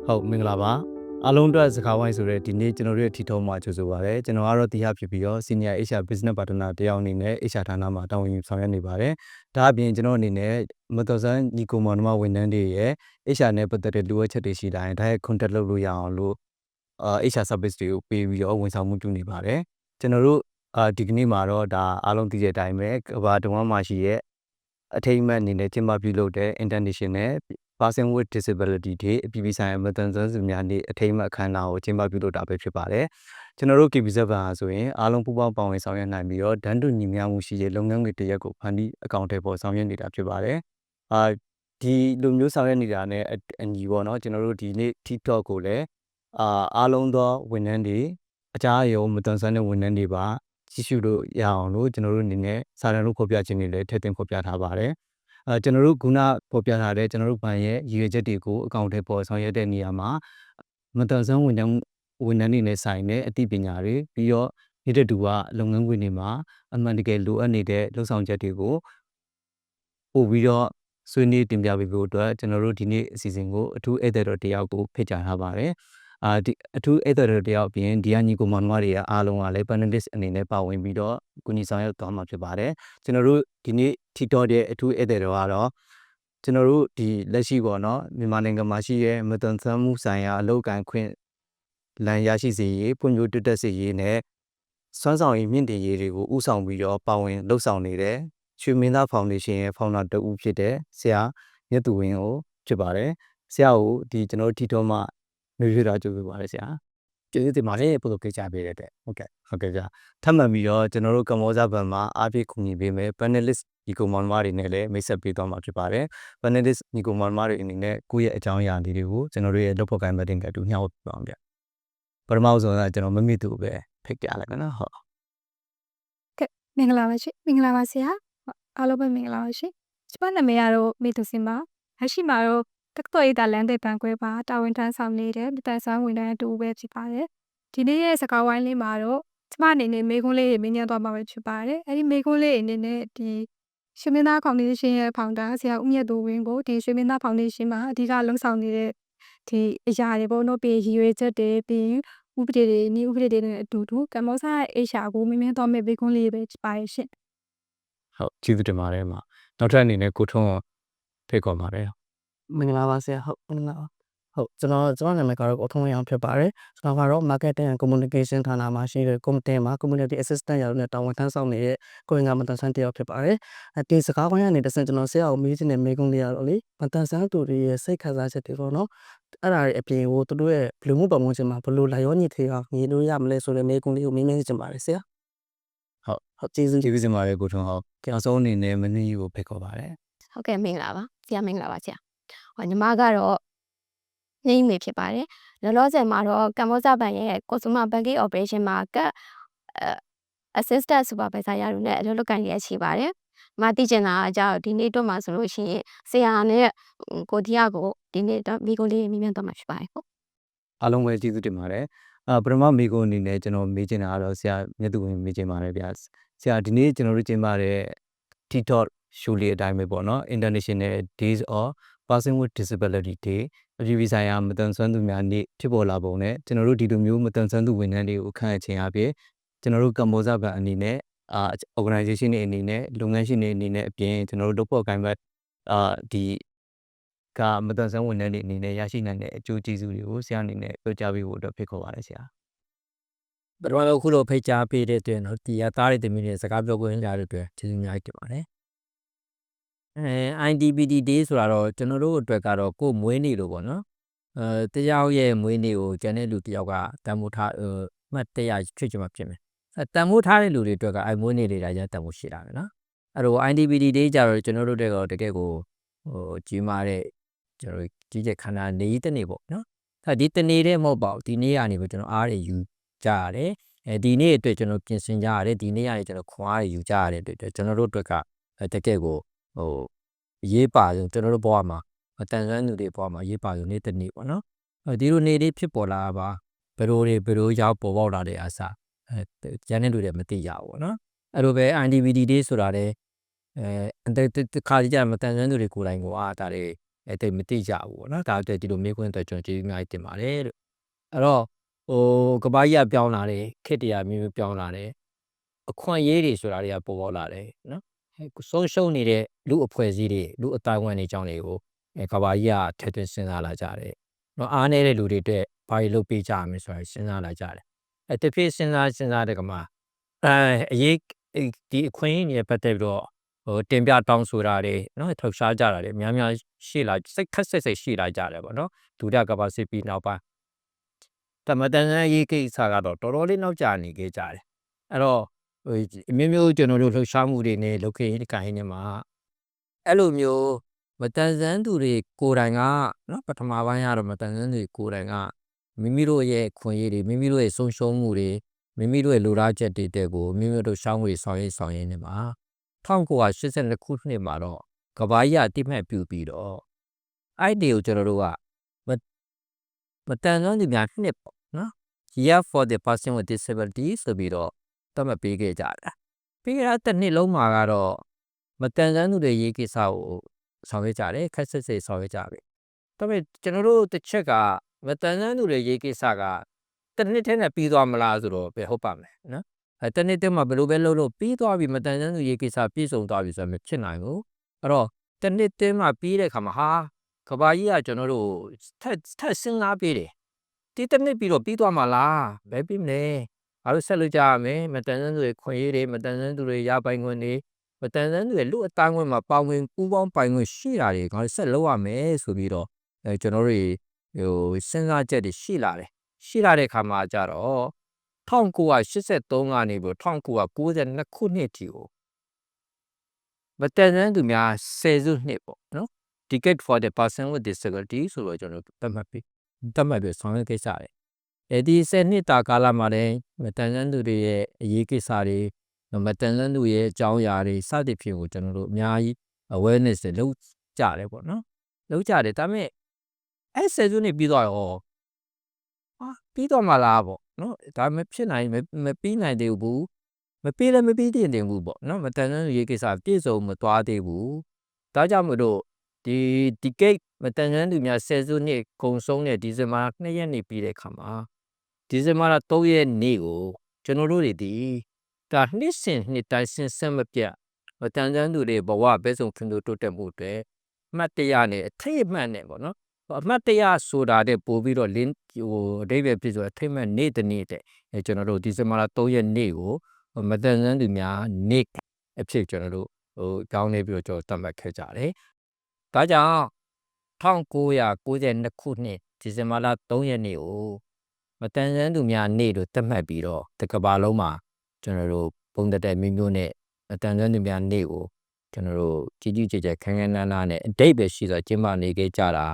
ဟုတ်မင်္ဂလာပါအားလုံးအတွက်စကားဝိုင်းဆိုတဲ့ဒီနေ့ကျွန်တော်တို့ရဲ့ထီထုံးမှာကြိုဆိုပါရစေကျွန်တော်ကတော့တရားဖြစ်ပြီးတော့ Senior HR Business Partner တယောက်အနေနဲ့ HR ဌာနမှာတာဝန်ယူဆောင်ရွက်နေပါတယ်ဒါအပြင်ကျွန်တော်အနေနဲ့မတော်ဆန်းညီကိုမောင်နှမဝန်ထမ်းတွေရဲ့ HR နဲ့ပတ်သက်တဲ့လိုအပ်ချက်တွေရှိတိုင်းဒါရဲ့ contact လုပ်လို့ရအောင်လို့HR service တွေကိုပေးပြီးတော့ဝန်ဆောင်မှုပြုနေပါတယ်ကျွန်တော်တို့ဒီကနေ့မှာတော့ဒါအားလုံးသိတဲ့အတိုင်းပဲကမ္ဘာတဝန်းမှာရှိရဲ့အထိမ်းအမှတ်အနေနဲ့ကျင်းပပြုလုပ်တဲ့ International Person with Disability တွေအပြည်ပြည်ဆိုင်ရာမတန်ဆွမ်းသူများနေ့အထိမ်းအမှတ်အခမ်းအနားကိုကျင်းပပြုလုပ်တာပဲဖြစ်ပါတယ်။ကျွန်တော်တို့ KBZ ဘာဆိုရင်အားလုံးပူးပေါင်းပါဝင်ဆောင်ရွက်နိုင်ပြီးတော့ဒန်းတူညီမျှမှုရှိတဲ့လုပ်ငန်းတွေတရက်ကိုဖန်တီးအကောင့်တွေပေါ်ဆောင်ရွက်နေတာဖြစ်ပါတယ်။ဒီလိုမျိုးဆောင်ရွက်နေတာနဲ့အညီပေါ့နော်ကျွန်တော်တို့ဒီနေ့ TikTok ကိုလည်းအားလုံးသောဝန်ထမ်းတွေအကြအယုံမတန်ဆွမ်းတဲ့ဝန်ထမ်းတွေပါကြည့်ရှုလို့ရအောင်လို့ကျွန်တော်တို့အနေနဲ့စာတမ်းလို့ဖော်ပြခြင်းတွေလည်းထည့်သွင်းဖော်ပြထားပါတယ်။ကျွန်တော်တို့ခုနဖော်ပြထားတဲ့ကျွန်တော်တို့ဘဏ်ရဲ့ရည်ရွယ်ချက်တွေကိုအကောင့်ထဲပေါ်ဆောင်ရွက်တဲ့နေရာမှာမတန်ဆွမ်းဝန်ထမ်းတွေနဲ့ဆိုင်တဲ့အသိပညာတွေပြီးတော့နေတဲ့သူကလုပ်ငန်းခွင်တွေမှာအမှန်တကယ်လိုအပ်နေတဲ့လှုပ်ဆောင်ချက်တွေကိုပို့ပြီးတော့ဆွေးနွေးတင်ပြပေးဖို့အတွက်ကျွန်တော်တို့ဒီနေ့အစီအစဉ်ကိုအထူးဧည့်သည်တော်တယောက်ကိုဖိတ်ကြားထားပါတယ်ဒီအထူးဧည့်သည်တော်တယောက်ပြင်ဒီကညီကိုမောင်နှမတွေကအားလုံးကလည်း panelist အနေနဲ့ပါဝင်ပြီးတော့ကူညီဆောင်ရွက်သွားမှာဖြစ်ပါတယ်ကျွန်တော်တို့ဒီနေ့ TikTok ရဲ့အထူးဧည့်သည်တော်ကတော့ကျွန်တော်တို့ဒီလက်ရှိပေါ့နော်မြန်မာနိုင်ငံမှာရှိတဲ့မတန်ဆွမ်းမှုဆိုင်ရာအလုပ်ကိုင်ခွင့်လမ်းရရှိစေရေးဖွံ့ဖြိုးတိုးတက်စေရေးနဲ့စွမ်းဆောင်ရည်မြင့်တင်ရေးတွေကိုဥဆောင်ပြီးတော့ပါဝင်လှုပ်ဆောင်နေတဲ့ရွှေမင်းသားဖောင်ဒေးရှင်းရဲ့ဖောင်ဒါတဦးဖြစ်တဲ့ဆရာမြတ်သူဝင်းကိုဖြစ်ပါတယ်ဆရာကိုဒီကျွန်တော်တို့ထီထုံးမှာနေရတာကြိုဆိုပါတယ်ဆရာကျေးဇူးတင်ပါတယ်ပို့လို့ကြပေးတဲ့အတွက်ဟုတ်ကဲ့ကြာထပ်မံပြီးတော့ကျွန်တော်တို့ကမ္ဘောဇဘန်မှာအားဖြည့်ကူညီပေးမယ် panelist ညီကိုမောင်နှမတွေနဲ့လည်းမိတ်ဆက်ပေးသွားမှာဖြစ်ပါတယ် panelist ညီကိုမောင်နှမတွေအနေနဲ့ကိုယ့်ရဲ့အကြောင်းအရာလေးတွေကိုကျွန်တော်တို့ရဲ့လုပ်ဖော်ကိုင်မဲ့တင်ကအတူညှောက်ပါအောင်ဗျပထမဆုံးကကျွန်တော်မမေ့သူပဲဖိတ်ပြလိုက်မယ်နော်ဟုတ်ကဲမင်္ဂလာပါရှင်မင်္ဂလာပါဆရာအားလုံးပဲမင်္ဂလာပါရှင်ကျမနာမည်ကတော့မေသူစင်ပါလက်ရှိမှာတော့တက္ကသိုလ်ရေးတာလမ်းသစ်ဘန်ခွဲပါတာဝန်ထမ်းဆောင်နေတဲ့မတန်ဆွမ်းဝန်ထမ်းအတူပဲဖြစ်ပါတယ်ဒီနေ့ရဲ့စကားဝိုင်းလေးမှာတော့ကျမအနေနဲ့မေခွန်းလေးတွေမင်းညံသွားမှာပဲဖြစ်ပါတယ်အဲ့ဒီမေခွန်းလေးအနေနဲ့ဒီရွှေမင်းသားဖောင်ဒေးရှင်းရဲ့ဖောင်ဒါဆရာဦးမြတ်သူဝင်းကိုဒီရွှေမင်းသားဖောင်ဒေးရှင်းမှာအဓိကလုံဆောင်နေတဲ့ဒီအရာတွေပေါ့နော်ပြီးရည်ရွယ်ချက်တွေပြီးဥပဒေတွေနည်းဥပဒေတွေနဲ့အတူတူကမ္ဘောဇရဲ့ HR ကိုမင်းသွားမဲ့မေခွန်းလေးပဲဖြစ်ပါရဲ့ရှင်ဟုတ်ကျေးဇူးတင်ပါတယ်မှာနောက်ထပ်အနေနဲ့ကိုထွန်းဖိတ်ခေါ်ပါတယ် မင်္ဂလာပါဆရာဟုတ်မင်္ဂလာပါဟုတ်ကျွန်တော်နာမည်ကတော့ကိုထုံးဝင်းအောင်ဖြစ်ပါတယ်ကျွန်တော်ကတော့ marketing and communication ဌာနမှာရှိတဲ့ community မှာ community assistant ရာထူးနဲ့တာဝန်ထမ်းဆောင်နေတဲ့ကိုရင်ကမတန်ဆန်းတယောက်ဖြစ်ပါတယ်ဒီစကားဝိုင်းကနေတဆင့်ကျွန်တော်ဆရာကိုမေးချင်တဲ့မေးခွန်းလေးရတော့လေမတန်ဆန်းသူတွေရဲ့စိတ်ခံစားချက်တွေပေါ့နော်အဲ့ဒါတွေအပြင်ကိုသူတို့ရဲ့ဘယ်လိုမှုပတ်ဝန်းကျင်မှာဘယ်လိုလိုက်ရောညီထေအောင်ညီလို့ရမလဲဆိုတဲ့မေးခွန်းလေးကိုမေးချင်ပါတယ်ဆရာဟုတ်ကျေးဇူးတင်ပါတယ်ကိုထွန်းဟုတ်ကဲအဆုံးအနေနဲ့မနည်းကိုဖိတ်ခေါ်ပါတယ်ဟုတ်ကဲ့မင်္ဂလာပါဆရာမင်္ဂလာပါဆရာညီမကတော့ညင်းမေဖြစ်ပါတယ်လောလောဆယ်မှာတော့ကမ္ဘောဇဘန်ရဲ့ consumer banking operation မှာက assistant supervisor ရလို့နဲ့အလုပ်လုပ်ကိုင်ရရှိပါတယ်မသိချင်တာအကြောင်းဒီနေ့တော့မှဆိုလို့ရှိရင်ဆရာနဲ့ကိုတီယာကိုဒီနေ့တော့မိကိုလေးမြင်မြန်တော့မှာဖြစ်ပါတယ်ဟုတ်အားလုံးပဲကျေးဇူးတင်ပါတယ်ပထမမိကိုအနေနဲ့ကျွန်တော်မေးချင်တာကတော့ဆရာမြတ်သူဝင်မေးချင်ပါတယ်ဗျာဆရာဒီနေ့ကျွန်တော်တို့ကျင်းပတဲ့ TikTok show လေးအတိုင်းပဲပေါ့နော် International Days of Person with Disability Day အပြည်ပြည်ဆိုင်ရာမတန်ဆွမ်းသူများနေ့ဖြစ်ပေါ်လာပုံနဲ့ကျွန်တော်တို့ဒီလိုမျိုးမတန်ဆွမ်းသူဝန်ထမ်းတွေကိုခန့်အပ်ခြင်းအပြင်ကျွန်တော်တို့ကမ္ဘောဇဘန်အနေနဲ့organization တွေအနေနဲ့လုပ်ငန်းရှင်တွေအနေနဲ့အပြင်ကျွန်တော်တို့လုပ်ဖို့ကိုင်ဘက်ဒီကမတန်ဆွမ်းဝန်ထမ်းတွေအနေနဲ့ရရှိနိုင်တဲ့အကျိုးကျေးဇူးတွေကိုဆရာအနေနဲ့ပြောကြားပေးဖို့အတွက်ဖိတ်ခေါ်ပါတယ်ဆရာပထမဆုံးခုလိုဖိတ်ကြားပေးတဲ့အတွက်နော်ဒီအသားတွေတမီးတွေစကားပြောခွင့်ရတဲ့အတွက်ကျေးဇူးအများကြီးတင်ပါတယ်IDPD Day ဆိုတာတော့ကျွန်တော်တို့အတွက်ကတော့ကိုယ်မွေးနေ့လို့ပေါ့နော်တယောက်ရဲ့မွေးနေ့ကိုကျန်တဲ့လူတယောက်ကတန်ဖိုးထားမှတ်တရချွတ်ချင်မှဖြစ်မယ်တန်ဖိုးထားတဲ့လူတွေအတွက်ကမွေးနေ့တွေဒါရတန်ဖိုးရှိတာပဲနော်အဲ့တော့ IDPD Day ကြတော့ကျွန်တော်တို့တက်တကယ်ကိုကြီးမားတဲ့ကျွန်တော်ကြီးကျယ်ခန္ဓာနေတနေ့ပေါ့နော်ဒီတနေ့တည်းမဟုတ်ပါဘူးဒီနေ့ကနေပြီးကျွန်တော်အားရယူကြရတယ်ဒီနေ့အတွက်ကျွန်တော်ပြင်ဆင်ကြရတယ်ဒီနေ့ကနေကျွန်တော်ခွန်အားရယူကြရတဲ့အတွက်ကျွန်တော်တို့အတွက်ကတကယ်ကိုရေးပါဆုံးကျွန်တော်တို့ဘဝမှာတန်ဆွမ်းသူတွေဘဝမှာရေးပါဆုံးနေ့တစ်နေ့ပေါ့နော်ဒီလိုနေ့လေးဖြစ်ပေါ်လာပါဘယ်လိုရောက်ပေါ်ပေါက်လာတဲ့အားစားကျန်တဲ့လူတွေမသိကြဘူးပေါ့နော်အဲ့လိုပဲ IDPD Day ဆိုတာလေခါကြမတန်ဆွမ်းသူတွေကိုယ်တိုင်ကိုဒါတွေ တိတ်မသိကြဘူးပေါ့နော်ဒါအတွက်ဒီလိုမေးခွန်းအတွက်ကျွန်တော်ကျေးဇူးအများကြီးတင်ပါတယ်လို့အဲ့တော့ကဘာကြီးကပြောင်းလာတယ်ခေတ်တရားမျိုးပြောင်းလာတယ်အခွင့်အရေးတွေဆိုတာတွေကပေါ်ပေါ်လာတယ်နော်ဆုံးရှုံးနေတဲ့လူအဖွဲ့အစည်းတွေလူအတိုင်းအဝန်တွေအကြောင်းတွေကိုကဘာကြီးကထည့်သွင်းစဉ်းစားလာကြတယ်နော်အားနေတဲ့လူတွေအတွက်ဘာတွေလုပ်ပေးကြရမလဲဆိုတာစဉ်းစားလာကြတယ်တဖြည်းစဉ်းစားတဲ့ကမှာအရေးဒီအခွင့်အရေးတွေပတ်သက်ပြီးတော့တင်ပြတောင်းဆိုတာတွေနော်ထောက်ရှားကြတာတွေများများရှိလာစိတ်ခက်စိတ်ရှိလာကြတယ်ပေါ့နော်ဒုတိယကမ္ဘာစစ်ပြီးနောက်ပိုင်းတမတန်ရေးကိစ္စကတော့တော်တော်လေးနောက်ကျနေခဲ့ကြတယ်အဲ့တော့မျိုးကျွန်တော်တို့လှုပ်ရှားမှုတွေနဲ့လုပ်ခဲ့ရင်ကိုင်းနေမှာအဲ့လိုမျိုးမတန်ဆန်းသူတွေကိုယ်တိုင်ကနော်ပထမပိုင်းကတော့မတန်ဆန်းသူကိုယ်တိုင်ကမိမိတို့ရဲ့ခွင့်ရည်တွေမိမိတို့ရဲ့ဆုံးရှုံးမှုတွေမိမိတို့ရဲ့လိုလားချက်တွေတဲ့ကိုမိမိတို့ရှောင်းဝေဆောင်ရင်းနေမှာ1982ခုနှစ်မှာတော့ကဘာကြီးအတိမတ်ပြုပြီးတော့အဲ့ဒီကိုကျွန်တော်တို့ကမတန်ဆန်းသူများနှစ်ပေါ့နော် Year for the person with disability ဆိုပြီးတော့သတ်မှတ်ပေးခဲ့ကြတာပြီးတော့တစ်နှစ်လုံးမှာကတော့မတန်ဆန်းသူတွေရေးကိစ္စကိုဆောင်ရွက်ကြတယ်ခက်ဆက်ဆက်ဆောင်ရွက်ကြပြီဒါပေမဲ့ကျွန်တော်တို့တစ်ချက်ကမတန်ဆန်းသူတွေရေးကိစ္စကတစ်နှစ်ထဲနဲ့ပြီးသွားမလားဆိုတော့ပဲဟုတ်ပါမယ်နော်တနေ့တည်းမှာဘယ်လိုပဲလုပ်ပြီးသွားပြီမတန်ဆန်းသူရေးကိစ္စပြည့်စုံသွားပြီဆိုတော့မဖြစ်နိုင်ဘူးအဲ့တော့တနေ့တည်းမှာပြီးတဲ့အခါမှာဟာကဘာကြီးကကျွန်တော်တို့ထက်စဉ်းစားပေးတယ်ဒီတနေ့ပြီးတော့ပြီးသွားမှာလားဘယ်ပြီးမလဲအားလို့ဆက်လုပ်ကြရမယ်မတန်ဆန်းသူတွေခွင့်ရေးတွေမတန်ဆန်းသူတွေရပိုင်ခွင့်တွေမတန်ဆန်းသူတွေလူအတိုင်းဝင်မှာပါဝင်ပူးပေါင်းပိုင်ခွင့်ရှိတာတွေငါတို့ဆက်လုပ်ရမယ်ဆိုပြီးတော့ကျွန်တော်တို့စဉ်းစားချက်တွေရှိလာတဲ့အခါမှာကြတော့1983ကနေပြီး1992ခုနှစ်ထိကိုမတန်ဆန်းသူများ10စုနှစ်ပေါ့နော် Decade for the person with disability ဆိုတော့ကျွန်တော်သတ်မှတ်ပြီးဆောင်ရွက်ခဲ့ကြတယ်ဒီ10နှစ်တာကာလမှာလည်းမတန်ဆန်းသူတွေရဲ့အရေးကိစ္စတွေမတန်ဆန်းသူရဲ့အကြောင်းအရာတွေစသဖြင့်ကိုကျွန်တော်တို့အများကြီး awareness တွေလုပ်ကြတယ်ပေါ့နော်လုပ်ကြတယ်ဒါပေမဲ့အဲ့10စုနှစ်ပြီးတော့ရောပြီးတော့မှလားပေါ့နော်ဒါမဖြစ်နိုင်မပြီးနိုင်သေးဘူးမပြီးလည်းမပြီးတင်ဘူးပေါ့နော်မတန်ဆန်းသူရေးကိစ္စပြည့်စုံမသွားသေးဘူးဒါကြောင့်မို့လို့ဒီ decade မတန်ဆန်းသူများ10စုနှစ်ကုန်ဆုံးတဲ့ဒီဇင်ဘာ2ရက်နေ့ပြီးတဲ့အခါမှာဒီဇင်ဘာ3ရက်နေ့ကိုကျွန်တော်တို့တွေဒီဒါနှစ်စဉ်နှစ်တိုင်းဆက်မပြတ်မတန်ဆန်းသူတွေဘဝဘဲဆုံးဖွံ့ဖြိုးတိုးတက်မှုတွေအမှတ်တရနဲ့အထိတ်အမှတ်နဲ့ပေါ့နော်အမှတ်တရဆိုတာတဲ့ပို့ပြီးတော့အဓိပ္ပာယ်ဖြစ်ဆိုအထိတ်အမှတ်နေ့တနေ့တဲ့ကျွန်တော်တို့ဒီဇင်ဘာ3ရက်နေ့ကိုမတန်ဆန်းသူများနေ့အဖြစ်ကျွန်တော်တို့ကြောင်းနေပြီးတော့ကျွန်တော်သတ်မှတ်ခဲ့ကြတယ်ဒါကြောင့်1992ခုနှစ်ဒီဇင်ဘာ3ရက်နေ့ကိုမတန်ဆန်းသူများနေ့လို့သတ်မှတ်ပြီးတော့တစ်ကမ္ဘာလုံးမှာကျွန်တော်တို့ပုံသက်မျိုးနဲ့မတန်ဆန်းသူများနေ့ကိုကျွန်တော်တို့ကြီးကျယ်ခမ်းခမ်းနားနားနဲ့အဓိပ္ပာယ်ရှိစွာကျင်းပနေခဲ့ကြတာ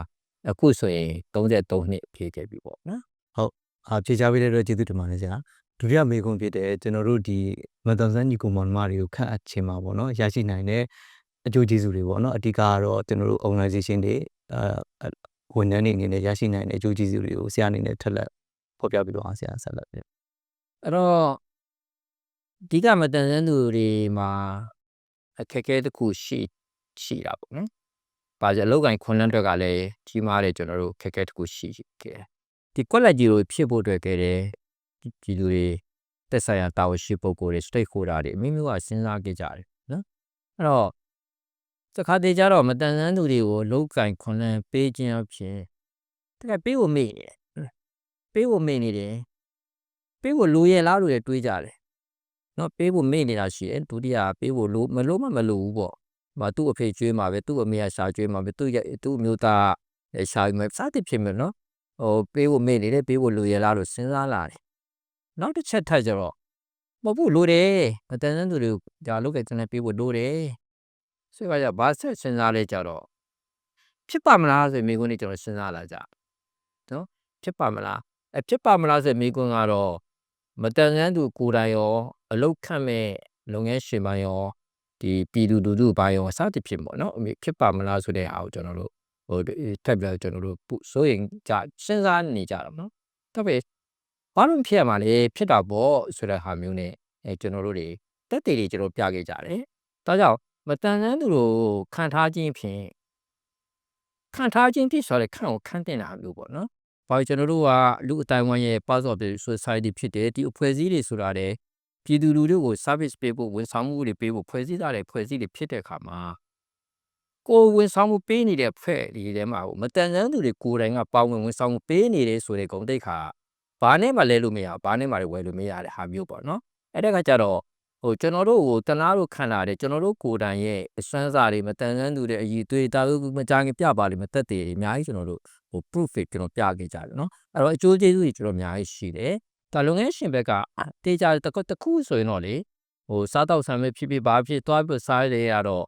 အခုဆိုရင်33နှစ်ပြည့်ခဲ့ပြီပေါ့နော်ဖြေချပေးတဲ့အတွက်ကျေးဇူးတင်ပါတယ်ဆရာဒုတိယမေးခွန်းဖြစ်တဲ့ကျွန်တော်တို့ဒီမတန်ဆန်းညီကောင်မတွေကိုခန့်အပ်ခြင်းမှာပေါ့နော်ရရှိနိုင်တဲ့အကျိုးကျေးဇူးတွေပေါ့နော်အဓိကကတော့ကျွန်တော်တို့ organization တွေဝန်ထမ်းတွေအနေနဲ့ရရှိနိုင်တဲ့အကျိုးကျေးဇူးတွေကိုဆရာအနေနဲ့ထပ်လက်ဖော်ပြပြီးတော့ဆရာဆက်လက်ပြအဲ့တော့ဒီကမတန်ဆန်းသူတွေမှာအခက်အခဲတစ်ခုရှိတာပေါ့နော်ပါကြအလောက်ကိုင်းခွန်လန်းအတွက်ကလည်းကြီးမားတယ်ကျွန်တော်တို့ခက်ခဲတစ်ခုရှိခဲ့ဒီကွက်လက်ကြီးကိုဖြစ်ဖို့အတွက်ခဲ့တယ်ဒီလူတွေတက်ဆိုင်ရာတာဝန်ရှိပုဂ္ဂိုလ်တွေ stakeholder တွေအမျိုးမျိုးကစဉ်းစားခဲ့ကြတယ်နော်အဲ့တော့တခါတည်းကျတော့မတန်ဆန်းသူတွေကိုလောက်ကိုင်းခွန်လန်းပေးခြင်းအဖြစ်တကယ်ပေးဖို့မေ့နေတယ်ပေးဖို့လိုရလားလို့တွေးကြတယ်နော်ပေးဖို့မေ့နေတာရှိတယ်ဒုတိယပေးဖို့မလိုဘူးပေါ့သူ့အဖေကျွေးမှာပဲသူ့အမေကရှာကျွေးမှာပဲသူ့မျိုးသားရှာမှာစသဖြင့်ပဲနော်ပေးဖို့မေ့နေတယ်ပေးဖို့လိုရလားလို့စဉ်းစားလာတယ်နောက်တစ်ချက်ထပ်ကြတော့မဟုတ်ဘူးလိုတယ်မတန်ဆန်းသူတွေဒါလောက်ကတည်းကပေးဖို့လိုတယ်ဆိုတော့ဘာဆက်စဉ်းစားလဲကြတော့ဖြစ်ပါမလားဆိုမိကုန်းလေးကျွန်တော်စဉ်းစားလာကြနော်ဖြစ်ပါမလားဆိုမိကုန်းကတော့မတန်ဆန်းသူကိုယ်တိုင်ရောအလုတ်ခန့်မဲ့လုပ်ငန်းရှင်ပိုင်းရောဒီပြည်သူလူထုပိုင်းရောစသဖြင့်ပေါ့နော်ဖြစ်ပါမလားဆိုတဲ့အားကိုကျွန်တော်တို့ထပ်ပြီးကျွန်တော်တို့စိုးရင်ကြစဉ်းစားနေကြတာနော်ဒါပေမဲ့ဘာလို့ဖြစ်ရမှာလဲဖြစ်တာပေါ့ဆိုတဲ့ဟာမျိုးနဲ့ကျွန်တော်တို့တွေတက်တေတွေကျွန်တော်ပြခဲ့ကြတယ်ဒါကြောင့်မတန်ဆန်းသူတို့ခံထားခြင်းဖြင့် ခံထားခြင်းဖြစ်ဆိုတဲ့ခန့်ကိုခန့်တင်တာမျိုးပေါ့နော်။ဘာလို့ကျွန်တော်တို့ကလူအတိုင်းဝိုင်းရဲ့ part of the society ဖြစ်တယ်ဒီအဖွဲ့အစည်းတွေဆိုတာလေပြည်သူလူထုကို service ပေးဖို့ဝန်ဆောင်မှုတွေပေးဖို့ဖွဲ့စည်းထားတဲ့ဖွဲ့စည်းတွေဖြစ်တဲ့အခါမှာကိုဝန်ဆောင်မှုပေးနေတဲ့ဖွဲ့ဒီထဲမှာမတန်ဆန်းသူတွေကိုယ်တိုင်ကပါဝင်ဝန်ဆောင်မှုပေးနေတယ်ဆိုတဲ့ဂုဏ်သိက္ခာဘာနဲ့မှလဲလို့မရဘာနဲ့မှလည်းဝယ်လို့မရတဲ့ဟာမျိုးပေါ့နော်အဲ့ဒါကကြတော့ကျွန်တော်တို့ကိုတလားတို့ခံလာတဲ့ကျွန်တော်တို့ကိုယ်တိုင်ရဲ့အစွမ်းစားတွေမတန်ဆန်းသူတွေအည်သွေးတာမကြခင်ပြပါလိမ့်မသက်တည်အများကြီးကျွန်တော်တို့proof ကျွန်တော်ပြခဲ့ကြတယ်နော်အဲ့တော့အကျိုးကျေးဇူးတွေကျွန်တော်အများကြီးရှိတယ်ဒါလုပ်ငန်းရှင်ဘက်ကတေချာတခုဆိုရင်တော့လေစားတော့ဆံပဲဖြစ်ဖြစ်ဘာဖြစ်သွားပြီးစားရရတော့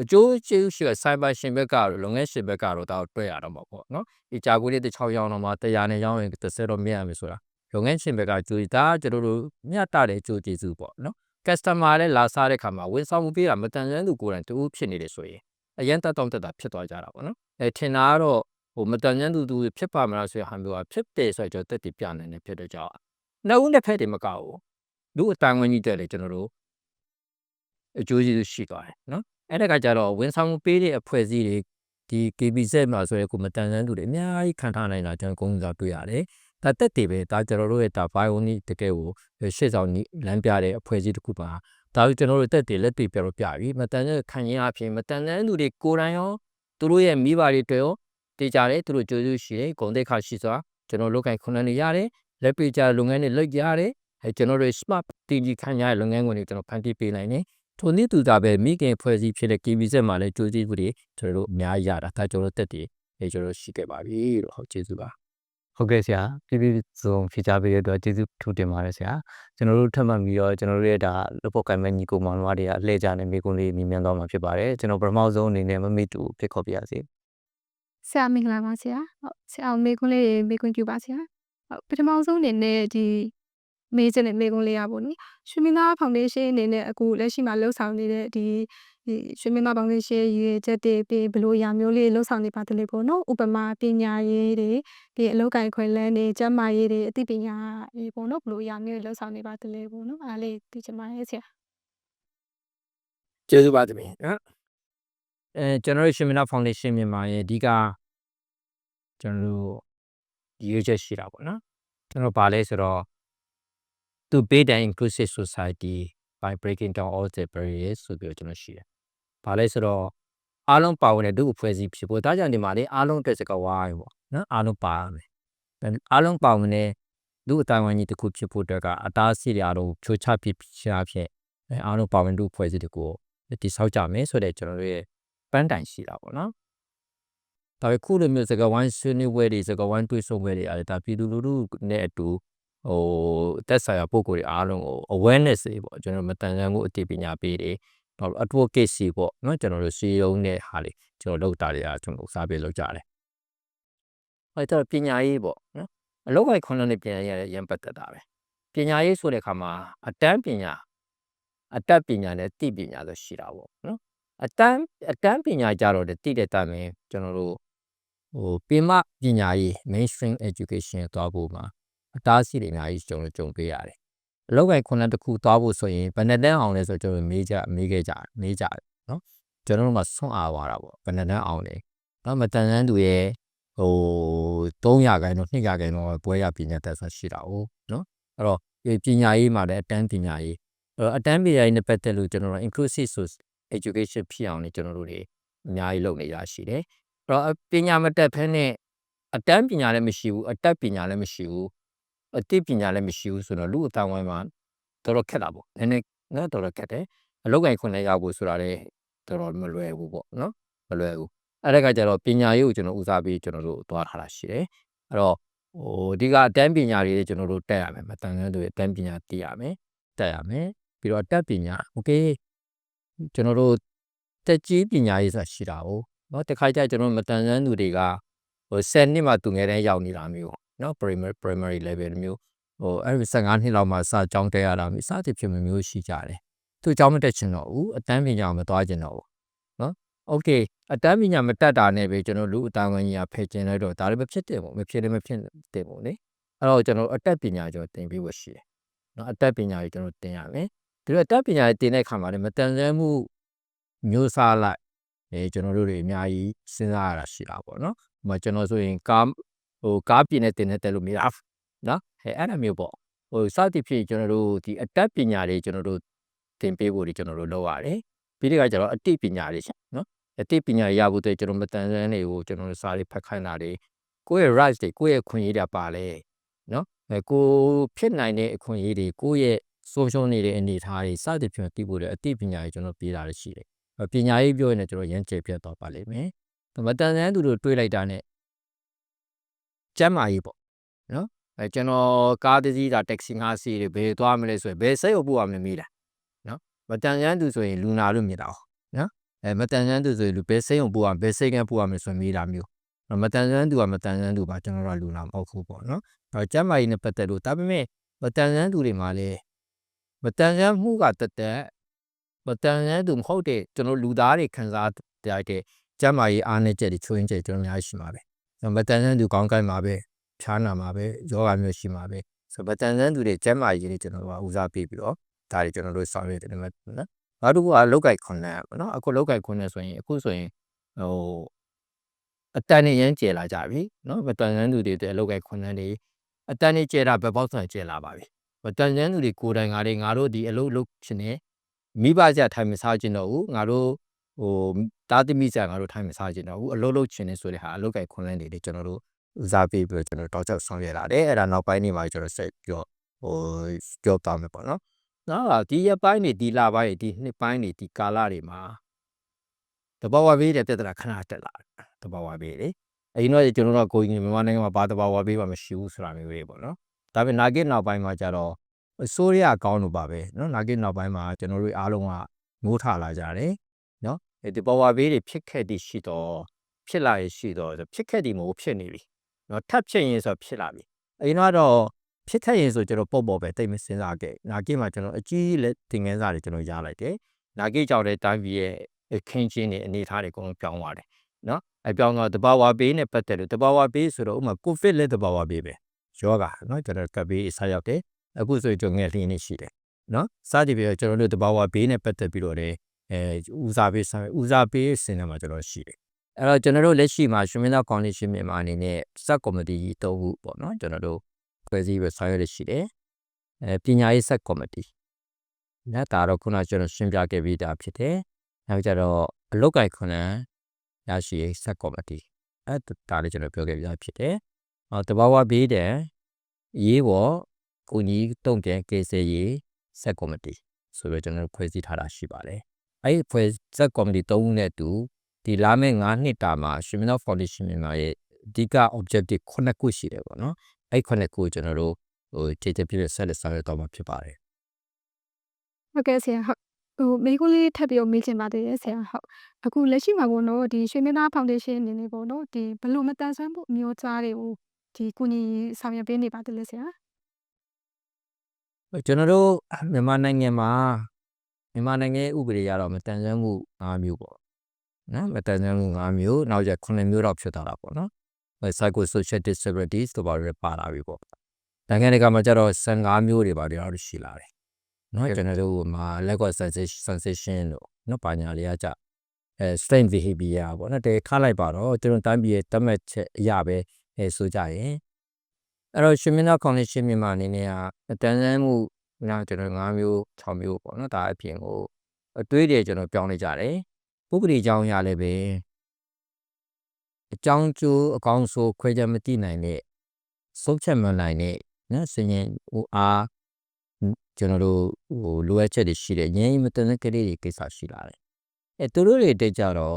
အကျိုးကျေးဇူးရှိတဲ့ဆိုင်ဘာရှင်ဘက်ကတော့လုပ်ငန်းရှင်ဘက်ကတော့ဒါတွေ့ရတော့မှာပေါ့နော်ဒီကြာကိုလေးတစ်6ရောင်းတော့မှ100နဲ့ရောင်းရင်30တော့မြင်ရမယ်ဆိုတာလုပ်ငန်းရှင်ဘက်ကကြိုးဒါကျွန်တော်တို့မြတ်တာတဲ့ကြိုးကျေးဇူးပေါ့နော်customer လည်းလာစားတဲ့ခါမှာဝန်ဆောင်မှုပေးတာမတန်ဆန်းသူကိုယ်တိုင်တူဖြစ်နေတယ်ဆိုရင်အရင်တက်တော့တက်တာဖြစ်သွားကြတာပေါ့နော်ထင်တာကတော့မတန်ဆန်းသူဖြစ်ပါမလားဆိုရဟန်မျိုးကဖြစ်တယ်ဆိုတော့တက်တည်ပြနိုင်တယ်ဖြစ်တဲ့ကြောင့်နှစ်ဦးတစ်ဖက်တည်းမကောက်ဘူးလူအတန်ဝင်ကြီးတက်လေကျွန်တော်တို့အကျိုးကျေးဇူးရှိသွားတယ်နော်အဲ့ဒါကကြတော့ဝန်ဆောင်မှုပေးတဲ့အဖွဲ့အစည်းတွေဒီ KBZ မှာဆိုရဲကိုမတန်ဆန်းသူတွေအများကြီးခံထားနိုင်တာကျွန်တော်ကုန်းစားတွေ့ရတယ်ဒါတက်တည်ပဲဒါကျွန်တော်တို့ရဲ့ဒါ Bionic တကယ်ကိုရှေ့ဆောင်လမ်းပြတဲ့အဖွဲ့အစည်းတစ်ခုပါဒါကျွန်တော်တို့တက်တည်လက်တွေ့ပြတော့ပြပြီမတန်တဲ့ခံရင်အဖြစ်မတန်တဲ့သူတွေကိုယ်တိုင်ရောသူတို့ရဲ့မိဘတွေတွေ့ရောတေချာတယ်သူတို့ကြိုးကြိုးရှိတယ်ဂုဏ်သိက္ခာရှိစွာကျွန်တော်လုပ်ကိုင်ခွင့်နေရတယ်လက်တွေ့ကြလုပ်ငန်းတွေလုပ်ရတယ်ကျွန်တော်တို့ smart တင်ကြီးခံရတဲ့လုပ်ငန်းဝင်တွေကျွန်တော်ဖန်တီးပေးနိုင်တယ်ထိုနည်းတူတာပဲမိခင်ဖွဲ့စည်းဖြစ်တဲ့ KBZ မှာလည်းကြိုးကြည့်မှုတွေကျွန်တော်တို့အများကြီးရတာဒါကျွန်တော်တက်တည်ကျွန်တော်ရှိခဲ့ပါပြီလို့ဟုတ်ကျေးဇူးပါဟုတ်ကဲ့ဆရာပြပြစုံဖြေချပေးတဲ့အတွက်ကျေးဇူးထူတင်ပါတယ်ဆရာကျွန်တော်တို့ထပ်မံပြီးတော့ကျွန်တော်တို့ရဲ့ဒါလုပ်ဖို့ကံမဲ့ညီကိုမောင်နှမတွေကအလှည့်ကြနေမိကုန်းလေးမြင်မြန်သွားမှာဖြစ်ပါတယ်ကျွန်တော်ပထမဆုံးအနေနဲ့မမေ့တူဖြစ်ခေါ်ပြရစီဆရာမင်္ဂလာပါဆရာဟုတ်ဆရာမေကွန်းလေးမေကွန်းပြပါဆရာဟုတ်ပထမဆုံးအနေနဲ့ဒီမေးချင်တဲ့မေကွန်းလေးရပါဘူးရွှေမင်းသားဖောင်ဒေးရှင်းအနေနဲ့အခုလက်ရှိမှာလှုပ်ဆောင်နေတဲ့ဒီရွှေမင်းသားဖောင်ဒေးရှင်းရည်ရွယ်ချက်တွေပြီးဘလို့အရာမျိုးလေးလှုပ်ဆောင်နေပါတယ်လေပေါ့နော်ဥပမာပညာရေးတွေဒီအလုပ်ကိုင်ခွင့်လန်းတွေကျန်းမာရေးတွေအသိပညာတွေပေါ့နော်ဘလို့အရာမျိုးလှုပ်ဆောင်နေပါတယ်လေပေါ့နော်အားလေးသိချင်ပါတယ်ဆရာကျေးဇူးပါသမီးနော်ကျွန်တော်ရွှေမင်းသားဖောင်ဒေးရှင်းမြန်မာရဲ့အဓိကကျွန်တော်တို့ဒီရွေးချက်ရှိတာပေါ့နော်ကျွန်တော်ဗာလဲဆိုတော့to build an inclusive society by breaking down all the barriers ဆိုပြီးတော့ကျွန်တော်ရှိတယ်။ဗာလဲဆိုတော့အားလုံးပါဝင်တဲ့ဒုအဖွဲ့အစည်းဖြစ်ဖို့ဒါကြောင့်ဒီမှာလေအားလုံးအတွက်စကားဝိုင်းပေါ့နော်အားလုံးပါရမယ်။အားလုံးပါဝင်တဲ့ဒုအတိုင်းဝိုင်းကြီးတစ်ခုဖြစ်ဖို့အတွက်ကအတားအဆီးတွေအားလုံးဖြိုချပြရှာဖြစ်အားလုံးပါဝင်ဒုအဖွဲ့အစည်းတွေကိုတိဆောက်ကြမယ်ဆိုတဲ့ကျွန်တော်တို့ရဲ့ပန်းတိုင်ရှိတာပေါ့နော်။ဒါပေမဲ့ခုလိုမျိုးစကားဝိုင်းဆွေးနွေးပွဲတွေစကားဝိုင်းတွေ့ဆုံပွဲတွေအားဒါပြည်သူလူထုနဲ့အတူတက်ဆိုင်ရာပုံကိုယ်တွေအားလုံးကို awareness တွေပေါ့ကျွန်တော်မတန်ဆန်းမှုအသိပညာပေးတယ်နောက် advocacy ပေါ့နော်ကျွန်တော်တို့စီရုံးတဲ့ဟာတွေကျွန်တော်လုပ်တာတွေကကျွန်တော်စားပေးလုပ်ကြတယ်အဲ့တော့ပညာရေးပေါ့နော်အလုပ်ကိုင်ခွင့်နဲ့ပညာရေးရရန်ပတ်သက်တာပဲပညာရေးဆိုတဲ့အခါမှာအတတ်ပညာနဲ့သိပညာဆိုရှိတာပေါ့နော်အတန်းပညာကြတော့သိတဲ့တာမယ်ကျွန်တော်တို့ပင်မပညာရေး mainstream education သွားဖို့မှာအတားအဆီးတွေအများကြီးကြုံပေးရတယ်။အလောက်ကိုင်ခွန်လန်းတစ်ခုသွားဖို့ဆိုရင်ဘယ်နှစ်တန်းအောင်လဲဆိုကျွန်တော်မေးကြနော်။ကျွန်တော်တို့ကဆွန့်အားသွားတာပေါ့ဘယ်နှစ်တန်းအောင်လဲ။နောက်မတန်တန်းသူရဲ့300ခိုင်တော့200ခိုင်တော့ပွဲရပညာတတ်ဆိုရှိတာ哦နော်။အဲ့တော့ပညာရေးမှာလည်းအတန်းပညာရေးအတန်းပညာရေးနဲ့ပတ်သက်လို့ကျွန်တော်တို့ inclusive education ဖြစ်အောင်လည်းကျွန်တော်တို့တွေအများကြီးလုပ်နေရရှိတယ်။အဲ့တော့ပညာမတတ်ဖက်နဲ့အတန်းပညာလည်းမရှိဘူးအတတ်ပညာလည်းမရှိဘူးအသိပညာလည်းမရှိဘူးဆိုတော့လူအတိုင်းဝိုင်းမှာတော်တော်ခက်တာပေါ့နည်းနည်းနော်တော်တော်ခက်တယ်အလုပ်ကိုင်ခွင့်လည်းရဖို့ဆိုတာလည်းတော်တော်မလွယ်ဘူးပေါ့နော်မလွယ်ဘူးအဲ့ဒါကကြတော့ပညာရေးကိုကျွန်တော်ဦးစားပေးကျွန်တော်တို့သွားထားတာရှိတယ်အဲ့တော့ဒီကအတန်းပညာတွေကျွန်တော်တို့တက်ရမယ်မတန်တဲ့သူအတန်းပညာသိရမယ်တက်ရမယ်ပြီးတော့တက်ပညာโอเคကျွန်တော်တို့တက်ကြီးပညာရေးဆိုတာရှိတာ哦နော်တခါကျကျွန်တော်မတန်တဲ့သူတွေက10နှစ်မှသူငယ်တန်းရောက်နေတာမျိုးနော် primary level မျိုးအဲ့ဒီ15နှစ်လောက်မှစကြောင်းတက်ရတာမျိုးစသဖြင့်မျိုးရှိကြတယ်သူကြောင်းမတက်ချင်တော့ဘူးအတန်းပညာမသွားချင်တော့ဘူးနော်โอเคအတန်းပညာမတက်တာနဲ့ပဲကျွန်တော်လူအတိုင်းဝိုင်းကြီးဖယ်ကျင်လိုက်တော့ဒါလည်းမဖြစ်တယ်ပေါ့မဖြစ်တယ်လေအဲ့တော့ကျွန်တော်အတက်ပညာကျွန်တော်သင်ပေးဖို့ရှိတယ်နော်အတက်ပညာကြီးကျွန်တော်သင်ရမယ်ဒီတော့အတက်ပညာကြီးသင်တဲ့အခါမှာလည်းမတန်ဆန်းမှုမျိုးစားလိုက် ကျွန်တော်တို့တွေအများကြီးစဉ်းစားရတာရှိတာပေါ့နော်။ဥပမာကျွန်တော်ဆိုရင်ကားပြင်နဲ့တင်နဲ့တက်လို့မရဘူးနော်။အဲ့ဒါမျိုးပေါ့စသဖြင့်ကျွန်တော်တို့ဒီအတတ်ပညာတွေကျွန်တော်တို့သင်ပေးဖို့တွေကျွန်တော်တို့လုပ်ရတယ်။ပြီးတဲ့အခါကျတော့အသိပညာတွေနော်အသိပညာရဖို့အတွက်ကျွန်တော်မတန်ဆန်းတွေကိုကျွန်တော်တို့စာလေးဖတ်ခိုင်းတာတွေကိုယ့်ရဲ့ rights တွေကိုယ့်ရဲ့အခွင့်အရေးတွေပါလဲနော်ကိုဖြစ်နိုင်တဲ့အခွင့်အရေးတွေကိုယ့်ရဲ့ဆုံးရှုံးနေတဲ့အနေအထားတွေစသဖြင့်သိဖို့တဲ့အသိပညာတွေကျွန်တော်ပေးတာရှိတယ်။ပညာရေးပြောရင်လည်းကျွန်တော်ရမ်းကျေပြတ်သွားပါလိမ့်မယ်။မတန်ဆန်းသူတို့တွေးလိုက်တာနဲ့ကျမ်းမာရေးပေါ့နော်ကျွန်တော်ကားတစ်စီးတာတက္ကစီငါးစီးတွေဘယ်သွားမလဲဆိုရင်ဘယ်စိတ်အဖို့အောင်မမေးတာနော်မတန်ဆန်းသူဆိုရင်လူနာလို့မြင်တာနော်မတန်ဆန်းသူဆိုရင်လူဘယ်စိတ်အောင်ပို့အောင်ဘယ်စိတ်ကပို့အောင်ဆိုမေးတာမျိုးမတန်ဆန်းသူကမတန်ဆန်းသူပါကျွန်တော်တို့လူနာမဟုတ်ဘူးပေါ့နော်ကျမ်းမာရေးနဲ့ပတ်သက်လို့ဒါပေမဲ့မတန်ဆန်းသူတွေမှာလည်းမတန်ဆန်းမှုကတသက်မတန်ဆန်းသူမဟုတ်တဲ့ကျွန်တော်လူသားတွေခံစားတဲ့ကျမ်းမာရေးအားနည်းချက်တွေချိုးရင်းချက်ကျွန်တော်အများကြီးရှိမှာပဲမတန်ဆန်းသူကောင်းကိုင်းမှာပဲဖြားနာမှာပဲယောဂမျိုးရှိမှာပဲဆိုမတန်ဆန်းသူတွေကျမ်းမာရေးတွေကျွန်တော်တို့ကဦးစားပေးပြီးတော့ဒါတွေကျွန်တော်တို့ဆောင်ရွက်တယ်နော်နောက်တစ်ခုကလောက်ကင်ခွန်နဲ့ပေါ့နော်အခုလောက်ကင်ခွန်နဲ့ဆိုရင်အခုဆိုရင်အတန်နဲ့ရမ်းကျဲလာကြပြီနော်မတန်ဆန်းသူတွေတဲ့လောက်ကင်ခွန်နဲ့တွေအတန်နဲ့ကျဲတာဘယ်ပေါက်ဆန်ကျဲလာပါပြီမတန်ဆန်းသူတွေကိုယ်တိုင်ငါတို့ဒီအလုပ်ရှင်နေမိဘကြထိုင်မစားခြင်းတော့ဘူးငါတို့တားသမီးကြငါတို့ထိုင်မစားခြင်းတော့ဘူးအလုပ်ရှင်နေဆိုတဲ့ဟာအလောက်ကင်ခွန်နဲ့တွေကျွန်တော်တို့ဦးစားပေးပြီးတော့ကျွန်တော်တောက်ချက်ဆောင်ရွက်လာတယ်အဲ့ဒါနောက်ပိုင်းနေမှာကျွန်တော်ဆက်ပြီးတော့ကြောက်သွားမယ်ပေါ့နော်နောက်ဒီရက်ပိုင်းနေဒီလပိုင်းဒီနှစ်ပိုင်းနေဒီကာလတွေမှာတဘာဝဘေးတဲ့ပြဿနာခဏတက်လာတဘာဝဘေးလေအရင်တော့ကျွန်တော်တို့ကိုကြီးမြန်မာနိုင်ငံမှာဘာတဘာဝဘေးမှမရှိဘူးဆိုတာမျိုးတွေပေါ့နော်ဒါပေမဲ့နာဂစ်နောက်ပိုင်းမှာကျတော့အစိုးရကောင်းလို့ပါပဲနော်နာဂစ်နောက်ပိုင်းမှာကျွန်တော်တို့အားလုံးကမိုးထလာကြတယ်နော်ဒီဘဝဘေးတွေဖြစ်ခဲ့တည်ရှိတော့ဖြစ်လာရရှိတော့ဖြစ်ခဲ့တည်မို့ဖြစ်နေပြီနော်ထပ်ဖြစ်ရင်ဆိုဖြစ်လာပြီအရင်တော့ဖြစ်ခဲ့ရင်ဆိုကျွန်တော်ပေါ့ပဲတိတ်မစင်စားခဲ့နာဂစ်မှာကျွန်တော်အကြီးလက်သင်ခန်းစာတွေကျွန်တော်ရလိုက်တယ်နာဂစ်ကြောင့်တဲ့တိုင်းပြည်ရဲ့ခင်းချင်းတွေအနေထားတွေအကုန်လုံးပြောင်းသွားတယ်နော်ပြောင်းတော့တဘာဝဘေးနဲ့ပတ်သက်လို့တဘာဝဘေးဆိုတော့ဥမာကိုဗစ်လည်းတဘာဝဘေးပဲယောဂနော်ကျွန်တော်ကပ်ဘေးဆက်ရောက်တယ်အခုဆိုရင်ကျွန်တော်ငယ်လေးနေရှိတယ်နော်စသည်ပြီးတော့ကျွန်တော်တို့တဘာဝဘေးနဲ့ပတ်သက်ပြီးတော့လည်းဦးစားပေးစင်တယ်မှာကျွန်တော်ရှိတယ်အဲ့တော့ကျွန်တော်တို့လက်ရှိမှာရှင်မင်းသားကော်လေးရှင်မြန်မာအနေနဲ့စက်ကော်မတီ3ခုပေါ့နော်ကျွန်တော်တို့ဖွဲ့စည်းပြီးဆောင်ရွက်ရရှိတယ်ပညာရေးစက်ကော်မတီနဲ့ဒါတော့ခုနကျွန်တော်ရှင်းပြခဲ့ပြီးသားဖြစ်တယ်နောက်ကြတော့အလုတ်ကိုင်ခွန်ရရှိရေးစက်ကော်မတီဒါလည်းကျွန်တော်ပြောခဲ့ပြီးသားဖြစ်တယ်တဘာဝဘေးတဲ့ရေးပေါ်ကိုကြီးတုံ့ပြန်ကေဆေးရေးစက်ကော်မတီဆိုပြီးကျွန်တော်ဖွဲ့စည်းထားတာရှိပါတယ်အဲ့ဖွဲ့စက်ကော်မတီ3ခုနဲ့တူဒီလာမယ့်9နှစ်တာမှာရှင်မင်းသားဖော်ဒေးရှင်းမြန်မာရဲ့အဓိက objective 9ခုရှိတယ်ပေါ့နော်အဲ့9ခုကျွန်တော်တို့ခြေတပြည့်ဆက်လက်ဆောင်ရွက်တော့မှာဖြစ်ပါတယ်ဟုတ်ကဲ့ဆရာဟုတ်မိကုလေးထပ်ပြီးတော့မေးချင်ပါသေးတယ်ဆရာဟုတ်အခုလက်ရှိမှာပေါ့နော်ဒီရွှေမင်းသားဖောင်ဒေးရှင်းအနေနဲ့ပေါ့နော်ဒီဘလို့မတန်ဆွမ်းမှုအမျိုးသားတွေကိုဒီကုညီဆောင်ရွက်ပေးနေပါတယ်လေဆရာကျွန်တော်တို့မြန်မာနိုင်ငံမှာမြန်မာနိုင်ငံဥပဒေရတော့မတန်ဆွမ်းမှု5မျိုးပေါ့နော်မတန်ဆွမ်းမှု5မျိုးနောက်ကျ9မျိုးတော့ဖြစ်သွားတာပေါ့နော်psychosocial disabilities တို့ပါရပါလာပြီပေါ့နိုင်ငံတကာမှာကျတော့15မျိုးတွေပါတွေတော့ရှိလာတယ်နော်ကျွန်တော်တို့မှာ lack of sensation လို့နော်ပါညာတွေကကြstrength behavior ပေါ့နော်တကယ်ခါလိုက်ပါတော့ကျွန်တော်တိုင်းပြည်ရဲ့တတ်မှတ်ချက်အရာပဲဆိုကြရင်အဲ့တော့ရှင်မင်းသားကော်လေးရှင်မြန်မာအနေနဲ့ကအတန်းဆန်းမှုကျွန်တော်5မျိုး6မျိုးပေါ့နော်ဒါအပြင်ကိုအတွေးတွေကျွန်တော်ပြောင်းနေကြတယ်ပုဂ္ဂလိအကြောင်းအရာလည်းပဲအကြောင်းကျိုးအကောင်းဆိုးခွဲခြားမသိနိုင်တဲ့ဆုံးဖြတ်မှန်နိုင်တဲ့နော်စင်ရင်အားကျွန်တော်တို့လိုအပ်ချက်တွေရှိတယ်ငြင်းမတန်တဲ့ကလေးတွေကိစ္စရှိလာတယ်သူတို့တွေတက်ကြတော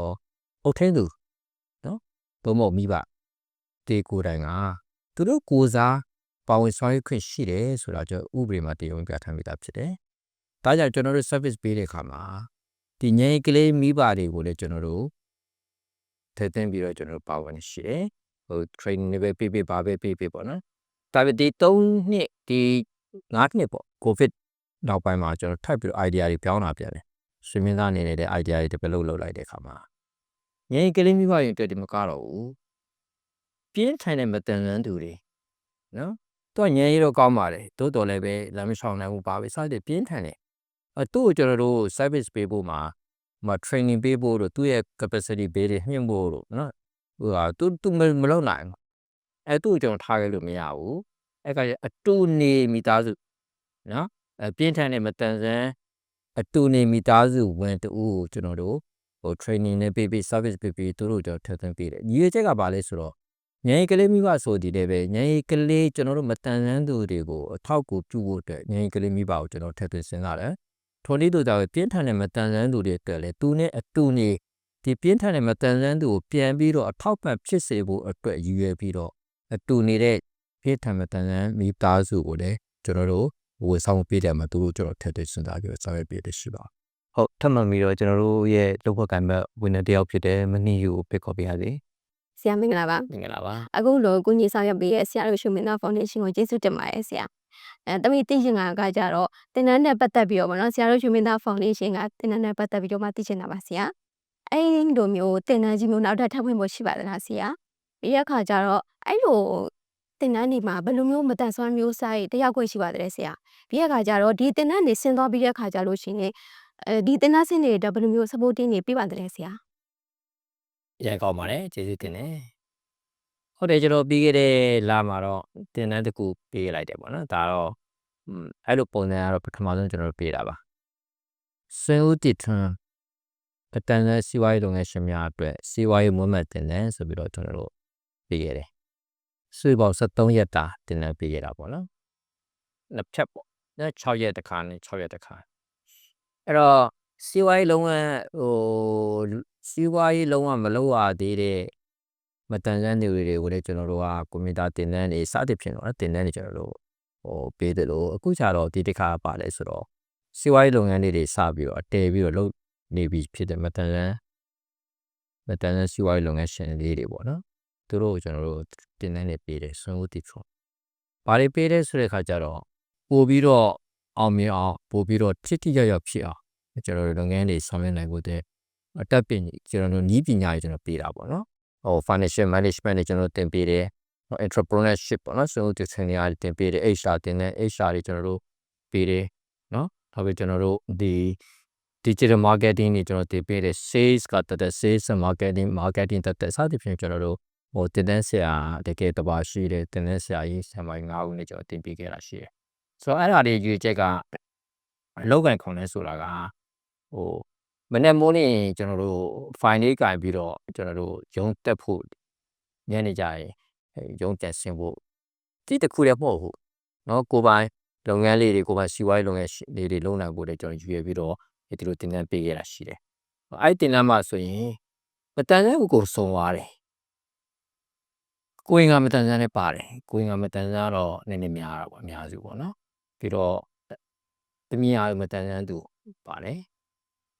့အုတ်ထင်းသူနော်ဘုံမမိဘတေကိုယ်တိုင်ကသူတို့ကိုစားပါဝင်ဆောင်ရွက်ခွင့်ရှိတယ်ဆိုတာကြောင့်ဥပဒေမှာတရားဝင်ပြဋ္ဌာန်းပေးတာဖြစ်တယ်။ဒါကြောင့်ကျွန်တော်တို့ service ပေးတဲ့အခါမှာဒီငယ်ကလေးမိဘတွေကိုလည်းကျွန်တော်တို့ထည့်သွင်းပြီးတော့ကျွန်တော်တို့ပါဝင်ရှိတယ်။ training တွေပဲပေးပါပဲပေးပေါ့နော်။ဒါပေမဲ့ဒီ3နှစ်ဒီ9နှစ်ပေါ့ COVID နောက်ပိုင်းမှာကျွန်တော်ထပ်ပြီးတော့ idea တွေပြောင်းလာပြန်တယ်။ဆွေးနွေးသားနေတဲ့ idea တွေ develop လုပ်လိုက်တဲ့အခါမှာငယ်ကလေးမိဘတွေအတွက်ဒီမကတော့ဘူး။ပြင်းထန်တဲ့မတန်ဆန်းသူတွေနော်တော့ညံရီတော့ကောင်းပါတယ်တိုးတော်လည်းပဲလမ်းမဆောင်နိုင်ဘူးပါပဲစတဲ့ပြင်းထန်တယ်သူ့ကိုကျွန်တော်တို့ service ပေးဖို့မှာ training ပေးဖို့တို့သူ့ရဲ့ capacity ဘေးတွေမြင့်ဖို့တို့နော်ဟိုဟာသူမလုပ်နိုင်ဘူးသူ့ကျွန်တော်ထားခဲ့လို့မရဘူးအဲ့ကအတူနေမိသားစုနော်ပြင်းထန်တဲ့မတန်ဆန်းအတူနေမိသားစုဝင်တူကိုကျွန်တော်တို့training နဲ့ပေး service ပေးသူတို့ကျွန်တော်ထပ်သွင်းပေးတယ်ညီရဲ့ချက်ကဘာလဲဆိုတော့ညင်ကလေးမိဘဆိုဒီလည်းပဲညင်ကလေးကျွန်တော်တို့မတန်ဆန်းသူတွေကိုအထောက်ကူပြုဖို့အတွက်ညင်ကလေးမိဘကိုကျွန်တော်ထပ်သွင်းစဉ်းစားတယ်ထိုနည်းတူကြောင့်ပြင်းထန်တဲ့မတန်ဆန်းသူတွေအတွက်လည်းသူနဲ့အတူနေဒီပြင်းထန်တဲ့မတန်ဆန်းသူကိုပြန်ပြီးတော့အထောက်ပံ့ဖြစ်စေဖို့အတွက်ရည်ရွယ်ပြီးတော့အတူနေတဲ့ပြင်းထန်မတန်ဆန်းမိသားစုကိုလည်းကျွန်တော်တို့ဝန်ဆောင်ပေးတယ်မှာသူတို့ကျွန်တော်ထပ်သွင်းစဉ်းစားပြီးဆောင်ရွက်ပေးတယ်ရှိပါဟုတ်ထပ်မှန်ပြီးတော့ကျွန်တော်တို့ရဲ့လုပ်ဖို့ကံမဲ့ဝင်တဲ့တယောက်ဖြစ်တဲ့မနှီးယူကိုဖိတ်ခေါ်ပေးရစေ ဆရာမင်္ဂလာပါ မင်္ဂလာပါ အခုလိုကိုကြီးဆောင်ရွက်ပေးရဲ့ဆရာတို့ရှုမင်းသားဖောင်ဒေးရှင်းကိုကျေးဇူးတင်ပါတယ်ဆရာတမီသိချင်တာကကြတော့တင်နန်းနဲ့ပတ်သက်ပြီးတော့ဗောနော်ဆရာတို့ရှုမင်းသားဖောင်ဒေးရှင်းကတင်နန်းနဲ့ပတ်သက်ပြီးတော့မှသိချင်တာပါဆရာအဲ့ဒီလိုမျိုးတင်နန်းကြီးမျိုးနောက်ထပ်ထပ်ဝင်ဖို့ရှိပါသလားဆရာပြီးရခါကြတော့အဲ့လိုတင်နန်းဒီမှာဘယ်လိုမျိုးမတန်ဆွမ်းမျိုးဆိုင်တယောက်ခွင့်ရှိပါတယ်ဆရာပြီးရခါကြတော့ဒီတင်နန်းနေဆင်းသွားပြီးရခါကြလို့ရှိရင်ဒီတင်နန်းဆင်းနေတဲ့ဘယ်လိုမျိုး supporting နေပြပါတယ်ဆရာ ရန်ကောင်းပါတယ်ကျေးဇူးတင်တယ်ဟုတ်တယ်ကျွန်တော်ပြီးခဲ့တဲ့လမှာတော့တင်တန်းတစ်ခုပေးလိုက်တယ်ပေါ့နော်ဒါတော့အဲ့လိုပုံစံကတော့ပထမဆုံးကျွန်တော်ပေးတာပါဆွေးဦးတည်ထွန်းအတန်းနဲ့စီးပွားရေးလုပ်ငန်းရှင်များအတွက်စီးပွားရေးမွမ်းမံတင်တန်းဆိုပြီးတော့ကျွန်တော်တို့ပေးခဲ့တယ်ဆွေးပေါင်း73ရက်တာတင်တန်းပေးခဲ့တာပေါ့နော်နှစ်ဖြတ်ပေါ့6ရက်တစ်ခါနဲ့6ရက်တစ်ခါအဲ့တော့စီးပွားရေးလုံးဝစီးပွားရေးလုံးဝမလုပ်ရသေးတဲ့မတန်ဆန်းတွေကိုလည်းကျွန်တော်တို့ကကွန်ပျူတာတင်တန်းတွေစသဖြင့်တော့တင်တန်းတွေကျွန်တော်တို့ပေးတယ်လို့အခုကျတော့ဒီတစ်ခါပါလဲဆိုတော့စီးပွားရေးလုပ်ငန်းတွေစပြီးတော့အတည်ပြီးတော့လုပ်နေပြီဖြစ်တဲ့မတန်ဆန်းစီးပွားရေးလုပ်ငန်းရှင်လေးတွေပေါ့နော်သူတို့ကိုကျွန်တော်တို့တင်တန်းတွေပေးတယ်ဆွေးနွေးတည်ဖို့ဘာတွေပေးတယ်ဆိုတဲ့အခါကျတော့ပို့ပြီးတော့အောင်မြင်အောင်ပို့ပြီးတော့ထိရောက်ဖြစ်အောင်ကျွန်တော်တို့လုပ်ငန်းတွေဆောင်ရွက်နိုင်ဖို့တဲ့အတက်ပင်ကျွန်တော်တို့နည်းပညာတွေကျွန်တော်ပေးတာပေါ့နော်financial management တွေကျွန်တော်တင်ပေးတယ် entrepreneurship ပေါ့နော်ဆိုတော့ဒီစနေအားတင်ပေးတယ် HR တင်တယ် HR တွေကျွန်တော်တို့ပေးတယ်နော်နောက်ပြီးကျွန်တော်တို့ဒီ digital marketing တွေကျွန်တော်တင်ပေးတယ် sales ကတည်းက sales marketing တည်းစသဖြင့်ကျွန်တော်တို့တင်တန်းဆရာတကယ်တပါရှိတယ်တင်တန်းဆရာကြီးဆရာမ9ဦးနဲ့ကျွန်တော်တင်ပေးခဲ့တာရှိတယ်ဆိုတော့အဲ့ဒါတွေရွေးချက်ကအလောက်ကန်ခွန်လဲဆိုတာကမနေ့မိုးနေ့ကျွန်တော်တို့ file လေးကင်ပြီးတော့ကျွန်တော်တို့ရုံးတက်ဖို့ညနေကြရင်ရုံးတက်ဆင်းဖို့ဒီတစ်ခုလည်းမဟုတ်ဘူးเนาะကိုပိုင်လုပ်ငန်းလေးတွေကိုပိုင်စီးပွားရေးလုပ်ငန်းလေးတွေလုပ်နိုင်ဖို့လည်းကျွန်တော်ရွေးပြီးတော့ဒီလိုတင်တန်းပေးခဲ့တာရှိတယ်အဲ့တင်တန်းမှာဆိုရင်မတန်ဆန်းကိုစုံသွားတယ်ကိုရင်ကမတန်ဆန်းနဲ့ပါတယ်ကိုရင်ကမတန်ဆန်းတော့နည်းနည်းများတာပေါ့အများစုပေါ့เนาะပြီးတော့တမီးအားမတန်ဆန်းသူပါတယ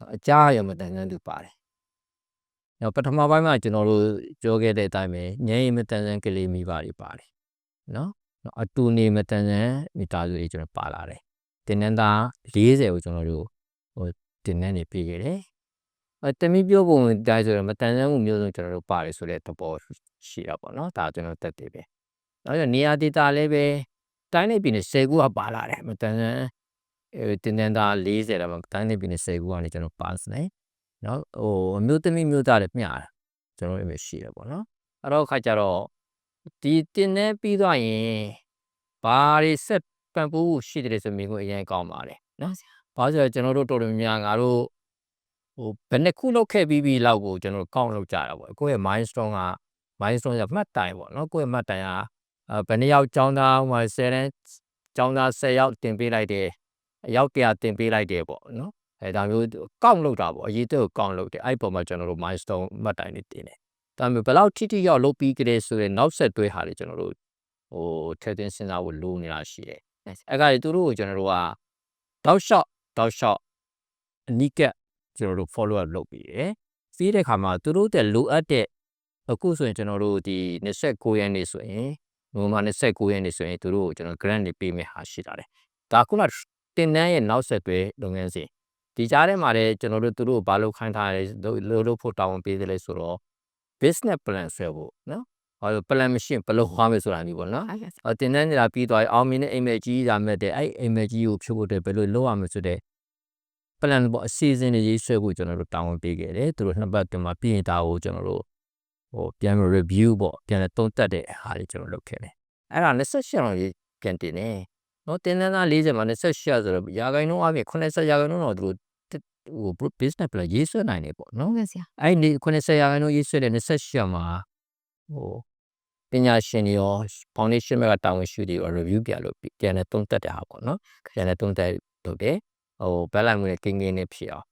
်အကြားရမတန်ဆန်းသူပါတယ်။နောက်ပထမပိုင်းမှာကျွန်တော်တို့ပြောခဲ့တဲ့အတိုင်းပဲညရင်မတန်ဆန်းကလေးမိပါတွေပါတယ်။နော်။အတူနေမတန်ဆန်းမိသားစုတွေကျွန်တော်ပါလာတယ်။တင်နန်းသား40ကိုကျွန်တော်တို့တင်နန်းနေပေးခဲ့တယ်။တမီးပြောပုံတိုင်းဆိုတော့မတန်ဆန်းမှုမျိုးစုံကျွန်တော်တို့ပါတယ်ဆိုတဲ့သဘောရှိတာပေါ့နော်။ဒါကျွန်တော်တက်တယ်ပဲ။နောက်နေရာဒေတာလည်းပဲတိုင်းနေပြည်နယ်10ခုကပါလာတယ်မတန်ဆန်းတင်တန်းသား40တော့တိုင်းနေပြည်နယ်10ခုကနေကျွန်တော်ပါစနေနော်အမျိုးသမီးမျိုးသားတွေမျှတာကျွန်တော်လည်းရှိတယ်ပေါ့နော်အဲ့တော့ခါကျတော့ဒီတင်နေပြီးသွားရင်ဘာတွေဆက်ပံ့ပိုးရှိတယ်ဆိုမိကိုအရင်ကောင်းပါတယ်နော်ဘာလို့ဆိုတော့ကျွန်တော်တို့တော်တော်များငါတို့ဘယ်နှစ်ခုလောက်ခဲ့ပြီးလောက်ကိုကျွန်တော်ကောင်းလောက်ကြတာပေါ့ကိုယ့်ရဲ့ milestone ကမှတ်တိုင်ပေါ့နော်ကိုယ့်ရဲ့မှတ်တိုင်ကဘယ်နှစ်ယောက်ကျောင်းသားဟို10တန်းကျောင်းသား10ယောက်တင်ပေးလိုက်တယ်အယောက်100တင်ပေးလိုက်တယ်ပေါ့နော်ဒါမျိုးကောက်လောက်တာပေါ့အရေးတက်ကိုကောက်လောက်တယ်အဲ့ပေါ်မှာကျွန်တော်တို့ milestone မှတ်တိုင်နေတင်တယ်ဒါမျိုးဘယ်လောက်ထိရောက်လုပ်ပြီးကြတဲ့ဆိုရင်နောက်ဆက်တွဲဟာတွေကျွန်တော်တို့ထည့်သွင်းစဉ်းစားဖို့လိုနေတာရှိတယ်အဲ့ကသူတို့ကိုကျွန်တော်တို့ကတောက်လျှောက်အနိကကျွန်တော်တို့ follow up လုပ်ပြီးတယ်ပြီးတဲ့ခါမှာသူတို့တဲ့လိုအပ်တဲ့အခုဆိုရင်ကျွန်တော်တို့ဒီ29ရက်နေ့ဆိုရင်နိုဝင်ဘာ29ရက်နေ့ဆိုရင်သူတို့ကိုကျွန်တော် grant တွေပေးမယ်ဟာရှိတာတယ်ဒါခုနတင်တန်းရဲ့နောက်ဆက်တွဲလုပ်ငန်းစဉ်ဒီကြားထဲမှာလည်းကျွန်တော်တို့သူတို့ဘာလို့ခိုင်းထားလဲလို့ဖို့တောင်းပေးတယ်လဲဆိုတော့ business plan ဆွဲဖို့နော်ဟော plan မရှိဘယ်လိုဟောမယ်ဆိုတာမျိုးပေါ့နော်တင်တန်းနေတာပြီးသွားအောင်မြင်တဲ့အိမ်မက်ကြီးလာမဲ့တဲ့အဲ့အိမ်မက်ကြီးကိုဖြုတ်ဖို့တဲ့ဘယ်လိုလုပ်ရမလဲဆိုတဲ့ plan ပေါ့အစီအစဉ်တွေရေးဆွဲဖို့ကျွန်တော်တို့တာဝန်ပေးခဲ့တယ်သူတို့နှစ်ပတ်တွင်မှာပြင်တာကိုကျွန်တော်တို့ပြန် review ပေါ့ပြန်သုံးသပ်တဲ့ဟာတွေကျွန်တော်လုပ်ခဲ့တယ်အဲ့ဒါ28ရောင်ရေးပြန်တင်တယ်နော်တင်တဲ့သား40မှာ28ဆိုတော့ရာခိုင်နှုန်းအပြင်80ရာခိုင်နှုန်းတော့သူတို့ business plan ရေးဆွဲနိုင်တယ်ပေါ့နော် ဟုတ်ကဲ့ဆရာ အဲ့ဒီ80ရာခိုင်နှုန်းရေးဆွဲတဲ့28မှာပညာရှင်တွေရော foundation ကတာဝန်ရှိတွေရော review ပြလို့ပြန်လဲသုံးသပ်တဲ့ဟာပေါ့နော်ပြန်လဲသုံးသပ်လုပ်တယ်ဘက်လိုက်မှုနဲ့ကင်းနဲ့ဖြစ်အောင်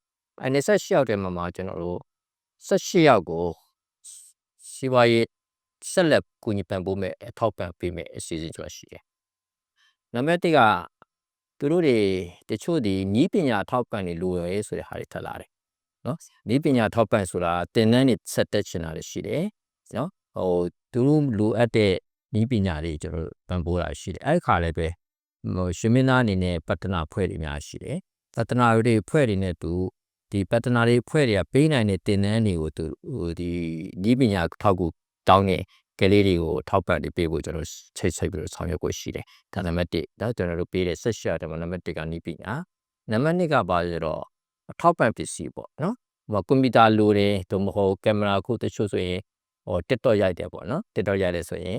အဲ့28ယောက်တည်းမှာကျွန်တော်တို့18ယောက်ကိုစီးပွားရေးဆက်လက်ကူညီပံ့ပိုးမဲ့အထောက်ပံ့ပေးမဲ့အစီအစဉ်ကျွန်တော်ရှိတယ်နံပါတ်1ကသူတို့တွေတချို့ဒီနီးပညာထောက်ပံ့တွေလိုရဲဆိုတဲ့ဟာတွေထပ်လာတယ်နော်နီးပညာထောက်ပံ့ဆိုတာတင်တန်းတွေဆက်တက်ချင်တာတွေရှိတယ်နော်သူတို့လိုအပ်တဲ့နီးပညာတွေကျွန်တော်ပံ့ပိုးတာရှိတယ်အဲ့ခါလည်းပဲရှင်မင်းသားအနေနဲ့ပတ်တနာဖွဲ့တွေများရှိတယ်ပတ်တနာတွေဖွဲ့တွေနဲ့သူဒီပတ်တနာတွေဖွဲ့တွေကပေးနိုင်တဲ့တင်တန်းတွေကိုသူဒီနီးပညာထောက်ကူတောင်းတဲ့ကလေးတွေကိုထောက်ပံ့တွေပေးဖို့ကျွန်တော်ချိတ်ဆက်ပြီးတော့ဆောင်ရွက်ကိုရှိတယ်ဒါနံပါတ်1ဒါကျွန်တော်တို့ပေးတဲ့ဆက်ရှာတယ်နံပါတ်1ကနီးပညာနံပါတ်2ကပါဆိုတော့အထောက်ပံ့ပစ္စည်းပေါ့နော်ကွန်ပျူတာလိုတယ်သို့မဟုတ်ကင်မရာခုတချို့ဆိုရင် TikTok ရိုက်တယ်ပေါ့နော် TikTok ရိုက်တယ်ဆိုရင်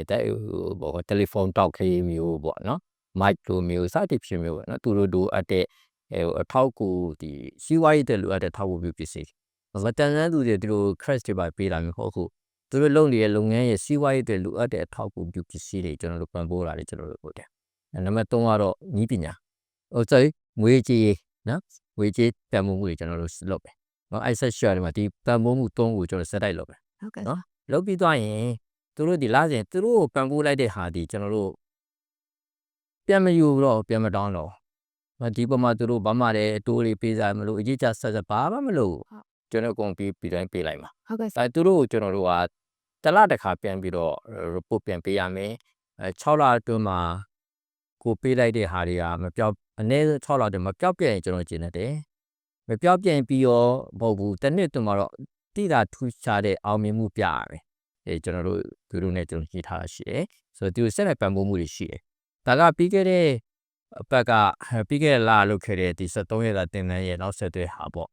တယ်လီဖုန်းတောက်ခေးမျိုးပေါ့နော် mic လိုမျိုးစသည်ဖြင့်မျိုးပေါ့နော်သူတို့လိုအပ်တဲ့အထောက်ကူဒီစီးပွားရေးတွေလိုအပ်တဲ့ထောက်ကူပစ္စည်းမတန်ဆန်းသူတွေသူတို့ crash တွေပါပေးလာမျိုးဟုတ်ခုသူတို့လုပ်နေတဲ့လုပ်ငန်းရဲ့စီးပွားရေးတွေလိုအပ်တဲ့အထောက်ကူပစ္စည်းတွေကျွန်တော်တို့ပံ့ပိုးတာတွေကျွန်တော်တို့လုပ်တယ်နံပါတ်3ကတော့နည်းပညာငွေကြေးနော်ငွေကြေးတန်ဖိုးမှုတွေကျွန်တော်တို့လုပ်တယ်နော်အဲ့ဆက်ရှာတွေမှာဒီတန်ဖိုးမှု3ကိုကျွန်တော်ဆက်တိုက်လုပ်တယ် ဟုတ်ကဲ့ နော်လုပ်ပြီးသွားရင်သူတို့ဒီလာစဉ်သူတို့ပံ့ပိုးလိုက်တဲ့ဟာဒီကျွန်တော်တို့ပြန်မယူတော့ပြန်မတောင်းတော့ဒီပုံမှာသူတို့ဘာမှလည်းအတိုးလေးပေးစားမလို့အကြီးကျဆက်ဘာမှမလို့ကျွန်တော်ကုန်ပြီးတိုင်းပေးလိုက်မှာ ဟုတ်ကဲ့ ဒါသူတို့ကျွန်တော်တို့ကတစ်လတစ်ခါပြန်ပြီးတော့ report ပြန်ပေးရမယ်6လအတွင်းမှာကိုပေးလိုက်တဲ့ဟာတွေကမပြောက်အနည်းဆုံး6လအတွင်းမပြောက်ပြည့်ရင်ကျွန်တော်ကျင်းနေတယ်မပြောက်ပြည့်ပြီးရောမဟုတ်ဘူးတစ်နှစ်အတွင်းမှာတော့တိတာထူးခြားတဲ့အောင်မြင်မှုပြရမယ်ကျွန်တော်တို့သူတို့နဲ့ကျွန်တော်ညှိထားတာရှိတယ်ဆိုတော့သူဆက်လက်ပံ့ပိုးမှုတွေရှိတယ်ဒါကပြီးခဲ့တဲ့အပတ်ကပြီးခဲ့တဲ့လလုပ်ခဲ့တဲ့ဒီ73ရက်တာတင်တန်းရဲ့နောက်ဆက်တွဲဟာပေါ့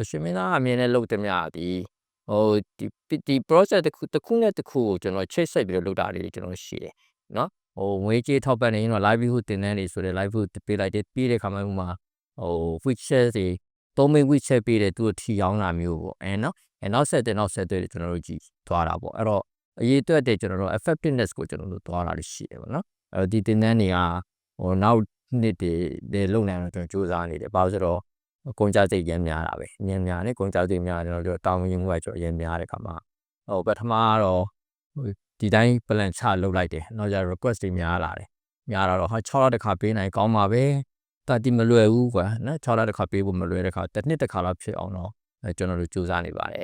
ရှင်မင်းသားအမြင်နဲ့လုပ်တယ်များဒီဒီ process တစ်ခုနဲ့တစ်ခုကိုကျွန်တော်ချိတ်ဆက်ပြီးတော့လုပ်တာလေးတွေကျွန်တော်ရှိတယ်နော်ငွေကြေးထောက်ပံ့နေရင်တော့ livelihood တင်တန်းတွေဆိုတဲ့ livelihood ပေးလိုက်တဲ့ပြီးတဲ့ခါမှမှာwidget တွေသုံးမိတ် widget ပေးတဲ့သူတို့ထီရောင်းတာမျိုးပေါ့နော်နောက်ဆက်တွဲကျွန်တော်တို့ကြည့်သွားတာပေါ့အဲ့တော့အရေးအတွက်တဲ့ကျွန်တော်တို့ effectiveness ကိုကျွန်တော်တို့သွားတာရှိတယ်ပေါ့နော်ဒီတင်တန်းတွေကနောက်နှစ်တွေလုံနိုင်တော့ကျွန်တော်စူးစမ်းနေတယ်ဘာလို့ဆိုတော့ကုန်ကြစိတ်ရမ်းများတာပဲညံများနဲ့ကုန်ကြစိတ်များကျွန်တော်တို့တောင်းရင်မှုကကျွန်တော်ရမ်းများတဲ့ခါမှာပထမကတော့ဒီတိုင်း plan ချလုပ်လိုက်တယ်နောက်ကျ request တွေများလာတယ်များလာတော့6လတစ်ခါပေးနိုင်ကောင်းပါပဲတာတီမလွယ်ဘူးကွာနော်6လတစ်ခါပေးဖို့မလွယ်တဲ့ခါတစ်နှစ်တစ်ခါလောက်ဖြစ်အောင်တော့ကျွန်တော်တို့စူးစမ်းနေပါတယ်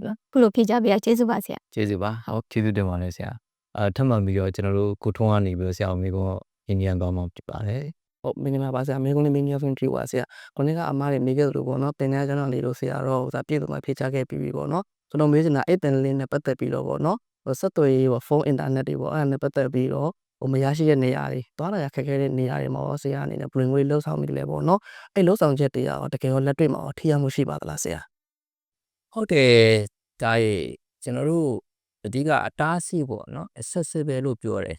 နော် ခုလိုဖြေကြပေးရကျေးဇူးပါဆရာ ကျေးဇူးပါဟုတ်ကျေးဇူးတင်ပါတယ်ဆရာထပ်မံပြီးတော့ကျွန်တော်တို့ကိုထုံးကနေပြီးတော့ဆရာမေကောအင်ဒီယန်ကောင်းမှဖြစ်ပါတယ်ဟုတ်မင်္ဂလာပါဆရာမေကုန်းလေးမင်းမျိုးဖင်တီပါဆရာခုနေ့ကအမားတွေမေခဲ့သလိုပေါ့နော်တင်တဲ့ကျွန်တော်လေးလို့ဆရာတော့ပြည့်စုံမှဖြေချခဲ့ပြီးပြီပေါ့နော်ကျွန်တော်မေးချင်တာအဲ့တင်လေးနဲ့ပတ်သက်ပြီးတော့ပေါ့နော်ဆက်သွယ်ရေးပေါ့ဖုန်းအင်တာနက်တွေပေါ့အဲ့ဒါနဲ့ပတ်သက်ပြီးတော့မရရှိတဲ့နေရာတွေသွားလာရခက်ခဲတဲ့နေရာတွေမှာဆရာအနေနဲ့ဘယ်လိုလှုပ်ဆောင်မိတယ်လဲပေါ့နော်အဲ့လှုပ်ဆောင်ချက်တွေရောတကယ်ရောလက်တွေ့မှာထိရောက်မှုရှိပါသလားဆရာ ဟုတ်တယ်ဒါရဲ့ကျွန်တော်တို့အဓိကအတားအဆီးပေါ့နော် accessible လို့ပြောတယ်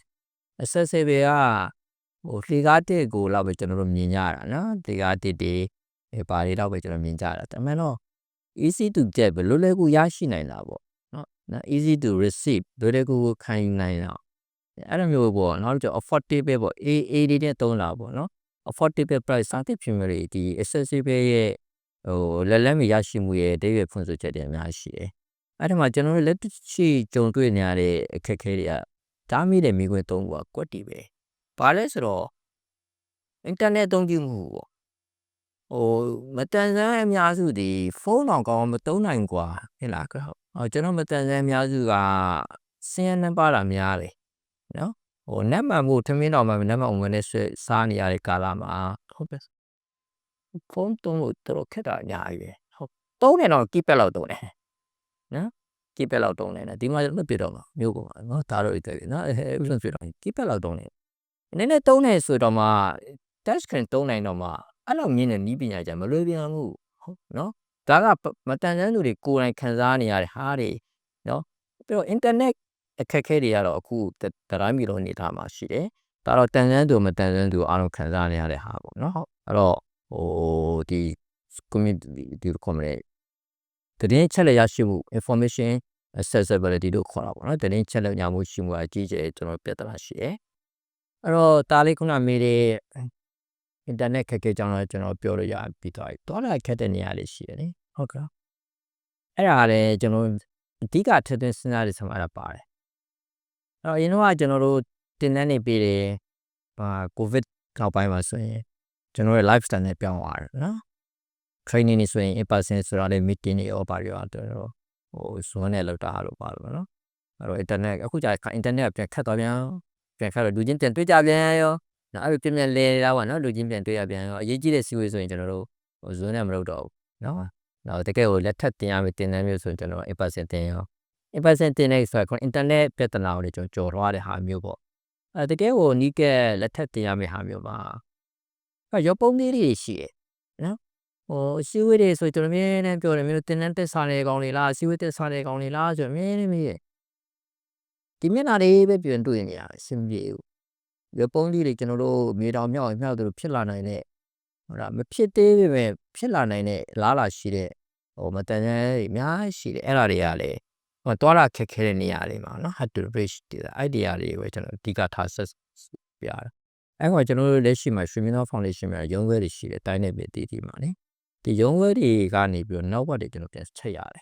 accessible ကလေကားတက်ကိုလောက်ပဲကျွန်တော်တို့မြင်ကြတာနော်လေကားတက်တွေဘာတွေတော့ပဲကျွန်တော်မြင်ကြတာဒါမှမဟုတ် easy to get ပဲလွယ်လွယ်ကူရရှိနိုင်တာပေါ့နော် easy to receive လွယ်လွယ်ကူခံယူနိုင်တာအဲ့လိုမျိုးပေါ့နောက်ကျ affordable ပေါ့ AA တွေနဲ့သုံးလာပေါ့နော် affordable price စသဖြင့်မျိုးတွေဒီ accessible ရဲ့လက်မရရှိမှုရဲ့တိကျဖွင့်ဆိုချက်တွေအများကြီးရှိတယ်အဲ့ဒါမှကျွန်တော်တို့လက်ရှိကြုံတွေ့နေရတဲ့အခက်အခဲတွေကဒါမိတဲ့မိခွင့်သုံးခုကကွက်တီပဲဘာလဲဆိုတော့ internet အသုံးပြုမှုပေါ့မတန်ဆန်းအများစုဒီဖုန်းတော်ကောင်းမသုံးနိုင်กว่าဟဲ့လားကျွန်တော်မတန်ဆန်းအများစုကစင်ရနံပါတ်တာများတယ်နော်နတ်မှန်မှုထမင်းတော်မှနတ်မှန်ဝင်နေစားနေရတဲ့ကာလမှာဟုတ်ပဲဖုန်းသုံးလို့တော်ခက်တာအများကြီးပဲဟုတ်သုံးတယ်တော့ keypad လောက်သုံးတယ်နော် keypad လောက်သုံးတယ်နော်ဒီမှာလွတ်ပြတော့မှာမျိုးကုန်ပါနော်ဒါတော့အဲ့နော်ဥပဒေပြတော့ keypad လောက်သုံးတယ်နည်းနည်းသုံးနေဆိုတော့မှ touch screen သုံးနိုင်တော့မှ အဲ့လိုမြင်တဲ့နီးပညာကြမလွယ်ပြန်ဘူးဟုတ်နော်ဒါကမတန်တန်းသူတွေကိုယ်တိုင်ခံစားနေရတဲ့ဟာတွေနော်ပြီးတော့ internet အခက်အခဲတွေကတော့အခုတိုင်းပြည်လုံးအနေထားမှာရှိတယ်ဒါတော့တန်တန်းသူမတန်တန်းသူအားလုံးခံစားနေရတဲ့ဟာပေါ့နော်အဲ့တော့ဒီ community ဒီလိုခေါ်မလဲသတင်းချက်လက်ရရှိမှု information accessibility လို့ခေါ်တာပေါ့နော်သတင်းချက်လက်ရမှုရှိမှုအကြီးကျယ်ကျွန်တော်ပြဿနာရှိတယ်အဲ့တော့ဒါလေးခုနမေးတဲ့ internet ခက်ခဲကြောင်းလည်းကျွန်တော်ပြောလို့ရပြီးသွားပြီတော့လည်းခက်တဲ့နေရာလေးရှိတယ်လေဟုတ်ကဲ့အဲ့ဒါလည်းကျွန်တော်အဓိကထပ်တဲ့စဉ်းစားတဲ့ဆမှာတာပါတယ်အဲ့တော့အရင်တော့ကျွန်တော်တို့တင်တန်းနေပြီးတယ်ကိုဗစ်နောက်ပိုင်းမှာဆိုရင်ကျွန်တော်ရဲ့ lifestyle နဲ့ပြောင်းသွားတယ်နော် training နေဆိုရင် in person ဆိုတာလေ meeting တွေရောပါရောတော့zone နဲ့လောက်တာလို့ပါလို့နော်အဲ့တော့ internet အခုကြာ internet ကပြန်ခတ်သွားပြန်ခတ်တော့လူချင်းပြန်တွေ့ကြပြန်ရောနော်အဲ့လိုပြင်ပြန်လဲလာပါနော်လူချင်းပြန်တွေ့ရပြန်ရောအရေးကြီးတဲ့စီဝေးဆိုရင်ကျွန်တော်တို့zone နဲ့မလုပ်တော့ဘူးနော်တကယ်ကိုလက်ထပ်တင်ရမယ်တင်တန်းမျိုးဆိုရင်ကျွန်တော် in person တင်ရော in person တင်နေဆိုတော့ internet ပြဿနာကိုလည်းကျွန်တော်ကြော်သွားတဲ့ဟာမျိုးပေါ့တကယ်ကိုနီးကဲလက်ထပ်တင်ရမယ့်ဟာမျိုးပါရောပုံလေးတွေရှိတယ်နော်စီဝေးတွေဆိုကျွန်တော်အမြဲတမ်းပြောတယ်မျိုးတင်တန်းတက်စားတဲ့ကောင်တွေလားစီဝေးတက်စားတဲ့ကောင်တွေလားဆိုအမြဲတမ်းမေးတယ်ဒီမျက်နှာလေးပဲပြန်တွေ့နေရအဆင်ပြေဘူးရောပုံလေးတွေကျွန်တော်တို့မြေတောင်မြောက်မြောက်တို့ဖြစ်လာနိုင်တဲ့ဟုတ်လားမဖြစ်သေးပေမဲ့ဖြစ်လာနိုင်တဲ့လားလာရှိတဲ့မတန်တန်းတွေအများကြီးရှိတယ်အဲ့ဒါတွေကလည်းတွားလာခက်ခဲတဲ့နေရာတွေမှာနော် hard to reach တဲ့ idea တွေကိုကျွန်တော်အဓိကထားဆက်ပြတာအဲ့တော့ကျွန်တော်တို့လက်ရှိမှာ Shimino Foundation မှာရုံးခွဲတွေရှိတယ်တိုင်းနယ်ပြည်တီမှာနိဒီရုံးခွဲတွေကနေပြီးတော့နောက်ဘက်တွေကျွန်တော်ပြန်ချက်ရတယ်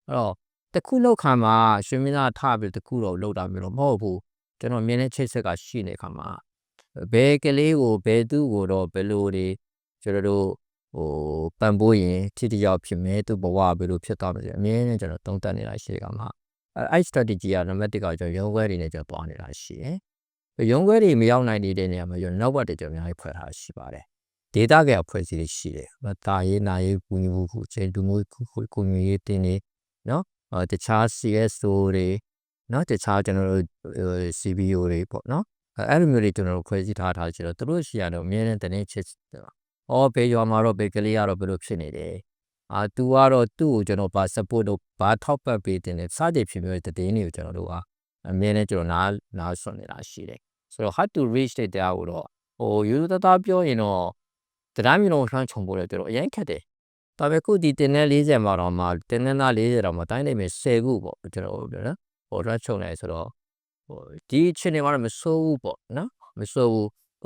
အဲ့တော့တခုလောက်ခါမှာ Shimino ထားပြီးတခုတော့လောက်တာမျိုးတော့မဟုတ်ဘူးကျွန်တော်မြင်တဲ့ချိတ်ဆက်ကရှိနေခါမှာဘယ်ကလေးကိုဘယ်သူ့ကိုတော့ဘယ်လိုတွေကျွန်တော်တို့ပံ့ပိုးရင်ထိတိရောက်ဖြစ်မယ်သူ့ဘဝဘယ်လိုဖြစ်သွားမလဲအမြဲတမ်းကျွန်တော်သုံးသပ်နေတာရှိတယ်ကမှအဲ့ strategy ကနံပါတ်1ကကျွန်တော်ရုံးခွဲတွေနဲ့ကျွန်တော်တွားနေတာရှိတယ်ရုံးခွဲတွေမရောက်နိုင်တဲ့နေရာမှာကျွန်တော်နောက်ဘက်တွေကျွန်တော်အများကြီးဖွဲ့ထားရှိပါတယ်ဒေတာကဖွဲ့စည်းတွေရှိတယ်တာရေးနာရေးပူညီမှုချိန်တူမှုကိုငွေရေးတင်နေနော်တခြား CSO တွေနော်တခြားကျွန်တော်တို့ CBO တွေပေါ့နော်အဲ့လိုမျိုးတွေကျွန်တော်တို့ဖွဲ့စည်းထားရှိတော့သူတို့ရှိရတော့အမြဲတမ်းတင်းချစ်ဘေးရွာမှာတော့ဘေးကလေးကတော့ဘယ်လိုဖြစ်နေတယ်သူကတော့သူ့ကိုကျွန်တော်ပါ support တော့ဘာထောက်ပံ့ပေးတင်တယ်စတဲ့ဖြစ်မျိုးတဲ့တင်းတွေကိုကျွန်တော်တို့ကအမြဲတမ်းကျွန်တော်နားဆွနေတာရှိတယ်ဆိုတော့ hard to reach တဲ့တရားကိုတော့ရိုးသားပြောရင်တော့တရားမျိုးလုံးဆွမ်းခြုံဖို့လည်းကျွန်တော်အရင်ခက်တယ်ဒါပေမဲ့ခုဒီတင်တဲ့40မှာတော့မှတင်တဲ့သား40တော့မှတိုင်းနေမယ်10ခုပေါ့ကျွန်တော်ပြောနော်ဆွမ်းခြုံနေဆိုတော့ဒီအချိန်တွေမှာတော့မစိုးဘူးပေါ့နော်မစိုးဘူ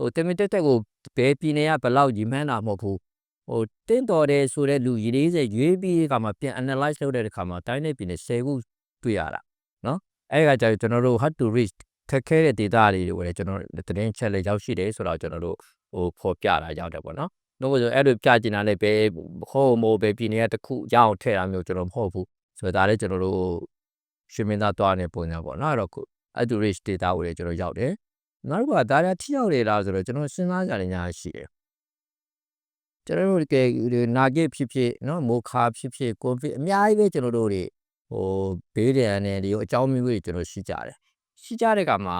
းတင်တက်ကိုဘယ်ပြည်နယ်ကဘယ်လောက်ကြီးမှန်းတာမဟုတ်ဘူးတင်းတော်တယ်ဆိုတဲ့လူ40ရွေးပြီးကမှပြန် analyze လုပ်တဲ့အခါမှာတိုင်းနေပြည်နယ်10ခုတွေ့ရတာနော်အဲ့ကကြတော့ကျွန်တော်တို့ hard to reach ခက်ခဲတဲ့ data တွေကိုလည်းကျွန်တော်သတင်းချက်လေးရောက်ရှိတယ်ဆိုတော့ကျွန်တော်တို့ဖော်ပြတာရောက်တယ်ပေါ့နော်လို့ဆိုအဲ့လိုပြကျင်တာလည်းပဲမိုးပဲပြည်နယ်ကတစ်ခုရအောင်ထည့်တာမျိုးကျွန်တော်မဟုတ်ဘူးဆိုတော့ဒါလည်းကျွန်တော်တို့ရှင်းမင်းသားတွားနေပုံညာပေါ့နော်အဲ့တော့ hard to reach data ကိုလည်းကျွန်တော်ရောက်တယ်နောက်တစ်ခုကဒါလည်းထိရောက်တယ်လားဆိုတော့ကျွန်တော်စဉ်းစားကြတယ်ညာရှိတယ်ကျွန်တော်တို့ကနာဂစ်ဖြစ်နော်မိုခါဖြစ်ကိုဗစ်အများကြီးပဲကျွန်တော်တို့တွေဘေးဒဏ်နဲ့ဒီအကြောင်းမျိုးတွေကျွန်တော်ရှိကြတယ်ရှိကြတဲ့ကမှာ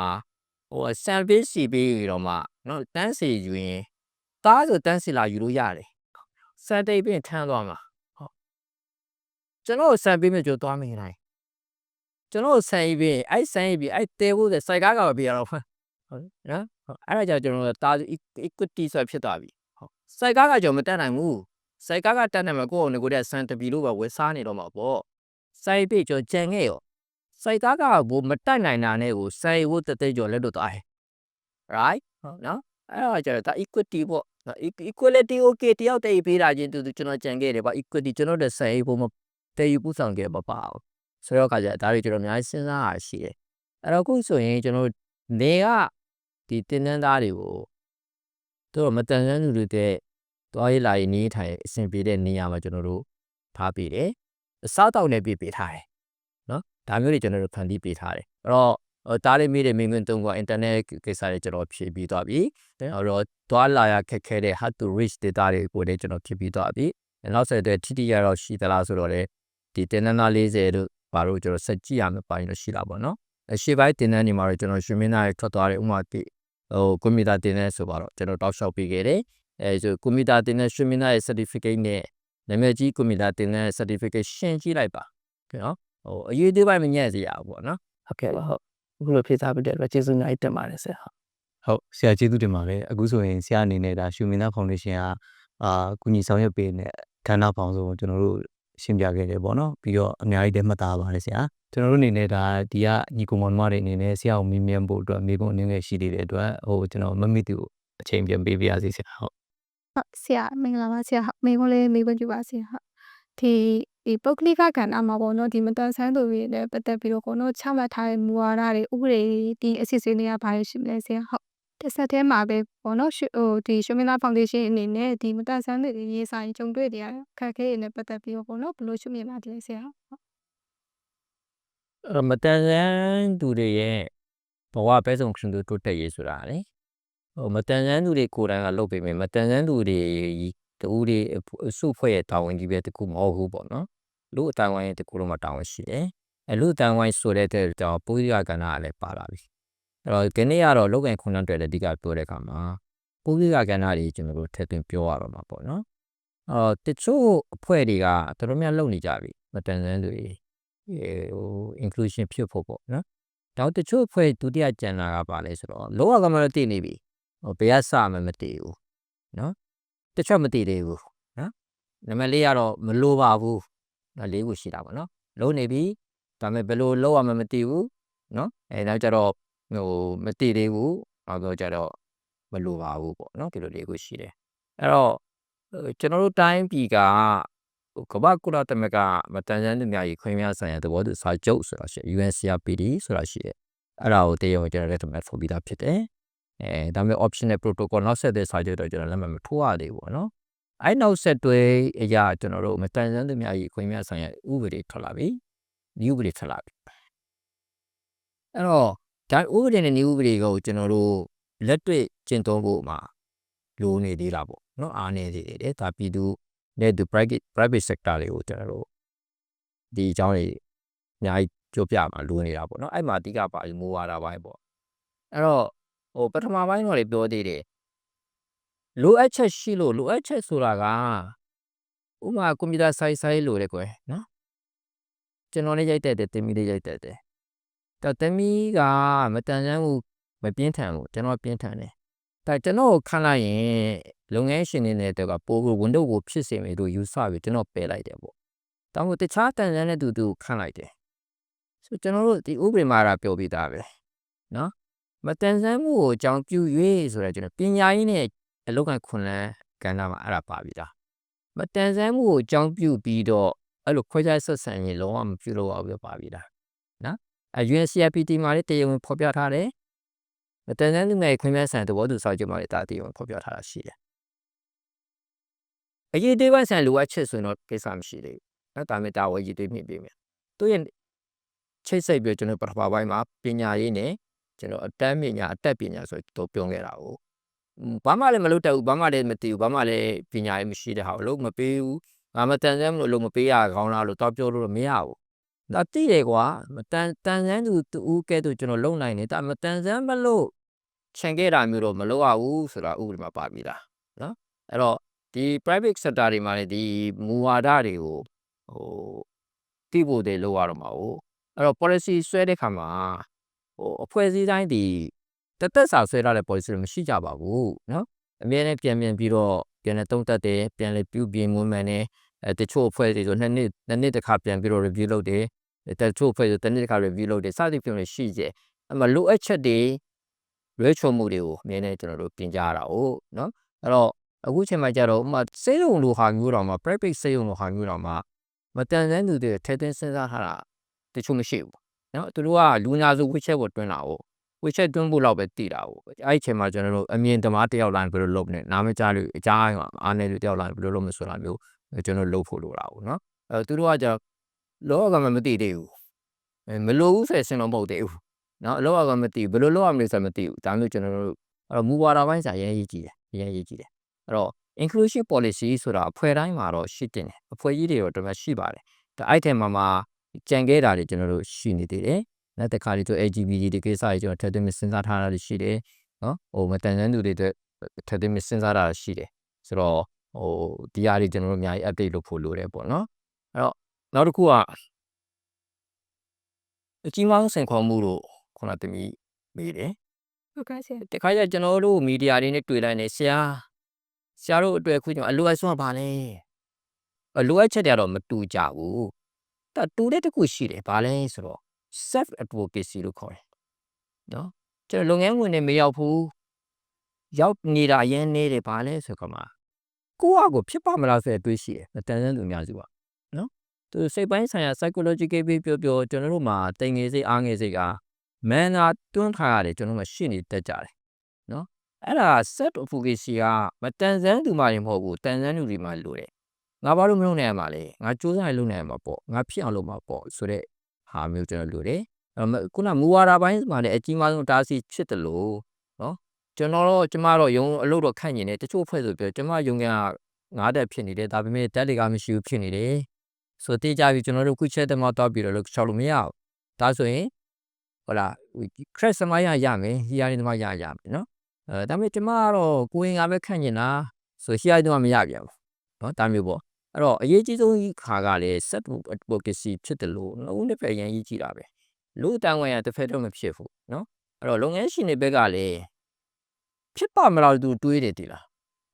service စီပြီးတော့မှနော်တန်းစီယူရင်သားဆိုတန်းစီလာယူလို့ရတယ်စံတိတ်ပြင်ထမ်းသွားမှာဟုတ်ကျွန်တော်စံပေးမြကြိုးသွားမိနိုင်ကျွန်တော်ဆန်ပြီးအဲ့ဆန်ပြီးအဲ့တဲဖို့စိုက်ကားကပြရတော့ဟုတ်နော်အဲ့ဒါကြောင့်ကျွန်တော်သား equity ဆိုဖြစ်သွားပြီဟုတ်စိုက်ကားကကျွန်တော်မတက်နိုင်ဘူးစိုက်ကားကတက်နိုင်မှာကိုယ့်ကိုယ်နဲ့ဆန်တပီလို့ပဲဝယ်စားနေတော့မှာပေါ့စိုက်ပြီးကျွန်တော်ကြံခဲ့ရောစိုက်ကားကဘို့မတက်နိုင်တာနဲ့ကိုစိုက်ဖို့တသိကျော်လက်လို့သွားတယ် right ဟုတ်နော်အဲ့ဒါကျတော့ဒါ equity ပေါ့ equality okay တယောက်တည်းပေးတာချင်းသူကျွန်တော်ကြံခဲ့တယ်ပေါ့ equity ကျွန်တော်တို့စိုက်ဖို့မတည်ယူပူဆောင်ခဲ့ပါပါဆိုတော့ခါကျဒါတွေကျွန်တော်အများကြီးစဉ်းစားရရှိတယ်အဲ့တော့ခုဆိုရင်ကျွန်တော်နေကဒီတင်တန်းသားတွေကိုတို့မတန်ဆန်းသူတွေတဲ့တွားရလာရင်နေထိုင်အဆင်ပြေတဲ့နေရာမှာကျွန်တော်တို့ထားပေးတယ်အစားတောက်နဲ့ပေးထားတယ်နော်ဒါမျိုးတွေကျွန်တော်တို့ဖန်တီးပေးထားတယ်အဲ့တော့တားလေးမိတဲ့မိငွန်းတုံးက internet ကိစ္စတွေကျွန်တော်ဖြည့်ပြီးသွားပြီအဲ့တော့တွားလာရခက်ခဲတဲ့ hard to reach data တွေကိုလည်းကျွန်တော်ဖြည့်ပြီးသွားပြီနောက်ဆက်တွဲထိရတော့ရှိသလားဆိုတော့လေဒီတင်တန်းသား40တို့ဘာလို့ကျွန်တော်ဆက်ကြည့်ရမယ့်ပိုင်းလို့ရှိတာပေါ့နော်ရှေ့ပိုင်းတင်တန်းနေမှာတော့ကျွန်တော်ရှင်မင်းသားတွေထွက်သွားတယ်ဥမာတိကွန်ပျူတာတင်တန်းဆိုပါတော့ကျွန်တော်တောက်လျှောက်ပေးခဲ့တယ် ဆိုကွန်ပျူတာတင်တဲ့ seminar ရဲ့ certificate နဲ့နာမည်ကြီးကွန်ပျူတာတင်တဲ့ certificate ရှင်းကြည့်လိုက်ပါနော်အရေးသေးပိုင်းမညံ့စေရဘူးပေါ့နော် ဟုတ်ကဲ့ပါဟုတ်အခုလိုဖြေစားပြီးတဲ့အတွက်ကျေးဇူးအများကြီးတင်ပါတယ်ဆရာဟုတ် ဟုတ်ဆရာကျေးဇူးတင်ပါတယ်အခုဆိုရင်ဆရာအနေနဲ့ဒါရှူမင်းသားဖောင်ဒေးရှင်းကကုညီဆောင်ရွက်ပေးနေတဲ့ခန္ဓာပေါင်းစုံကိုကျွန်တော်တို့ရှင်းပြခဲ့တယ်ပေါ့နော်ပြီးတော့အများကြီးတည်းမှတ်သားပါတယ်ဆရာကျွန်တော်တို့အနေနဲ့ဒါဒီကညီကောင်မောင်နှမတွေအနေနဲ့ဆရာကိုမြင်မြန်ဖို့အတွက်မိဘအနေနဲ့ရှိနေတဲ့အတွက်ကျွန်တော်မမိသူအချိန်ပြန်ပေးပြရစီဆရာဟုတ် ဟုတ်ဆရာမင်္ဂလာပါဆရာဟုတ်မိကုန်းလေးမိခွင့်ပြုပါဆရာဟုတ်ဒီပုဂ္ဂလိကကဏ္ဍမှာပေါ့နော်ဒီမတန်ဆန်းသူတွေနဲ့ပတ်သက်ပြီးတော့ပေါ့နော်ချမှတ်ထားတဲ့မူဝါဒတွေဥပဒေဒီအစီအစဉ်တွေကဘာတွေရှိမလဲဆရာဟုတ်တစ်ဆက်တည်းမှာပဲပေါ့နော်ဒီရှုမင်းသားဖောင်ဒေးရှင်းအနေနဲ့ဒီမတန်ဆန်းသူတွေရေးဆိုင်ကြုံတွေ့နေရတဲ့အခက်အခဲတွေနဲ့ပတ်သက်ပြီးတော့ပေါ့နော်ဘယ်လိုရှုမြင်ပါလဲဆရာဟုတ် မတန်ဆန်းသူတွေရဲ့ဘဝပဲဆုံးခွင့်တိုးတက်ရေးဆိုတာလေမတန်ဆန်းသူတွေကိုယ်တိုင်ကလုပ်ပေးမယ်မတန်ဆန်းသူတွေတူတွေစုဖွဲ့ရဲ့တာဝန်ကြီးပဲတခုမဟုတ်ဘူးပေါ့နော်လူအတိုင်းဝိုင်းရဲ့တခုလုံးမှာတာဝန်ရှိတယ်လူအတိုင်းဝိုင်းဆိုတဲ့တဲ့ကြောင့်ပုဂ္ဂိကကဏ္ဍကလည်းပါလာပြီအဲ့တော့ဒီနေ့ကတော့လောက်ကင်ခွန်တဲ့အဓိကပြောတဲ့အခါမှာပုဂ္ဂိကကဏ္ဍတွေကျွန်တော်တို့ထည့်သွင်းပြောရတော့မှာပေါ့နော်တချို့အဖွဲ့တွေကတော်တော်များလုပ်နေကြပြီမတန်ဆန်းသူတွေinclusion ဖြစ်ဖို့ပေါ့နော်တော့တချို့အဖွဲ့ဒုတိယကျန်တာကပါလဲဆိုတော့လောကကမှတော့တည်နေပြီဘယ်ကစမှမတည်ဘူးနော်တချို့မတည်သေးဘူးနော်နံပါတ်၄ကတော့မလိုပါဘူး၄ခုရှိတာပေါ့နော်လုံးနေပြီဒါပေမဲ့ဘယ်လိုလောက်ရမှမတည်ဘူးနော်နောက်ကြတော့မတည်သေးဘူးနောက်တော့ကြတော့မလိုပါဘူးပေါ့နော်ဒီလို၄ခုရှိတယ်အဲ့တော့ကျွန်တော်တို့တိုင်းပြည်ကကမ္ဘာကုလသမဂ္ဂမတန်ဆန်းသူများ၏ခွင့်များဆိုင်ရာသဘောတူစာချုပ်ဆိုတာရှိ UNCRPD ဆိုတာရှိတယ်အဲ့ဒါကိုတရားဝင်ကျွန်တော်လည်းဆိုပြီးသားဖြစ်တယ်ဒါပေမဲ့ optional protocol နောက်ဆက်တဲ့စာချုပ်တော့ကျွန်တော်လက်မှတ်မထိုးရသေးဘူးပေါ့နော်အဲ့နောက်ဆက်တွဲအရာကျွန်တော်တို့မတန်ဆန်းသူများ၏ခွင့်များဆိုင်ရာဥပဒေထွက်လာပြီဒီဥပဒေထွက်လာပြီအဲ့တော့ဒါဥပဒေနဲ့ဒီဥပဒေကိုကျွန်တော်တို့လက်တွေ့ကျင့်သုံးဖို့မှာလိုနေသေးတာပေါ့နော်အားနေသေးတယ်ဒါပြည်သူနဲ့ဒီ private sector တွေကိုကျွန်တော်တို့ဒီအကြောင်းတွေအများကြီးကြိုးပြမှာလိုနေတာပေါ့နော်အဲ့မှာအဓိကပါမူဝါဒပိုင်းပေါ့အဲ့တော့ပထမပိုင်းတော့လေပြောသေးတယ်လိုအပ်ချက်ရှိလို့လိုအပ်ချက်ဆိုတာကဥပမာကွန်ပျူတာဆိုင်လို့တဲ့ကွယ်နော်ကျွန်တော်လည်းရိုက်တက်တယ်တင်မီလေးရိုက်တက်တယ်တော့တင်မီကမတန်ဆန်းဘူးမပြင်းထန်ဘူးကျွန်တော်ပြင်းထန်တယ်ဒါကျွန်တော်ခန့်လိုက်ရင်လုပ်ငန်းရှင်တွေနဲ့တော့ပို့ကိုဝန်တော့ကိုဖြစ်စေမယ်လို့ယူဆပြီးကျွန်တော်ပယ်လိုက်တယ်ပေါ့တောင်းကိုတခြားတန်ဆန်းတဲ့သူခန့်လိုက်တယ်ဆိုကျွန်တော်တို့ဒီဥပဒေမှာပြောပြီးသားပဲနော်မတန်ဆန်းမှုကိုအကြောင်းပြု၍ဆိုတော့ကျွန်တော်ပညာရေးနဲ့အလုပ်ခွန်လန်းကဏ္ဍမှာအဲ့ဒါပါပြီးသားမတန်ဆန်းမှုကိုအကြောင်းပြုပြီးတော့အဲ့လိုခွဲခြားဆက်ဆံရင်လုံးဝမပြုလို့အောင်ပြပါပြီးသားနော်UNCRPD မှာလည်းတရားဝင်ဖော်ပြထားတယ်မတန်ဆန်းသူများခွင့်များဆိုင်သဘောတူစာချုပ်မှာလည်းတရားဝင်ဖော်ပြထားတာရှိတယ်အရေးသေးပိုင်းဆိုင်လိုအပ်ချက်ဆိုရင်တော့ကိစ္စမရှိသေးဘူးနော်ဒါပေမဲ့ဒါဝယ်ရည်တွေမြင့်ပေးမယ်သူရဲ့ချိတ်ဆက်ပြီးကျွန်တော်ပထမပိုင်းမှာပညာရေးနဲ့ကျွန်တော်အတန်းပညာအတက်ပညာဆိုတော့ပြောခဲ့တာကိုဘာမှလည်းမလုပ်တတ်ဘူးဘာမှလည်းမသိဘူးဘာမှလည်းပညာရေးမရှိတဲ့ဟာကိုလုံးမပေးဘူးငါမတန်ဆန်းမလို့မပေးရကောင်းလားလို့တော့ပြောလို့မရဘူးဒါသိတယ်ကွာမတန်ဆန်းသူတူကဲ့သို့ကျွန်တော်လုံနိုင်တယ်ဒါမတန်ဆန်းမလို့ခြံခဲ့တာမျိုးတော့မလုပ်ရဘူးဆိုတာဥပဒေမှာပါပြီးသားနော်အဲ့တော့ဒီ private sector တွေမှာလည်းဒီမူဝါဒတွေကိုသိဖို့တွေလုပ်ရတော့မှာဟုတ်အဲ့တော့ policy ဆွဲတဲ့ခါမှာအဖွဲ့အစည်းတိုင်းဒီတက်စာဆွဲထားတဲ့ policy မရှိကြပါဘူးနော်အမြဲတမ်းပြန်ပြီးတော့ပြန်လဲတုံးတက်တယ်ပြန်လဲပြုပြင်မွမ်းမံတယ်တချို့အဖွဲ့တွေဆို2နှစ်တစ်ခါပြန်ပြီးတော့ review လုပ်တယ်တချို့အဖွဲ့ဆိုတစ်နှစ်တစ်ခါ review လုပ်တယ်စသဖြင့်ရှိကြအဲ့မှာလိုအပ်ချက်တွေရွေးချယ်မှုတွေကိုအမြဲတမ်းကျွန်တော်တို့ပြင်ကြရတာဟုတ်နော်အဲ့တော့အခုချိန်မှာကြတော့ဥပမာစေယုံလိုဟာမျိုးတော့မှာ private စေယုံလိုဟာမျိုးတော့မှာမတန်ဆန်းသူတွေထဲသွင်းစဉ်းစားထားတာတချို့မရှိဘူးနော်သူတို့ကလူညာစုဝစ်ချက်ကိုတွင်းတာဟုတ်ဝစ်ချက်တွင်းဖို့လောက်ပဲတည်တာဟုတ်အဲ့ဒီချိန်မှာကျွန်တော်တို့အမြင်သမားတယောက်လိုင်းဘယ်လိုလုပ်နေနားမကြားလို့အကြားအားနေလို့တယောက်လိုင်းဘယ်လိုလုပ်မဆိုတာမျိုးကျွန်တော်လုပ်ဖို့လိုတာဟုတ်နော်သူတို့ကကြလောကမှာမသိသေးဘူးမလိုဘူးဆိုရင်တော့မဟုတ်သေးဘူးနော်အလောကမသိဘူးဘယ်လိုလုပ်ရမလဲဆိုတော့မသိဘူးဒါမျိုးကျွန်တော်တို့အဲ့တော့မူဝါဒပိုင်းစာရေးကြည့်တယ်ရေးကြည့်တယ်အဲ့တော့ inclusive policy ဆိုတာအဖွဲ့တိုင်းမှာတော့ရှိတင်တယ်အဖွဲ့ကြီးတွေတော့တော်တော်ရှိပါတယ်ဒါအဲ့ထဲမှာကြံခဲ့တာတွေကျွန်တော်တို့ရှိနေသေးတယ်နောက်တစ်ခါလေးဆို LGBT ဒီကိစ္စတွေကျွန်တော်ထပ်သွင်းစဉ်းစားထားတာရှိတယ်နော်မတန်ဆန်းသူတွေအတွက်ထပ်သွင်းစဉ်းစားတာရှိတယ် ဆိုတော့ဒီဟာတွေကျွန်တော်တို့အများကြီး update လုပ်ဖို့လိုတယ်ပေါ့နော်အဲ့တော့နောက်တစ်ခုကအကြီးမားဆုံးစိန်ခေါ်မှုလို့ခုနသမီးမေးတယ် ဟုတ်ကဲ့ဆရာ တခါကျကျွန်တော်တို့မီဒီယာတွေနဲ့တွေ့လိုက်နေဆရာတို့အတွက်ခုကျွန်တော်အလိုအဆုံးကဘာလဲအလိုအပ်ချက်တွေကတော့မတူကြဘူးតែတူတဲ့တစ်ခုရှိတယ်ဘာလဲဆိုတော့ self advocacy လို့ခေါ်တယ်နော်ကျွန်တော်လုပ်ငန်းဝင်နေမရောက်ဘူးရောက်နေတာအရင်နေတယ်ဘာလဲဆိုတော့မှာကိုယ့်အကိုဖြစ်ပါမလားဆိုတဲ့အတွေးရှိတယ်တန်ဆန်းသူအများစုပါနော်သူစိတ်ပိုင်းဆိုင်ရာ psychological ပြောကျွန်တော်တို့မှာတိမ်ငယ်စိတ်အားငယ်စိတ်ကမန်နာတွန်းထားရတယ်ကျွန်တော်တို့မှာရှင်းနေတတ်ကြတယ်နော်အဲ့ဒါ self advocacy ကမတန်ဆန်းသူမှမဟုတ်ဘူးတန်ဆန်းသူတွေမှလိုတယ်ငါဘာလို့မလုပ်နိုင်ရမှာလဲငါစူးစမ်းရလုပ်နိုင်မှာပေါ့ငါဖြစ်အောင်လုပ်မှာပေါ့ဆိုတဲ့ဟာမျိုးကျွန်တော်လိုတယ်ခုနမူဝါဒပိုင်းမှာလည်းအကြီးမားဆုံးတားဆီးဖြစ်တယ်လို့နော်ကျမတော့ယုံအလုပ်တော့ခန့်နေတယ်တချို့ဖွဲ့ဆိုပြောကျမယုံက9တက်ဖြစ်နေတယ်ဒါပေမဲ့တက်တွေကမရှိဘူးဖြစ်နေတယ်ဆိုတေးကြပြီကျွန်တော်တို့ခုချက်တမတော့ပြီးတော့လို့ချောက်လို့မရဘူးဒါဆိုရင်ဟုတ်လား crash သမားရမယ် hearing သမားရမယ်နော်ဒါပေမဲ့ကျမကတော့ကိုရင်ကပဲခန့်နေတာဆို hearing သမားမရပြန်ဘူးနော်ဒါမျိုးပေါ့အဲ့တော့အရေးကြီးဆုံးခါကလည်း self advocacy ဖြစ်တယ်လို့ဦးနှစ်ဖက်အရင်ရေးကြည့်တာပဲလူတန်ဝင်ရတစ်ဖက်တော့မဖြစ်ဘူးနော်အဲ့တော့လုပ်ငန်းရှင်တွေဘက်ကလည်းဖြစ်ပါမလားသူတွေးတယ်ဒီလာ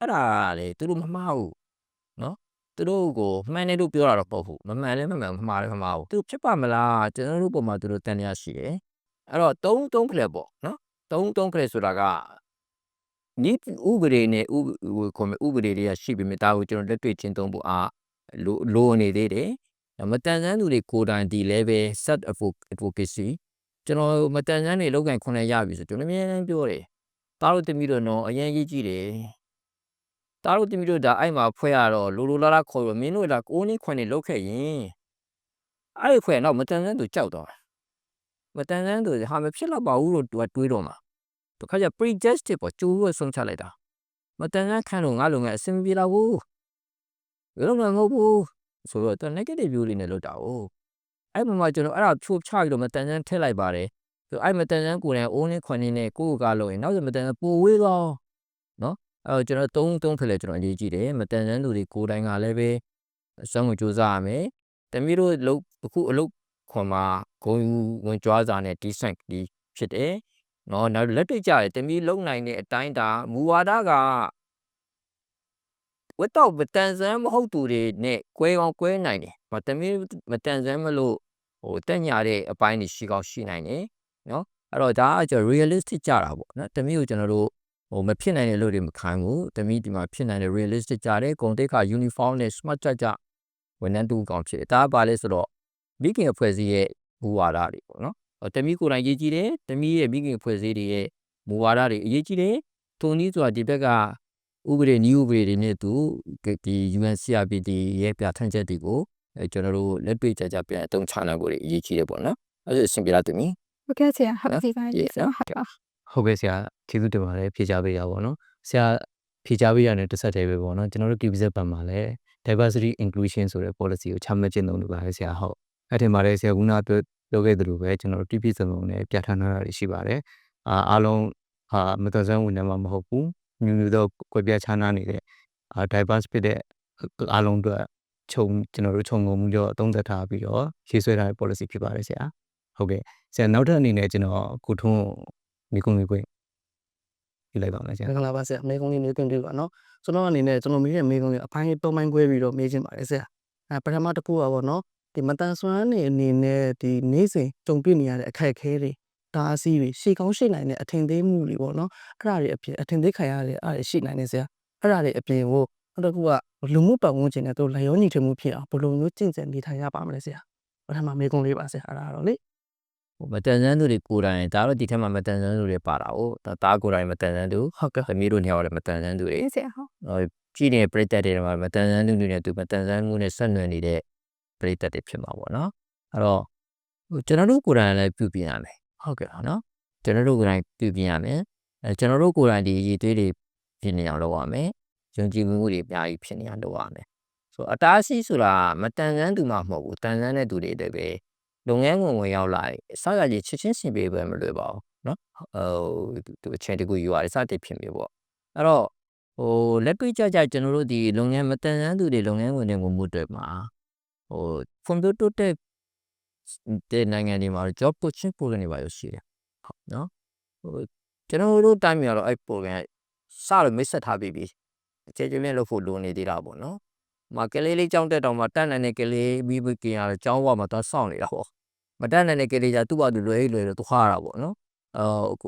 းအဲ့ဒါလေသူတို့မမှားဘူးနော်သူတို့ကိုမှန်တယ်လို့ပြောတာတော့ပေါ့ဘူးမမှန်လည်းမမှန်မှားလည်းမမှားဘူးသူဖြစ်ပါမလားကျွန်တော်တို့ပုံမှာသူတို့တန်ရရှိတယ်အဲ့တော့3ခလက်ပေါ့နော်3ခလက်ဆိုတာကဒီဥပဒေနဲ့ဥပဒေတွေကရှိပြီမြေသားကိုကျွန်တော်လက်တွေ့ချင်းသုံးဖို့လိုနေသေးတယ်မတန်ဆန်းသူတွေကိုယ်တိုင်ဒီ level self advocacy ကျွန်တော်မတန်ဆန်းတွေလောက်ကန်ခွန်ရပြီဆိုကျွန်တော်အများကြီးပြောတယ်တားလို့တမီတော့နော်အရင်ကြီးကြည့်တယ်တားလို့တမီတော့ဒါအဲ့မှာဖွဲ့ရတော့လိုလာခေါ်ရမင်းတို့လာ6နှစ်ခွန်နေလောက်ခဲ့ရင်အဲ့ဖွဲ့တော့မတန်ဆန်းသူကြောက်တော့မတန်ဆန်းသူဟာမဖြစ်တော့ပါဘူးလို့သူကတွေးတော့မှာတခါကျ prejudge ပေါ့ကျိုးရဆုံးချလိုက်တာမတန်ဆန်းခံလို့ငါလုံငယ်အဆင်ပြေတော့ဘူးဘယ်လိုမှမဟုတ်ဘူးဆိုတော့ negative view လေးနဲ့လောက်တာ哦အဲ့မှာကျွန်တော်အဲ့ဒါဖြိုးချပြီးတော့မတန်ဆန်းထည့်လိုက်ပါတယ်ဆိုအဲ့မတန်ဆန်းကိုယ်တိုင်6နှစ်ခွန်နေနဲ့ကိုကလို့ရင်နောက်ဆိုမတန်ဆန်းပိုဝေးတော့နော်အဲ့ကျွန်တော်3ဖက်လဲကျွန်တော်အရေးကြီးတယ်မတန်ဆန်းသူတွေကိုယ်တိုင်ကလည်းပဲအစွမ်းကိုစူးစမ်းရမယ်တမီးတို့အခုအလုပ်ခွန်မှာဂုံဝင်ကြွားစာနဲ့ decent ဒီဖြစ်တယ်နော်နောက်လက်တွေ့ကြတယ်တမီးလုံနိုင်တဲ့အတိုင်းဒါမူဝါဒကဝတ်တော့မတန်ဆန်းမဟုတ်သူတွေနဲ့ကွဲအောင်ကွဲနိုင်တယ်။တမီးမတန်ဆန်းမလို့တက်ညာတဲ့အပိုင်းတွေရှိကောင်းရှိနိုင်တယ်နော်။အဲ့တော့ဒါကကျွန်တော် realistic ကြတာပေါ့နော်။တမီးကိုကျွန်တော်တို့မဖြစ်နိုင်တဲ့လို့တွေမခံဘူး။တမီးဒီမှာဖြစ်နိုင်တဲ့ realistic ကြတယ်။ဂုံတိတ်ခါ uniform နဲ့ smart ကြဝန်ထမ်းတူကောင်ဖြစ်တယ်။ဒါကပါလဲဆိုတော့မိခင်အဖွဲ့အစည်းရဲ့မူဝါဒတွေပေါ့နော်။တမီးကိုယ်တိုင်ရေးကြည့်တယ်။တမီးရဲ့မိခင်အဖွဲ့အစည်းတွေရဲ့မူဝါဒတွေအရေးကြီးတယ်။ထုံနည်းဆိုတာဒီဘက်ကဥပဒေနည်းဥပဒေတွေနဲ့သူဒီ UNCRPD ရဲ့ပြဋ္ဌာန်းချက်တွေကိုကျွန်တော်တို့လက်တွေ့ကြပြန်အသုံးချနိုင်ဖို့အရေးကြီးတယ်ပေါ့နော်အဲ့ဒါအဆင်ပြေလားသူမီ ဟုတ်ကဲ့ဆရာဟုတ်ပြီပါတယ်ဆရာဟုတ်ပါ ဟုတ်ကဲ့ဆရာကျေးဇူးတင်ပါတယ်ဖြေချပေးရပါတော့ဆရာဖြေချပေးရတဲ့တစ်ဆက်တည်းပဲပေါ့နော်ကျွန်တော်တို့ KBZ ဘက်မှာလည်း diversity inclusion ဆိုတဲ့ policy ကိုချမှတ်ကျင့်သုံးလုပ်ပါတယ်ဆရာဟုတ်အဲ့ဒီမှာလည်းဆရာကပြောခဲ့သလိုပဲကျွန်တော်တို့ TP စုံနဲ့ပြဋ္ဌာန်းထားတာရှိပါတယ်အားလုံးမတော်ဆန်းဝင်နေမှာမဟုတ်ဘူးမျိုးသောကွဲပြားခြားနားနေတဲ့diverse ဖြစ်တဲ့အားလုံးအတွက်ကျွန်တော်တို့ခြုံငုံမှုတော့အသုံးသက်ထားပြီးတော့ရေးဆွဲထားတဲ့ policy ဖြစ်ပါတယ်ဆရာဟုတ်ကဲ့ဆရာနောက်ထပ်အနေနဲ့ကျွန်တော်ကိုထွန်းမိကုန်းလေးခွင့်ပြလိုက်ပါမယ်ဆရာ မင်္ဂလာပါဆရာမေကုန်းလေးနေခွင့်ပြုပါနော်ကျွန်တော်အနေနဲ့ကျွန်တော်မိရဲ့မေကုန်းလေးအပိုင်း3ပိုင်းခွဲပြီးတော့မေးချင်ပါတယ်ဆရာပထမတစ်ခုပါပေါ့နော်ဒီမတန်ဆွမ်းနေအနေနဲ့ဒီနေ့စဉ်ကြုံတွေ့နေရတဲ့အခက်အခဲတွေဒါအစီတွေရှေ့ကောင်းရှေ့နိုင်တဲ့အထင်သေးမှုတွေပေါ့နော်အဲ့ဒါတွေအပြင်အထင်သေးခံရတဲ့အဲ့ဒါရှိနိုင်နေဆရာအဲ့ဒါတွေအပြင်ကိုနောက်တစ်ခုကလူမှုပတ်ဝန်းကျင်နဲ့တို့လျောညီထွေမှုဖြစ်အောင်ဘယ်လိုမျိုးကျင့်ကြံနေထိုင်ရပါမလဲဆရာပထမမေကုန်းလေးပါဆရာအဲ့ဒါတော့လေမတန်ဆန်းသူတွေကိုယ်တိုင်ဒါတော့ဒီထက်မှမတန်ဆန်းသူတွေပါတာဟုတ်ဒါကိုယ်တိုင်မတန်ဆန်းသူဟုတ်ကဲ့သမီးတို့ညောင်းလည်းမတန်ဆန်းသူတွေဆရာဟုတ်ကြည့်နေတဲ့ပရိသတ်တွေမှာမတန်ဆန်းသူတွေနဲ့သူမတန်ဆန်းမှုနဲ့ဆက်နွယ်နေတဲ့ပရိသတ်တွေဖြစ်မှာပေါ့နော်အဲ့တော့ကျွန်တော်တို့ကိုယ်တိုင်လည်းပြုပြင်ရမယ်ဟုတ်ကဲ့နော်ကျွန်တော်တို့ကိုယ်တိုင်ပြုပြင်ရမယ်ကျွန်တော်တို့ကိုယ်တိုင်ဒီရည်သွေးတွေပြင်နေအောင်လုပ်ရမယ်ယုံကြည်မှုတွေအများကြီးဖြစ်နေအောင်လုပ်ရမယ်ဆိုအတားအဆီးဆိုတာမတန်ဆန်းသူမှမဟုတ်ဘူးတန်ဆန်းတဲ့သူတွေတည်းပဲလုပ်ငန်းဝင်ရောက်လာတယ်အစရကြီးချက်ချင်းဆင်ပြေပဲမလွယ်ပါဘူးเนาะသူအချိန်တကူယူရတယ်စတဲ့ဖြစ်မျိုးပေါ့အဲ့တော့ လက်တွေ့ကျကျွန်တော်တို့ဒီလုပ်ငန်းမတန်ဆန်းသူတွေလုပ်ငန်းဝင်တွေမှုတွေမှာဖွံ့ဖြိုးတိုးတက်တဲ့နိုင်ငံတွေမှာ job coaching program တွေပါရရှိတယ်ဟုတ်နော်ကျွန်တော်တို့တိုင်းမှာတော့အဲ့ program စလို့မိတ်ဆက်ထားပြီးပြီအခြေကျင်းလို့ဖို့လိုနေသေးတာပေါ့နော်မကလေးလေးကြောင်းတက်တော့မှတက်နိုင်တဲ့ကလေးပြီးပြီးကြရတော့ကျောင်းဘဝမှာတော့စောင့်နေတာပေါ့မတက်နိုင်တဲ့ကလေးကသူ့ဘာသူလွယ်တော့သူခါရတာပေါ့နော်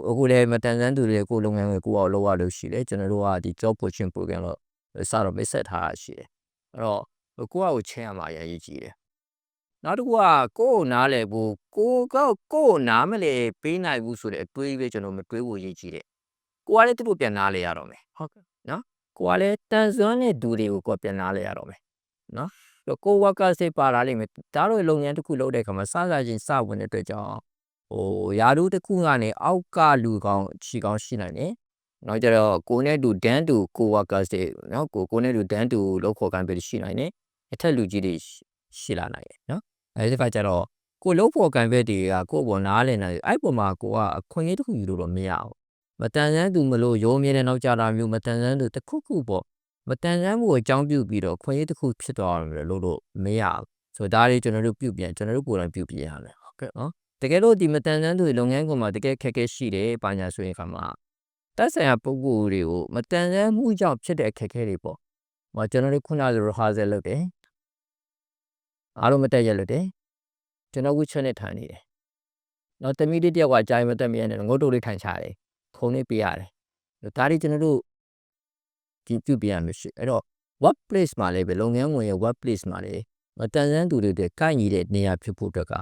အခုလည်းမတန်ဆန်းသူတွေကိုလုပ်ငန်းတွေကိုလောက်ရလို့ရှိတယ်ကျွန်တော်တို့ကဒီ job coaching program တော့စတော့မိတ်ဆက်ထားတာရှိတယ်အဲ့တော့ကိုယ့်အကိုချင်းရမှာအရေးကြီးတယ်နောက်တစ်ခုကကိုယ်နားလဲဘူးကိုယ်နားမလဲပေးနိုင်ဘူးဆိုတဲ့အတွေးပဲကျွန်တော်မတွေးဖို့ရည်ကြီးတယ်ကိုကလည်းသူ့ကိုပြန်နားလဲရတော့မယ်ဟုတ်ကဲ့နော်ကိုကလည်းတန်ဆွမ်းတဲ့သူတွေကိုကိုပြန်နားလဲရတော့မယ်နော်ကို worker တွေပါလာလိမ့်မယ်ဒါတော့လုပ်ငန်းတစ်ခုလုပ်တဲ့အခါမှာစချင်းစဝင်တဲ့အတွက်ကြောင့်ယာတို့တစ်ခုကနေအောက်ကလူကောင်းချီကောင်းရှိနိုင်တယ်နောက်ကြတော့ကိုနဲ့တူဒန်းတူကို worker တွေနော်ကိုနဲ့တူဒန်းတူလောက်ခေါ်ကန်ပေးရှိနိုင်တယ်အထက်လူကြီးတွေရှိလာနိုင်တယ်နော်အဲဒီခါကျတော့ကိုလောက်ခေါ်ကန်ပေးတွေကကိုပေါ်နားလည်နေတယ်အဲ့ပေါ်မှာကိုကအခွင့်အရေးတစ်ခုယူလို့တော့မရဘူးမတန်ဆန်းသူမလို့ရိုးမြဲတဲ့နောက်ကြတာမျိုးမတန်ဆန်းသူတစ်ခုပေါ့မတန်ဆန်းမှုအကြောင်းပြုပြီးတော့ခွင့်ရတစ်ခုဖြစ်သွားတယ်လို့မရဘူးဆိုတော့ဒါတွေကျွန်တော်တို့ပြုပြင်ကျွန်တော်တို့ကိုယ်တိုင်ပြုပြင်ရမယ်ဟုတ်ကဲ့နော်တကယ်လို့ဒီမတန်ဆန်းသူလုပ်ငန်းကောင်မှာတကယ်ခက်ခဲရှိတယ်ပါညာဆိုရင်ခါမှာတက်ဆိုင်ရာပုံကိုယ်တွေကိုမတန်ဆန်းမှုကြောင့်ဖြစ်တဲ့အခက်အခဲတွေပေါ့ကျွန်တော်တို့ခုနကလိုဟာဇယ်လုပ်တယ်အားလုံးမတက်ရလို့တယ်ကျွန်တော်ဝှချက်နဲ့ထိုင်နေတယ်နောက်တမီးလေးတယောက်ကကြာရင်မတက်မရနဲ့ငုတ်တုတ်လေးထိုင်ချတယ်ခုံလေးပေးရတယ်ဒါတွေကျွန်တော်တို့ဒီပြုပြင်ရမယ်ရှိအဲ့တော့ workplace မှာလည်းပဲလုပ်ငန်းဝင်ရဲ့ workplace မှာလည်းမတန်ဆန်းသူတွေကိုက်ညီတဲ့နေရာဖြစ်ဖို့အတွက်က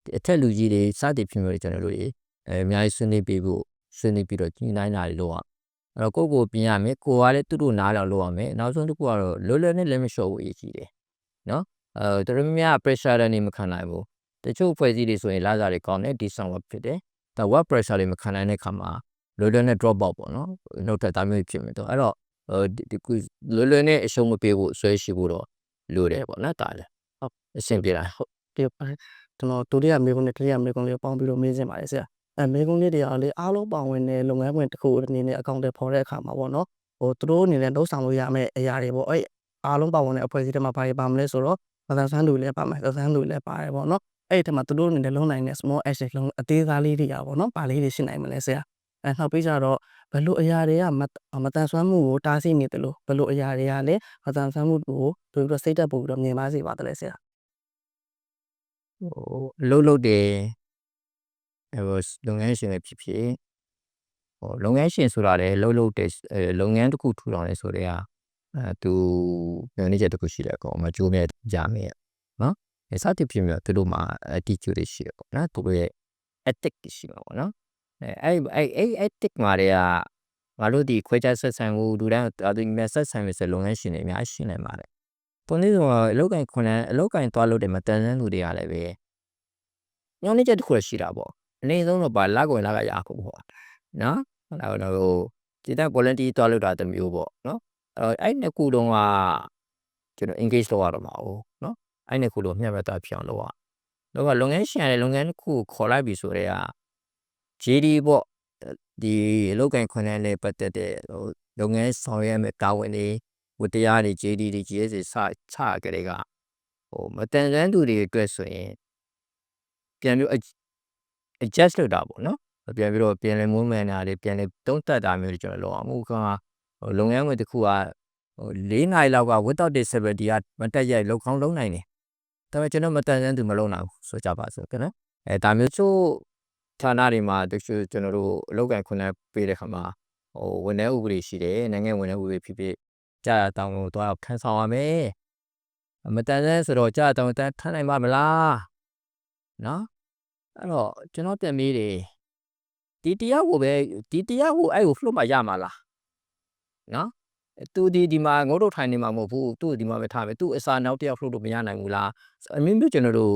အထက်လူကြီးတွေစသည်ဖြစ်မျိုးကျွန်တော်တို့အများကြီးဆွေးနွေးပြီးတော့ညှိနှိုင်းတာတွေလုပ်ရအဲ့တော့ကိုပြင်ရမယ်ကိုကလည်းသူတို့နားလောက်လုပ်ရမယ်နောက်ဆုံးတစ်ခုကတော့လွယ်လွယ်နဲ့လည်းမလျှော့ဘူးအရေးကြီးတယ်နော်တော်တော်များ pressure တွေမခံနိုင်ဘူးတချို့ဖွဲ့စည်းတွေဆိုရင်လာစားတွေကောင်းတယ်ဒီဆောင် work ဖြစ်တယ်ဒါ work pressure တွေမခံနိုင်တဲ့ခါမှာလွယ်လွယ်နဲ့ drop out ပေါ့နော်နှုတ်ထွက်သားမျိုးဖြစ်မယ်တော့အဲ့တော့ဒီလွယ်နဲ့အရှုံးမပေးဖို့ဆွဲရှိဖို့တော့လိုတယ်ပေါ့နော်ဒါလည်းဟုတ်အဆင်ပြေလားဟုတ် ဒီကျွန်တော်ဒုတိယမေကုန်းနဲ့တတိယမေကုန်းလေးပေါင်းပြီးတော့မေးစင်ပါတယ်ဆရာမေကုန်းလေးတွေကလေအားလုံးပါဝင်တဲ့လုပ်ငန်းဝင်တစ်ခုအနေနဲ့အကောင့်တွေပေါ်တဲ့အခါမှာပေါ့နော်သူတို့အနေနဲ့လှုပ်ဆောင်လို့ရမယ့်အရာတွေပေါ့အဲ့အားလုံးပါဝင်တဲ့အဖွဲ့အစည်းတွေမှာဘာတွေပါမလဲဆိုတော့မသန်ဆန်းသူလည်းပါမယ်သန်ဆန်းသူလည်းပါတယ်ပေါ့နော်အဲ့ဒီထဲမှာသူတို့အနေနဲ့လုံးနိုင်တဲ့ small action လုံးအသေးစားလေးတွေရပါတော့ပါလေးတွေရှိနိုင်မလဲဆရာနောက်ပြီးကြတော့ဘယ်လိုအရာတွေကမတန်ဆွမ်းမှုကိုတားဆီးနေတယ်လို့ဘယ်လိုအရာတွေကလည်းမတန်ဆွမ်းမှုကိုတို့ပြီးတော့စိတ်တက်ပို့ပြီးတော့မြင်ပါစေပါတယ်ဆရာလုပ်တယ်လုပ်ငန်းရှင်တွေဖြစ်ဖြစ်လုပ်ငန်းရှင်ဆိုတာလည်းလုပ်တယ်လုပ်ငန်းတစ်ခုထူထောင်နေဆိုတဲ့သူညနေချက်တစ်ခုရှိတယ်ကောမကျိုးမဲ့ကြမယ်နော်စသဖြင့်မျိုးသူတို့မှာ attitude တွေရှိတယ်ပေါ့နော်သူတို့ရဲ့ ethic ရှိမှာပေါ့နော်အဲ့ ethic မှာတွေကငါတို့ဒီခွဲခြားဆက်ဆံမှုလူတိုင်းဒီမဲ့ဆက်ဆံရေးလုပ်ငန်းရှင်တွေအများကြီးရှိနေပါတယ်ပုံလေးဆိုအလောက်ကင်ခွန်အလောက်ကင်သွားလို့တယ်မတန်ဆန်းသူတွေကလည်းပဲညနေချက်တစ်ခုရှိတာပေါ့အနေဆုံးတော့ပါလက်ကွင်လက်ကရဖို့ပေါ့နော်အဲ့တော့ဒီတိုင်း volunteer သွားလို့တာတမျိုးပေါ့နော်အဲ့နှစ်ခုလုံးကကျွန်တော် engage လုပ်ရတော့မှာ哦နော်အဲ့နှစ်ခုလုံးမျှမျှတဖြစ်အောင်လုပ်ရတော့လုပ်ငန်းရှင်ရဲ့လုပ်ငန်းတစ်ခုခေါ်လိုက်ပြီဆိုတော့ JD ပေါ့ဒီအလောက်ကင်ခွန်နဲ့ပတ်သက်တဲ့လုပ်ငန်းဆောင်ရွက်မဲ့တာဝန်တွေဝတရားတွေ JD တွေ GS စချကြတဲ့ကမတန်ဆန်းသူတွေအတွက်ဆိုရင်ပြန်ပြီး adjust လုပ်တာပေါ့နော်ပြန်ပြီးတော့ပြန်လည်မွေးမှန်တာတွေပြန်လည်တုံးတက်တာမျိုးတွေကျွန်တော်လုပ်အောင်အခုကလုပ်ငန်းဝင်တစ်ခုက4နာရီလောက်က without disability ကမတက်ရိုက်လောက်ကောင်းလုံးနိုင်တယ်ဒါပေမဲ့ကျွန်တော်မတန်ဆန်းသူမလုပ်နိုင်ဘူးဆိုကြပါစို့နော်ဒါမျိုးချို့ဌာနတွေမှာတချို့ကျွန်တော်တို့အလုပ်ကိုင်ခွင့်ပေးတဲ့ခါမှာဝန်ထမ်းဥပဒေရှိတယ်နိုင်ငံဝန်ထမ်းဥပဒေဖြစ်ကြာတောင်းလို့တော့ခန်းဆောင်ရမယ်မတန်ဆန်းဆိုတော့ကြာတောင်းထမ်းနိုင်ပါမလားနော်အဲ့တော့ကျွန်တော်တက်မေးတယ်ဒီတရားကိုအဲ့ကို flow မှာရမှာလားနော်သူဒီမှာငုတ်တို့ထိုင်နေမှာမဟုတ်ဘူးသူ့ဒီမှာပဲထားမယ်သူ့အစာနောက်တစ်ယောက် flow လို့မရနိုင်ဘူးလားအမျိုးမျိုးကျွန်တော်တို့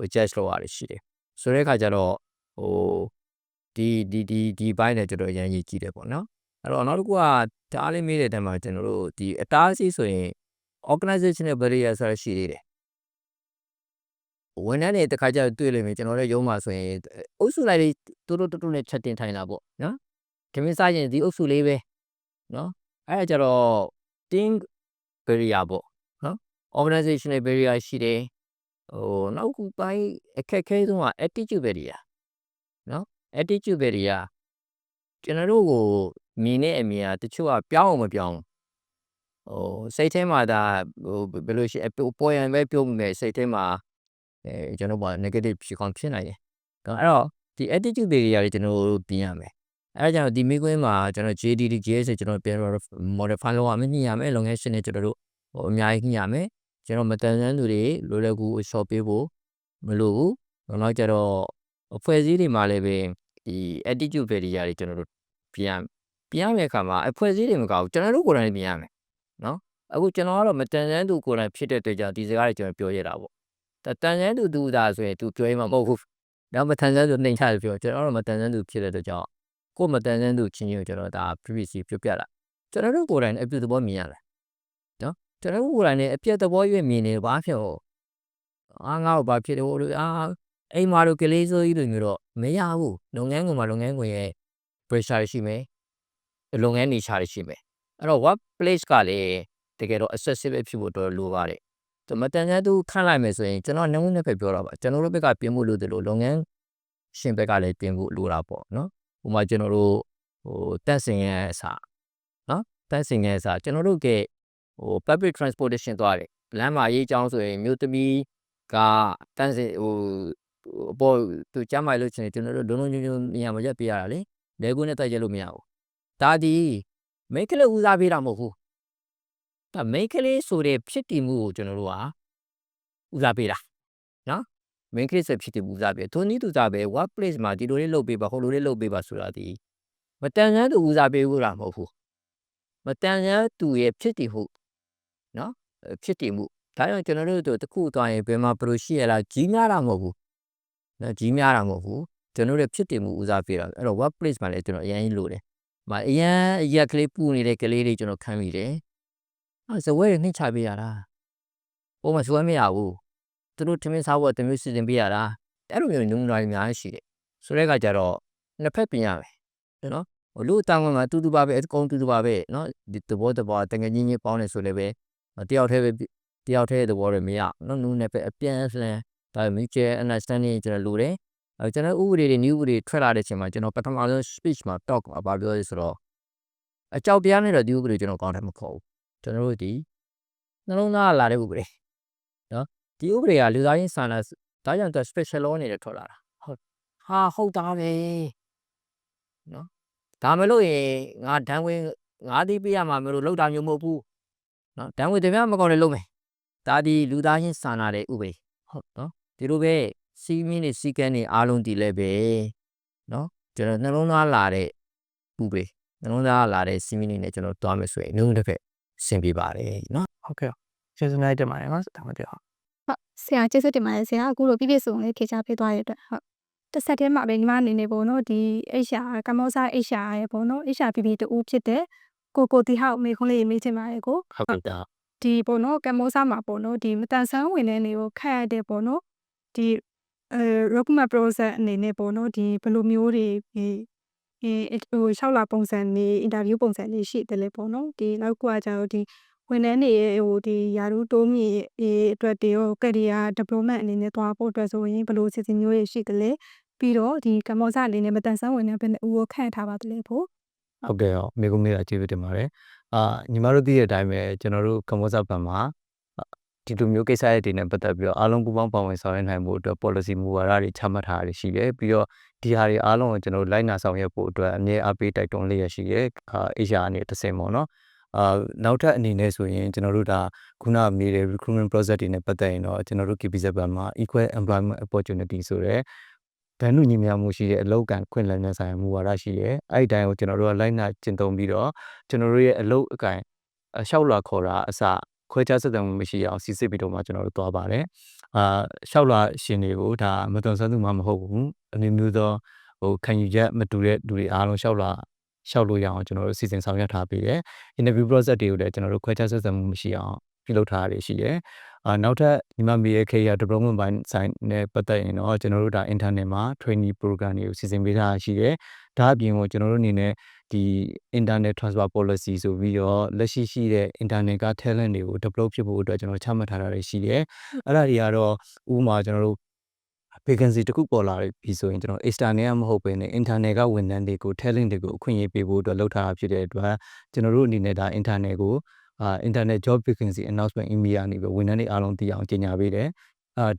adjust လုပ်ရတယ်ရှိတယ်ဆိုတဲ့အခါကျတော့ဒီဘိုင်းနဲ့ကျွန်တော်ရန်ကြီးကြည့်တယ်ပေါ့နော်အဲ့တော့နောက်တစ်ခုကဒါလေးမေးတဲ့တည်းမှာကျွန်တော်တို့ဒီအတားအဆီးဆိုရင် organizational barrier ဆိုတာရှိသေးတယ်ဝန်ထမ်းတွေတခါကျတွေ့လိမ့်မယ်ကျွန်တော်လည်းရုံးမှာဆိုရင်အုပ်စုလိုက်လေးတိုးနဲ့ချက်တင်ထိုင်တာပေါ့နော်ခင်ဗျစားရင်ဒီအုပ်စုလေးပဲနော် အဲ့ဒါကြတော့ team barrier ပေါ့နော် organizational barrier ရှိတယ်နောက်ခုပိုင်းအခက်ခဲဆုံးက attitude barrier နော် attitude barrier ကျွန်တော်တို့ကိုမြင်တဲ့အမြင်ကတချို့ကပြောင်းအောင်မပြောင်းစိတ်ထဲမှာဒါဘယ်လိုရှိပေါ်ရန်ပဲပြောမယ်စိတ်ထဲမှာကျွန်တော်တို့ negative ဖြစ်နိုင်တယ်အဲ့တော့ဒီ attitude barrier တွေကျွန်တော်တို့ပြင်ရမယ်အဲ့ဒါကြောင့်ဒီမိကွင်းမှာကျွန်တော် JDD GS ကျွန်တော်ပြန် modify လုပ်ရမယ်ညှိရမယ်လုပ်ငန်းရှင်တွေကျွန်တော်တို့အများကြီးညှိရမယ်ကျွန်တော်မတန်ဆန်းသူတွေလိုလည်းကူ short ပေးဖို့မလိုဘူးနောက်ကြတော့အဖွဲ့အစည်းတွေမှာလည်းပဲဒီ attitude barrier တွေကျွန်တော်တို့ပြင်ရမယ့်အခါမှာအဖွဲ့အစည်းတွေမကောက်ဘူးကျွန်တော်တို့ကိုယ်တိုင်ပြင်ရမယ်နော်အခုကျွန်တော်ကတော့မတန်ဆန်းသူကိုယ်တိုင်ဖြစ်တဲ့အတွက်ကြောင့်ဒီစကားတွေကျွန်တော်ပြောရတာပေါ့တန်ဆန်းသူဒါဆိုရင်သူပြောရင်မဟုတ်ဘူးနောက်မတန်ဆန်းသူနှိမ်ချတယ်ပြောကျွန်တော်တို့မတန်ဆန်းသူဖြစ်တဲ့အတွက်ကြောင့်ကိုယ်မတန်ဆန်းသူချင်းချင်းကိုကျွန်တော်ဒါ PPC ပြောပြတာကျွန်တော်တို့ကိုယ်တိုင်အပြုသဘောမြင်ရတယ်နော်ကျွန်တော်တို့ကိုယ်တိုင်လည်းအပြတ်သဘောရွေးမြင်နေဘာဖြစ်ဟုတ်ငါ့ကိုဘာဖြစ်တယ်ဟိုအိမ်မှာတို့ကလေးစိုးကြီးတွေမျိုးတော့မရဘူးလုပ်ငန်းခွင်ရဲ့ pressure ရှိမယ်လုပ်ငန်းနေချာရှိမယ်အဲ့တော့ work place ကလည်းတကယ်တော့ accessible ဖြစ်ဖို့တော့လိုပါတယ်မတန်ဆန်းသူခန့်လိုက်မယ်ဆိုရင်ကျွန်တော်နှုတ်နှစ်ဖက်ပြောတာပါကျွန်တော်တို့ဘက်ကပြင်ဖို့လိုတယ်လို့လုပ်ငန်းရှင်ဘက်ကလည်းပြင်ဖို့လိုတာပေါ့နော်ဥပမာကျွန်တော်တို့တက်စင်ရဲ့အစားနော်တက်စင်ရဲ့အစားကျွန်တော်တို့ကpublic transportation သွားတယ်လမ်းမှာရေးချောင်းဆိုရင်မြို့သမီးကတန်းစင်ပေါ်သူကျမ်းမာလို့ချင်ကျွန်တော်တို့လုံးလုံးညွန့်နေရာမှာရက်ပြရတာလေလဲကွင်းနဲ့တိုက်ရက်လို့မရဘူးဒါဒီမိတ်ကလေးဦးစားပေးတာမဟုတ်ဘူးဒါမိတ်ကလေးဆိုတဲ့ဖြစ်တည်မှုကိုကျွန်တော်တို့ကဦးစားပေးတာနော်မိတ်ကလေးဆိုဖြစ်တည်မှုဦးစားပေးသူနည်းသူစားပဲ work place မှာဒီလိုလေးလုပ်ပေးပါဟိုလိုလေးလုပ်ပေးပါဆိုတာဒီမတန်ဆန်းသူဦးစားပေးဘူးလားမဟုတ်ဘူးမတန်ဆန်းသူရဲ့ဖြစ်တည်မှုနော်ဖြစ်တည်မှုဒါကြောင့်ကျွန်တော်တို့တခုသွားရင်ဘယ်မှာပရိုရှိရလားကြီးများတာမဟုတ်ဘူးနော်ကြီးများတာမဟုတ်ဘူးကျွန်တော်တို့ဖြစ်တည်မှုဦးစားပေးတာအဲ့တော့ work place မှာလည်းကျွန်တော်အရင်ကြီးလို့တယ်အရင်ရက်ကလေးပူနေတဲ့ကလေးတွေကျွန်တော်ခံမိတယ်ဇဝဲတွေနှိမ့်ချပေးရတာပုံမှန်ဇဝဲမရဘူးသူတို့ထမင်းစားဖို့တမျိုးစီစဉ်ပေးရတာအဲ့လိုမျိုးနုံနွားတွေအများကြီးရှိတယ်ဆိုတဲ့အခါကျတော့နှစ်ဖက်ပြင်ရမယ်နော်လူအတန်းမှာတူတူပါပဲအကုန်တူတူပါပဲနော်ဒီသဘောတကယ်ကြီးပေါင်းနေဆိုလည်းပဲတယောက်တည်းသဘောတွေမရနော်နုံနဲ့ပဲအပြန်အလှန်ဒါ mutual understanding ကျွန်တော်လိုတယ်ကျွန်တော်ဥပဒေတွေ new ဥပဒေထွက်လာတဲ့အချိန်မှာကျွန်တော်ပထမဆုံး speech မှာ talk မှာပြောရဲဆိုတော့အကြောက်တရားနဲ့တော့ဒီဥပဒေကျွန်တော်ကောင်းတယ်မခေါ်ဘူးကျွန်တော်တို့ဒီနှလုံးသားလာတဲ့ဥပဒေနော်ဒီဥပဒေကလူသားချင်းစာနာဒါကြောင့်သူ special law နဲ့ထွက်လာတာဟုတ်တာပဲနော်ဒါမလို့ရင်ငါဒဏ်ဝင်ငါသိပေးရမှာမလို့လောက်တာမျိုးမဟုတ်ဘူးနော်ဒဏ်ဝင်တပြားမကောင်းလည်းလုပ်မယ်ဒါဒီလူသားချင်းစာနာတဲ့ဥပဒေဟုတ်နော်ဒီလိုပဲစီးမင်းတွေစီကန်းတွေအားလုံးဒီလည်းပဲနော်ကျွန်တော်နှလုံးသားလာတဲ့ဥပဒေနှလုံးသားလာတဲ့စီးမင်းတွေနဲ့ကျွန်တော်တွားမယ်ဆိုရင်နှုံးတစ်ဖက်ဆင်ပြေပါတယ်နော်ဟုတ်ကဲ့ကျေးဇူးများတင်ပါတယ်နော်ဒါမှပြောဟုတ်ဆရာကျေးဇူးတင်ပါတယ်ဆရာအခုလိုပြည့်စုံလေးဖြေချပေးသွားရတဲ့အတွက်ဟုတ်တစ်ဆက်တည်းမှာပဲညီမအနေနဲ့ပေါ့နော်ဒီ HR ကမ္ဘောဇ HR ရဲ့ပေါ့နော် HRPP တူဖြစ်တဲ့ကိုတီဟောက်မေခွန်းလေးမေးချင်ပါတယ်ကိုဟုတ်ကဲ့ဒါဒီပေါ့နော်ကမ္ဘောဇမှာပေါ့နော်ဒီမတန်ဆန်းဝင်တဲ့နေကိုခက်ရတဲ့ပေါ့နော်ဒီrecruitment process အနေနဲ့ပေါ့နော်ဒီဘယ်လိုမျိုးတွေ6လပုံစံနေ interview ပုံစံနေရှိတယ်လေပေါ့နော်ဒီနောက်ကကျတော့ဒီဝန်ထမ်းတွေဒီယာရုတိုးမြင့်အတွက်တွေရော career development အနေနဲ့သွားဖို့အတွက်ဆိုရင်ဘယ်လိုအစီအစဉ်မျိုးတွေရှိတယ်လဲပြီးတော့ဒီကမ္ဘောဇအနေနဲ့မတန်ဆန်းဝင်တဲ့ဘယ်နှဦးကိုခန့်ထားပါသလဲဖို့ဟုတ်ကဲ့မိကုန်းလေးကျေးဇူးတင်ပါတယ်ညီမတို့သိတဲ့အတိုင်းပဲကျွန်တော်တို့ကမ္ဘောဇဘက်မှာဒီလိုမျိုးကိစ္စတွေနဲ့ပတ်သက်ပြီးတော့အားလုံးပူးပေါင်းပါဝင်ဆောင်ရွက်နိုင်မှုအတွက် policy မူဝါဒတွေချမှတ်ထားရရှိတယ်ပြီးတော့ဒီဟာတွေအားလုံးကိုကျွန်တော်တို့လိုက်နာဆောင်ရွက်ဖို့အတွက်အမြဲအားပေးတိုက်တွန်းလေးရရှိရဲHR အနေနဲ့တစ်ဆင့်ပေါ့နော်နောက်ထပ်အနေနဲ့ဆိုရင်ကျွန်တော်တို့ဒါခုနမေးတဲ့ recruitment process တွေနဲ့ပတ်သက်ရင်တော့ကျွန်တော်တို့ KBZ ဘက်မှာ equal employment opportunity ဆိုတဲ့တန်းတူညီမျှမှုရှိတဲ့အလုပ်ကံခွင့်လန်းတဲ့ဆိုင်ရာမူဝါဒရှိရဲအဲ့ဒီတိုင်းကိုကျွန်တော်တို့ကလိုက်နာကျင့်သုံးပြီးတော့ကျွန်တော်တို့ရဲ့အလုပ်အကံလျှောက်လာခေါ်တာအစခွဲခြားဆက်သွယ်မှုမရှိအောင်စီစစ်ပြီးတော့မှကျွန်တော်တို့သွားပါတယ်လျှောက်လာရှင်တွေကိုဒါမတော်ဆန်းသူမှမဟုတ်ဘူးအမျိုးသောခံယူချက်မတူတဲ့လူတွေအားလုံးလျှောက်လို့ရအောင်ကျွန်တော်တို့စီစဉ်ဆောင်ရွက်ထားပေးတယ် interview process တွေကိုလည်းကျွန်တော်တို့ခွဲခြားဆက်သွယ်မှုမရှိအောင်ပြုလုပ်ထားရရှိတယ်နောက်ထပ်ညီမမေရဲ့ career development ပိုင်းဆိုင်နဲ့ပတ်သက်ရင်တော့ကျွန်တော်တို့ဒါ internet မှာ training program တွေကိုစီစဉ်ပေးထားရှိတယ်ဒါအပြင်ကိုကျွန်တော်တို့အနေနဲ့ ဒီ internet transfer policy ဆိုပြီးတော့လက်ရှိရှိတဲ့ internet က talent တွေကို develop ဖြစ်ဖို့အတွက်ကျွန်တော်ချမှတ်ထားတာတွေရှိတယ်အဲ့ဒါတွေကတော့ဥပမာကျွန်တော်တို့ vacancy တစ်ခုပေါ်လာပြီဆိုရင်ကျွန်တော် external ကမဟုတ်ဘဲနဲ့ internal ကဝန်ထမ်းတွေကို talent တွေကိုအခွင့်အရေးပေးဖို့အတွက်လုပ်ထားတာဖြစ်တဲ့အတွက်ကျွန်တော်တို့အနေနဲ့ဒါ internal ကိုinternet job vacancy announcement email ကနေပြီးဝန်ထမ်းတွေအားလုံးသိအောင်ကြေညာပေးတယ်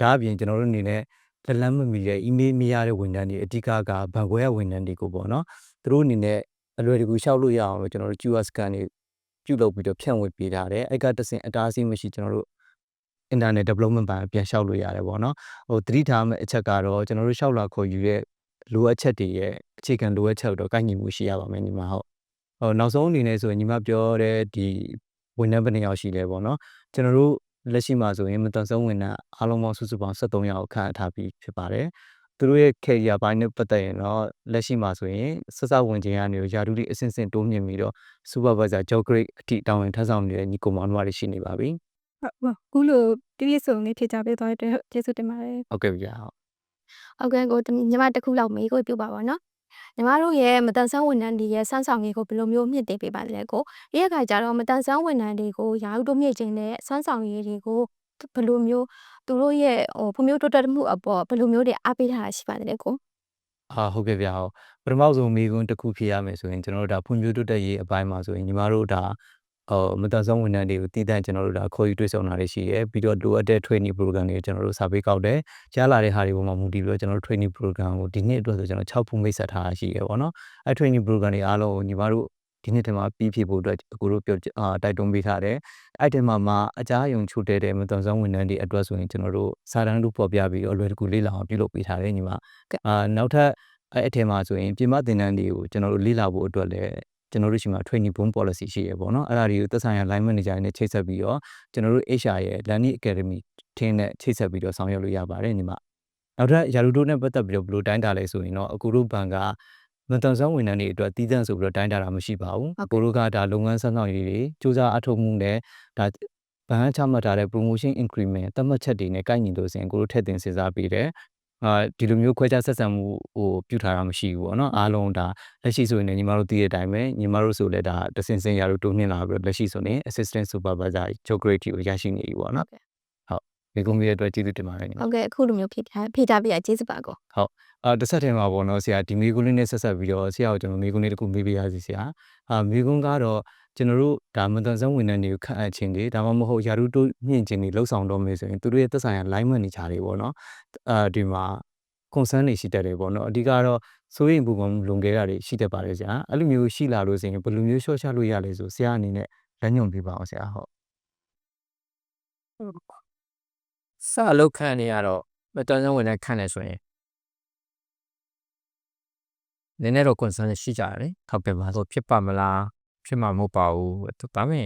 ဒါအပြင်ကျွန်တော်တို့အနေနဲ့လက်လန်းမမီတဲ့ email မရတဲ့ဝန်ထမ်းတွေအဓိကကဘဏ်ခွဲဝန်ထမ်းတွေကိုပေါ့နော်သူတို့အနေနဲ့အလွယ်တကူရှောက်လို့ရအောင်လို့ကျွန်တော်တို့ QR scan တွေပြုလုပ်ပြီးတော့ဖြန့်ဝေပေးထားတယ်အဲ့ကတဆင့်အတားအဆီးမရှိကျွန်တော်တို့ internet development ပိုင်းပြန်လျှောက်လို့ရတယ်ပေါ့နော်ဟိုသတိထားမယ့်အချက်ကတော့ကျွန်တော်တို့လျှောက်လာခေါ်ယူရဲ့လိုအပ်ချက်တွေရဲ့အခြေခံလိုအပ်ချက်တော့ကိုက်ညီမှုရှိရပါမယ်ညီမဟုတ်နောက်ဆုံးအနေနဲ့ဆိုရင်ညီမပြောတဲ့ဒီဝန်ထမ်းဘယ်နှယောက်ရှိလဲပေါ့နော်ကျွန်တော်တို့လက်ရှိမှာဆိုရင်မတန်ဆုံးဝန်ထမ်းအားလုံးပေါင်းစုစုပေါင်း73ယောက်ခန့်ထားပြီးဖြစ်ပါတယ်သူတို့ရဲ့ career ပိုင်းနဲ့ပတ်သက်ရင်တော့လက်ရှိမှာဆိုရင်ဆက်စပ်ဝင်ခြင်းကနေရာထူးတွေအဆင့်ဆင့်တိုးမြင့်ပြီးတော့ supervisor job grade အထိတာဝန်ထမ်းဆောင်နေတဲ့ညီကောင်မတို့တွေရှိနေပါပြီဟုတ်ခုလိုပြည့်စုံနေဖြေချပေးသွားတဲ့ကျေးဇူးတင်ပါတယ်ဟုတ်ကဲ့ဗျာဟုတ်ကဲ့ကိုညီမတစ်ခုလောက်မေးကိုပြပါပါနော်ညီမတို့ရဲ့မတန်ဆန်းဝန်ထမ်းတွေရဲ့စမ်းဆောင်ရေးကိုဘယ်လိုမျိုးမြင့်တင်ပေးပါလဲကိုဒီအခါကျတော့မတန်ဆန်းဝန်ထမ်းတွေကိုရာဟုတိုးမြင့်ခြင်းနဲ့စမ်းဆောင်ရေးတွေကိုဘယ်လိုမျိုးသူတို့ရဲ့ဖွံ့ဖြိုးတိုးတက်မှုအပေါ်ဘယ်လိုမျိုးတွေအားပေးထားတာရှိပါလဲကိုဟုတ်ကဲ့ဗျာဟုတ်ပထမဆုံးမိကွန်းတစ်ခုဖြေရမယ်ဆိုရင်ကျွန်တော်တို့ဒါဖွံ့ဖြိုးတိုးတက်ရေးအပိုင်းမှာဆိုရင်ညီမတို့ဒါမတန်ဆုံးဝန်ထမ်းတွေကိုတည်တံ့ကျွန်တော်တို့ဒါခေါ်ယူတွေ့ဆုံတာတွေရှိတယ်ပြီးတော့လိုအပ်တဲ့ training program တွေကျွန်တော်တို့စာပေးကောက်တယ်ကြားလာတဲ့ဟာတွေပေါ်မှာမူတည်ပြီးတော့ကျွန်တော်တို့ training program ကိုဒီနှစ်အတွက်ဆိုကျွန်တော်6ခုမိတ်ဆက်ထားတာရှိတယ်ပေါ့နော်အဲ training program တွေအားလုံးကိုညီမတို့ဒီနှစ်ထဲမှာပြီးဖြစ်ဖို့အတွက်အခုတို့ပြောတိုက်တွန်းပေးထားတယ်အဲ့ဒီမှာအကြားအယုံချို့တဲ့မတန်ဆုံးဝန်ထမ်းတွေအတွက်ဆိုရင်ကျွန်တော်တို့စာတန်းတို့ပေါ်ပြပြီးတော့လွယ်တကူလေ့လာအောင်ပြုလုပ်ပေးထားတယ်ညီမနောက်ထပ်အဲ့အထက်မှာဆိုရင်ပြင်ပသင်တန်းတွေကိုကျွန်တော်တို့လေ့လာဖို့အတွက်လည်းကျွန်တော်တို့ရှိမှာ training bond policy ရှိရပေါ့နော်အဲ့ဒါတွေကိုသက်ဆိုင်ရာ line manager တွေနဲ့ချိတ်ဆက်ပြီးတော့ကျွန်တော်တို့ HR ရဲ့ Learning Academy ထင်းနဲ့ချိတ်ဆက်ပြီးတော့ဆောင်ရွက်လို့ရပါတယ်ညီမနောက်ထပ်ယာရုတို့နဲ့ပတ်သက်ပြီးတော့ဘယ်လိုတိုင်းတာလဲဆိုရင်တော့အခုတို့ဘဏ်ကမတန်ဆွမ်းဝန်ထမ်းတွေအတွက်တည်တံ့ဆိုပြီးတော့တိုင်းတာတာမရှိပါဘူးအခုတို့ကဒါလုပ်ငန်းစမ်းဆောင်ရေးတွေစူးစမ်းအထောက်မှုနဲ့ဒါဘဏ်ချမှတ်ထားတဲ့ promotion increment သတ်မှတ်ချက်တွေနဲ့ကိုက်ညီလို့ဆိုရင်ကိုတို့ထည့်သွင်းစဉ်းစားပေးတယ်ဒီလိုမျိုးခွဲခြားဆက်ဆံမှုပြုထားတာမရှိဘူးပေါ့နော်အားလုံးဒါလက်ရှိဆိုရင်ညီမတို့သိတဲ့အတိုင်းပဲညီမတို့ဆိုလည်းဒါတစင်စင်ရာတို့တိုးမြင့်လာပြီးလက်ရှိဆိုရင် assistant supervisor job grade ကိုရရှိနေပြီပေါ့နော်ဟုတ်ဒီကုမ္ပဏီရဲ့အတွက်ကျေးဇူးတင်ပါတယ်ညီမဟုတ်ကဲ့အခုလိုမျိုးဖြေထားပြကျေးဇူးပါကိုဟုတ်တစ်ဆက်တည်းမှာပေါ့နော်ဆရာဒီမိကုန်းလေးနဲ့ဆက်ဆက်ပြီးတော့ဆရာကိုကျွန်တော်မိကုန်းလေးတစ်ခုမေးပေးရစီဆရာမိကုန်းကတော့ကျွန်တော်တို့ဒါမတန်ဆုံးဝန်ထမ်းတွေကိုခန့်အပ်ခြင်းတွေဒါမှမဟုတ်ယာရုတိုးမြင့်ခြင်းတွေလှုပ်ဆောင်တော့မယ်ဆိုရင်သူတို့ရဲ့သက်ဆိုင်ရာ line manager တွေပေါ့နော်ဒီမှာ concern တွေရှိတတ်တယ်ပေါ့နော်အဓိကတော့စိုးရိမ်ပူပန်မှုလွန်ခဲ့တာတွေရှိတတ်ပါတယ်ဆရာအဲ့လိုမျိုးရှိလာလို့ဆိုရင်ဘယ်လိုမျိုးရှော့ချလို့ရလဲဆိုဆရာအနေနဲ့လက်ညွှန်ပြပါအောင်ဆရာဟုတ်စအလုပ်ခန့်နေရတော့မတန်ဆန်းဝန်ထမ်းခန့်နေဆိုရင်နည်းနည်းတော့ concern ရှိကြတယ်ဟုတ်ကဲ့ပါဆိုဖြစ်ပါမလားဖြစ်မှာမဟုတ်ပါဘူးဒါပေမဲ့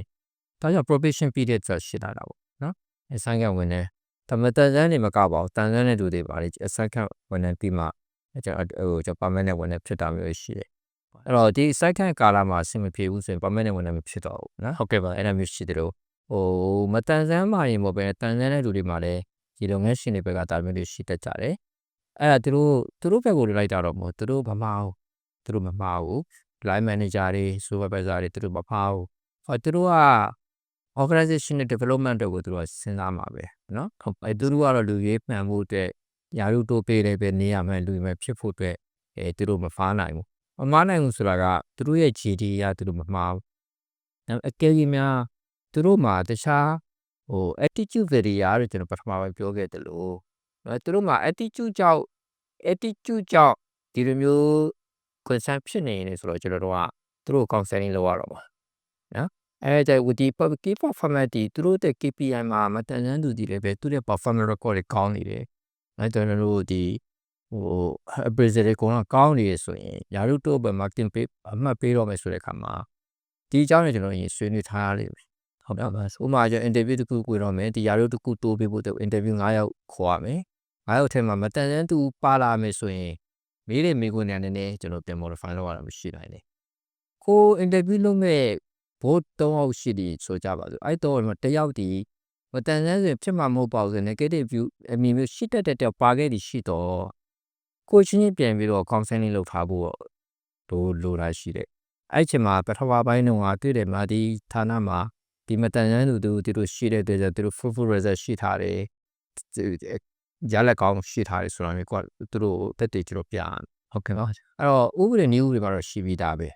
ဒါကြောင့် probation ပြည့်တဲ့အတွက်ရှိလာတာပေါ့နော်အဆိုင်ကဝင်နေဒါမတန်ဆန်းနေမကပါဘူးတန်ဆန်းတဲ့လူတွေပါလေအဆိုင်ကဝင်နေပြီးမှကျွန်တော် permanent ဝင်နေဖြစ်တာမျိုးရှိတယ်အဲ့တော့ဒီစိုက်ခန့်ကာလမှာအဆင်မပြေဘူးဆိုရင် permanent ဝင်နေမဖြစ်တော့ဘူးနော်ဟုတ်ကဲ့ပါအဲ့ဒါမျိုးရှိတယ်လို့မတန်ဆန်းမှရင်မဟုတ်ပဲတန်ဆန်းတဲ့လူတွေမှာလည်းဒီလုပ်ငန်းရှင်တွေဘက်ကတာမျိုးတွေရှိတတ်ကြတယ်အဲ့ဒါသူတို့ဘက်ကိုလိုက်တာတော့မဟုတ်သူတို့မမှားဘူး line manager တွေ supervisor တွေသူတို့မမှားဘူးသူတို့က organization development တွေကိုသူတို့စဉ်းစားမှာပဲနော်သူတို့ကတော့လူရေးမှန်ဖို့အတွက်ယာရုတိုးပေးတယ်ပဲနေရမယ်လူတွေဖြစ်ဖို့အတွက်သူတို့မဖားနိုင်ဘူးမမှားနိုင်ဘူးဆိုတာကသူတို့ရဲ့ GD ကသူတို့မမှားဘူးအကယ်၍များသူတို့မှာတခြားattitude တွေရာလို့ကျွန်တော်ပထမပိုင်းပြောခဲ့တယ်လို့သူတို့မှာ attitude ကြောင့်ဒီလိုမျိုး concern ဖြစ်နေနေဆိုတော့ကျွန်တော်တို့ကသူတို့ counseling လုပ်ရတော့မှာနော်အဲ့ဒါဒီ key performance သူတို့တဲ့ KPI မှာမတန်ဆန်းသူတွေလည်းပဲသူတို့ performance record တွေကောင်းနေတယ်အဲ့ကျွန်တော်တို့ဒီappraisal တွေကောင်းနေရဆိုရင်ယာရုတိုးဘယ် marketing ပေးအမှတ်ပေးတော့မယ်ဆိုတဲ့အခါမှာဒီအကြောင်းနဲ့ကျွန်တော်ရင်ဆွေးနွေးထားရလိမ့်မယ်ဟုတ်ပါပါဥပမာကျွန်တော် interview တစ်ခုကိုတော့မယ်ဒီယာရုတစ်ခုတိုးပေးဖို့ interview 9ယောက်ခေါ်ရမယ်9ယောက်ထဲမှာမတန်ဆန်းသူပါလာမယ်ဆိုရင်မေးတဲ့မေးခွန်းတွေနည်းနည်းကျွန်တော်ပြန် modify လုပ်ရတာမရှိနိုင်လေကို interview လုပ်မဲ့ဘို့3ယောက်ရှိတယ်ဆိုကြပါစို့အဲ့တော့တယောက်ဒီမတန်ဆန်းဆိုဖြစ်မှာမဟုတ်ပါဘူးဆို negative view အမြင်မျိုးရှိတတ်တဲ့တယောက်ပါခဲ့သည်ရှိတော့ကိုချင်းပြန်ပြီးတော့ counseling လုပ်ထားဖို့လိုတာရှိတယ် အဲ့ချိန်မှာပထမပိုင်းတော့တွေ့တယ်မှာဒီဌာနမှာဒီမတန်ရန်သူတို့ရှိတဲ့အတွက်သူတို့ full result ရှိထားတယ်ရလက်ကောင်းရှိထားတယ်ဆိုတာမျိုးသူတို့တက်တည်ကျွန်တော်ပြဟုတ်ကဲ့နော်အဲ့တော့ဥပဒေနည်းဥပဒေမှာတော့ရှိပြီးသားပဲ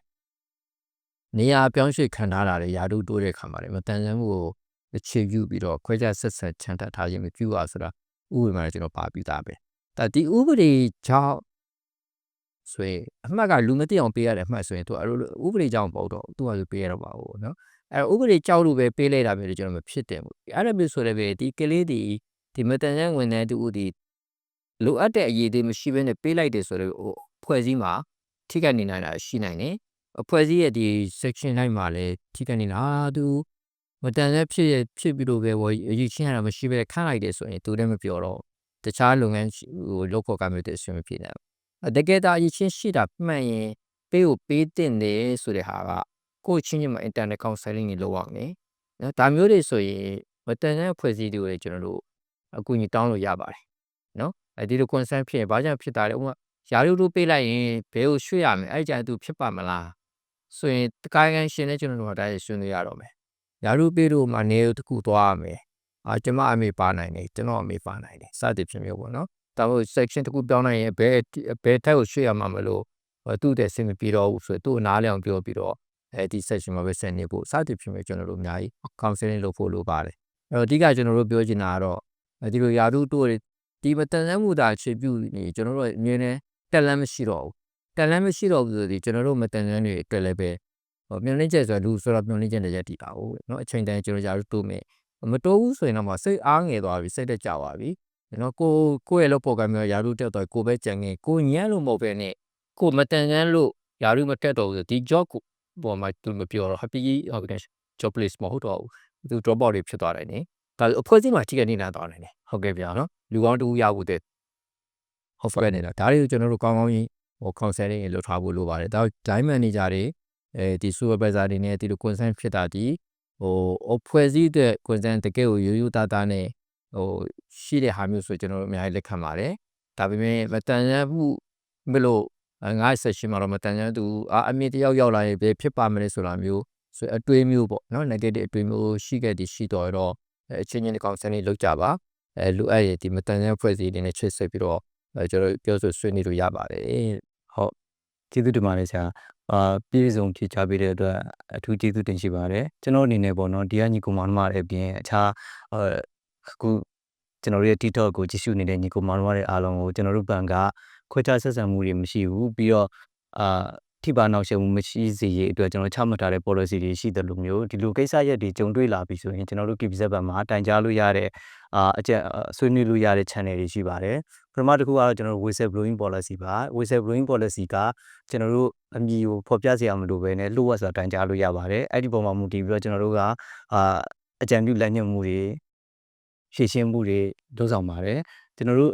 နေရာပြောင်းရွှေ့ခံထားတာလေယာတို့တိုးတဲ့ခါမှာလေမတန်ရန်မှုကိုအခြေပြုပြီးတော့ခွဲခြားဆက်ဆက်ချန်တက်ထားခြင်းမပြုရဆိုတာဥပဒေမှာကျွန်တော်ပါပြီးသားပဲဒါဒီဥပဒေကြောင့်ဆိုရင်အမှတ်ကလူမသိအောင်ပေးရတဲ့အမှတ်ဆိုရင်သူဥပဒေကြောင့်ပေါ့တော့သူကဆိုပေးရတော့ပါဘူးနော်အဲ့ဥပဒေကြောင့်လို့ပဲပေးလိုက်တာမျိုးကျွန်တော်မဖြစ်တယ်ဘူးအဲ့ဒါမျိုးဆိုလည်းပဲဒီကလေးဒီမတန်ရန်ဝင်တဲ့သူဒီလိုအပ်တဲ့အရေးတွေမရှိဘဲနဲ့ပေးလိုက်တယ်ဆိုတော့ဖွဲ့စည်းမှာထိခိုက်နေနိုင်တာရှိနိုင်တယ်အဖွဲ့အစည်းရဲ့ဒီ section တိုင်းမှာလည်းထိခိုက်နေတာသူမတန်တဲ့ဖြစ်ပြီးတော့ပဲအရေးချင်းရတာမရှိပဲခန့်လိုက်တယ်ဆိုရင်သူလည်းမပြောတော့တခြားလုပ်ငန်းလုပ်ဖို့ကမျိုးတဲ့အဆင်မပြေနိုင်ဘူးတကယ်တော့အရေးချင်းရှိတာမှန်ရင်ပေးတင်တယ်ဆိုတဲ့ဟာကကိုချင်းချင်းမှာ internet counseling တွေလုပ်အောင်လေနော်ဒါမျိုးတွေဆိုရင်မတန်တဲ့အဖွဲ့အစည်းတွေကျွန်တော်တို့အကူအညီတောင်းလို့ရပါတယ်နော်ဒီလို concern ဖြစ်ရင်ဘာကြောင့်ဖြစ်တာလဲဥပမာယာရုတို့ပေးလိုက်ရင်ဘယ်ကိုရွှေ့ရမလဲအဲ့ကြသူဖြစ်ပါမလားဆိုရင်တကိုင်းကန်ရှင်နဲ့ကျွန်တော်တို့ဒါဆွေးနွေးရတော့မယ်ယာရုပေးတို့မှာနေတခုသွားရမယ်ကျွန်မအမေပါနိုင်တယ်ကျွန်တော်အမေပါနိုင်တယ်စသဖြင့်မျိုးပေါ့နော်ဒါပေမဲ့ section တခုပြောင်းနိုင်ရင်ဘယ်ထက်ကိုရွှေ့ရမှာမလို့သူ့တဲ့ဆင်မပြေတော့ဘူးဆိုရင်သူ့နားလည်အောင်ပြောပြီးတော့ဒီ section မှာပဲဆက်နေဖို့စသဖြင့်မျိုးကျွန်တော်တို့အများကြီး counseling လုပ်ဖို့လိုပါတယ်အဲ့တော့အဓိကကျွန်တော်တို့ပြောချင်တာကတော့ဒီလိုယာရုတို့ဒီမတန်ဆန်းမှုတာအခြေပြုနေကျွန်တော်တို့အမြင်နဲ့တက်လန်းမရှိတော့ဘူးတက်လန်းမရှိတော့ဘူးဆိုဒီကျွန်တော်တို့မတန်ဆန်းတွေအတွက်လည်းပဲမျောလင့်ချက်ဆိုလူဆိုတော့မျောလင့်ချက်နဲ့ရက်တည်တာဟုတ်เนาะအချိန်တိုင်းကျွန်တော်ယာရုတိုးမယ်မတိုးဘူးဆိုရင်တော့စိတ်အားငယ်သွားပြီစိတ်တက်ကြသွားပြီเนาะကိုရဲ့လို့ပေါ်ကမျိုးယာရုတက်တော့ကိုပဲကြံငယ်ကိုညံ့လို့မဟုတ်ပဲနဲ့ကိုမတန်ဆန်းလို့ယာရုမတက်တော့ဘူးဒီ job ကိုပေါ်မှာသူမပြောတော့ happy organization job place မဟုတ်တော့ဘူးသူ drop out တွေဖြစ်သွားတယ်နိဒါအဖွဲ့အစည်းမှာထိခိုက်နေတာသွားနိုင်တယ်ဟုတ်ကဲ့ဗျာเนาะလူကောင်းတူရဖို့တဲ့ဟုတ်ပဲနေတာဒါတွေကိုကျွန်တော်တို့ကောင်းကောင်းကြီးcounseling လုပ်ထားဖို့လိုပါတယ်ဒါ line manager တွေဒီ supervisor တွေနဲ့ဒီလို concern ဖြစ်တာဒီအဖွဲ့အစည်းတဲ့ concern တကယ်ကိုရိုးရိုးသားသားနဲ့ရှိတဲ့ဟာမျိုးဆိုကျွန်တော်တို့အများကြီးလက်ခံပါတယ်ဒါပေမဲ့မတန်ရမှုမလို့ငါ့ session မှာတော့မတန်ရသူအမြင့်တယောက်ရောက်လာရင်ဘယ်ဖြစ်ပါမလဲဆိုတာမျိုးဆိုအတွေးမျိုးပေါ့နော် negative အတွေးမျိုးရှိခဲ့တည်ရှိတော့အချင်းချင်း counseling လုပ်ကြပါလူအဲ့ရဒီမတန်ရဖွဲ့စည်းတွေနဲ့ချစ်ဆက်ပြီးတော့ကျွန်တော်ပြောဆိုဆွေးနွေးလို့ရပါတယ်ဟုတ်ကျေးဇူးတင်ပါတယ်ဆရာပြည့်စုံဖြည့်ချပေးတဲ့အတွက်အထူးကျေးဇူးတင်ရှိပါတယ်ကျွန်တော်အနေနဲ့ပေါ့နော်ဒီကညီကိုမောင်နှမတွေအပြင်အခြားအခုကျွန်တော်ရဲ့ TikTok ကိုကြည့်ရှုနေတဲ့ညီကိုမောင်နှမတွေအားလုံးကိုကျွန်တော်တို့ဘန်ကခွဲခြားဆက်ဆံမှုတွေမရှိဘူးပြီးတော့ထိပါနောက်ရှက်မှုမရှိစေရေးအတွက်ကျွန်တော်ချမှတ်ထားတဲ့ policy တွေရှိတယ်လို့မျိုးဒီလိုကိစ္စရက်တွေကြုံတွေ့လာပြီဆိုရင်ကျွန်တော်တို့ KBZ ဘက်မှာတိုင်ကြားလို့ရတဲ့အကျဆွေးနွေးလို့ရတဲ့ channel တွေရှိပါတယ်ပထမတစ်ခုကတော့ကျွန်တော်တို့ whistle blowing policy ပါ whistle blowing policy ကကျွန်တော်တို့အမည်ကိုဖော်ပြစရာမလိုဘဲနဲ့လှုပ်ဝက်ဆိုတာတိုင်ကြားလို့ရပါတယ်အဲ့ဒီပုံမှာမူတည်ပြီးတော့ကျွန်တော်တို့ကအကြံပြုလက်ညှိုးမှုတွေဖြည့်ရှင်းမှုတွေလုပ်ဆောင်ပါတယ်ကျွန်တော်တို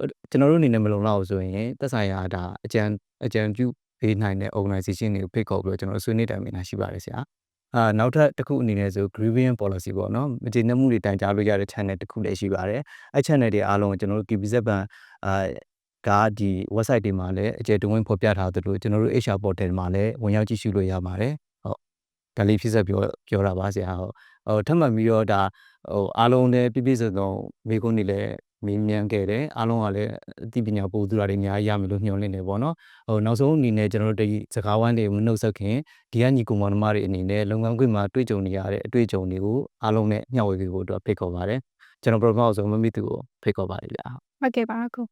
့အနေနဲ့မလုံလောက်ဆိုရင်သက်ဆိုင်ရာဒါအကြံပြုပေးနိုင်တဲ့ organization တွေကိုဖိတ်ခေါ်ပြီးတော့ကျွန်တော်ဆွေးနွေးတိုင်ပင်တာရှိပါတယ်ဆရာနောက်ထပ်တစ်ခုအနေနဲ့ဆို grievance policy ပေါ့နော်မကျေနပ်မှုတွေတိုင်ကြားလို့ရတဲ့ channel တစ်ခုလည်းရှိပါတယ်အဲ့ channel တွေအားလုံးကိုကျွန်တော်တို့ KBZ ဘန်ကဒီ website တွေမှာလည်းအကျယ်တဝင်းဖော်ပြထားသလိုကျွန်တော်တို့ HR portal မှာလည်းဝင်ရောက်ကြည့်ရှုလို့ရပါတယ်ဟုတ်ဒါလေးဖြစ်ဆက်ပြောတာပါဆရာဟုတ်ထပ်မှတ်ပြီးတော့ဒါအားလုံးလည်းပြည့်စုံမိခွန်းတွေလည်းမင်းမြန်ခဲ့တယ်အားလုံးကလည်းအသိပညာပို့သူတွေအများကြီးရမယ်လို့ညွှန်လင့်နေပေါ့နော်နောက်ဆုံးအနေနဲ့ကျွန်တော်တို့ဒီစကားဝိုင်းတွေမနှုတ်ဆက်ခင်ဒီကညီကိုမောင်နှမတွေအနေနဲ့လုပ်ငန်းခွင်မှာတွေ့ကြုံနေရတဲ့အတွေ့အကြုံတွေကိုအားလုံးနဲ့မျှဝေပေးဖို့အတွက်ဖိတ်ခေါ်ပါတယ်ကျွန်တော်ပထမဆုံးမမိသူကိုဖိတ်ခေါ်ပါတယ်ဗျာဟုတ်ကဲ့ပါအခု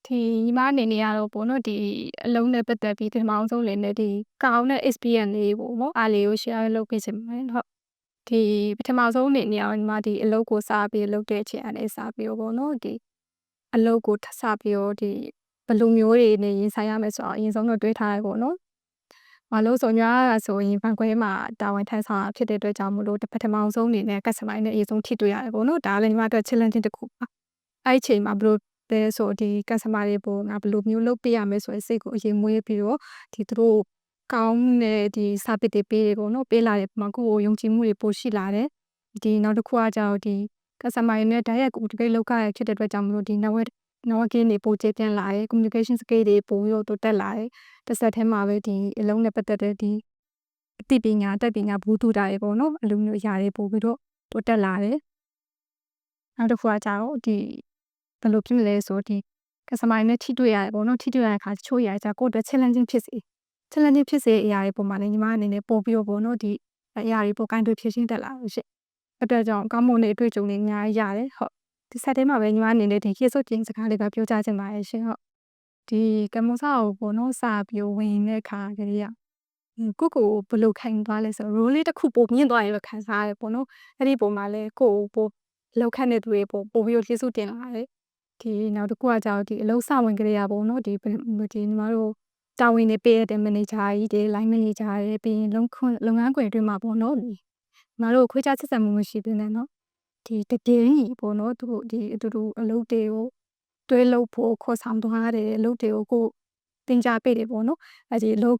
ဒီညီမအနေနဲ့ကတော့ပေါ့နော်ဒီအလုံးနဲ့ပတ်သက်ပြီးဒီမောင်ဆုံးလည်းနဲ့ဒီကောင်းတဲ့ experience လေးပေါ့နော်အားလေးကို share လုပ်ပေးချင်ပါတယ်ဟုတ်ဒီပထမဆုံးအနေနဲ့ညီမဒီအလုပ်ကိုစပြီးလုပ်တဲ့အချိန်အနေစပြီးတော့ပေါ့နော်ဒီအလုပ်ကိုစပြီးတော့ဒီဘယ်လိုမျိုးတွေနဲ့ရင်ဆိုင်ရမယ်ဆိုတော့အရင်ဆုံးတော့တွေးထားရပေါ့နော်ဘာလို့ဆိုညာဆိုရင်ဘန်ခွဲမှာတာဝန်ထမ်းဆောင်ဖြစ်တဲ့အတွက်ကြောင့်မလို့ပထမဆုံးအနေနဲ့ customer နဲ့အရင်ဆုံးထိတွေ့ရတယ်ပေါ့နော်ဒါလည်းညီမတို့ challenging တစ်ခုပါအဲ့ဒီအချိန်မှာဘယ်လိုလဲဆိုဒီ customer တွေပေါ်ငါဘယ်လိုမျိုးလုပ်ပေးရမယ်ဆိုတဲ့စိတ်ကိုအရင်မွေးပြီးတော့ဒီသူတို့ကောင်းတဲ့ဒီ service တွေပေးတယ်ပေါ့နော်ပေးလာတဲ့ပုံမှာကိုယ်ကိုယုံကြည်မှုတွေပိုရှိလာတယ်ဒီနောက်တစ်ခုကကြောင့်ဒီ customer တွေနဲ့ direct ကိုတကယ်လောက်ရဖြစ်တဲ့အတွက်ကြောင့်မလို့ဒီ networking တွေပိုကျပြန့်လာတယ် communication skill တွေပိုပြီးတော့တက်လာတယ်တစ်ဆက်တည်းမှာပဲဒီအလုံးနဲ့ပတ်သက်တဲ့ဒီ အသိပညာတက်ပညာဘူးတူတာရေပေါ့နော်အလိုမျိုးအရာတွေပို့ပြီးတော့တိုးတက်လာတယ်နောက်တစ်ခုကကြတော့ဒီဘယ်လိုဖြစ်မလဲဆိုဒီ customer နဲ့ထိတွေ့ရတယ်ပေါ့နော်ထိတွေ့ရတဲ့အခါတချို့အရာကြကိုယ့်အတွက် challenging ဖြစ်စေအရာတွေပုံမှန်လည်းညီမအနေနဲ့ပို့ပြီးတော့ပေါ့နော်ဒီအရာတွေပို့ကိုင်းတွေ့ဖြစ်ရှင်းတက်လာလို့ရှင့်အတွက်ကြောင့်ကောင်းမွန်တဲ့အတွေ့အကြုံတွေအများကြီးရတယ်ဟုတ်ဒီဆက်ထဲမှာပဲညီမအနေနဲ့ဒီခေတ်စုတင်စကားလေးပဲပြောကြားချင်ပါတယ်ရှင်ဟုတ်ဒီကမ္ဘောဇာကိုပေါ့နော်စပြီးဝင်တဲ့အခါကလေးကကိုဘယ်လိုခံသွားလဲဆို role လေးတစ်ခုပိုမြင့်သွားရင်ပဲခံစားရတယ်ပေါ့နော်အဲ့ဒီပုံမှာလဲကိုပိုလောက်ခန့်တဲ့သူတွေပိုပြီးတော့ကျေးဇူးတင်လာတယ်ဒီနောက်တစ်ခုကကြောက်ဒီအလုံးစဝင်ကလေးရပေါ့နော်ဒီညီမတို့တာဝန်တွေပေးရတဲ့ manager ကြီးတွေ line manager တွေပြီးရင်လုပ်ငန်းခွင်အတွင်းမှာပေါ့နော်ညီမတို့ခွေးချဆက်ဆံမှုမရှိသေးနဲ့နော်ဒီတကယ်ကြီးပေါ့နော်သူဒီအတူတူအလုပ်တွေကိုတွဲလုပ်ဖို့ခေါ်ဆောင်သွားတယ်အလုပ်တွေကိုကိုတင်ကြပေးတယ်ပေါ့နော်အဲ့ဒီလုပ်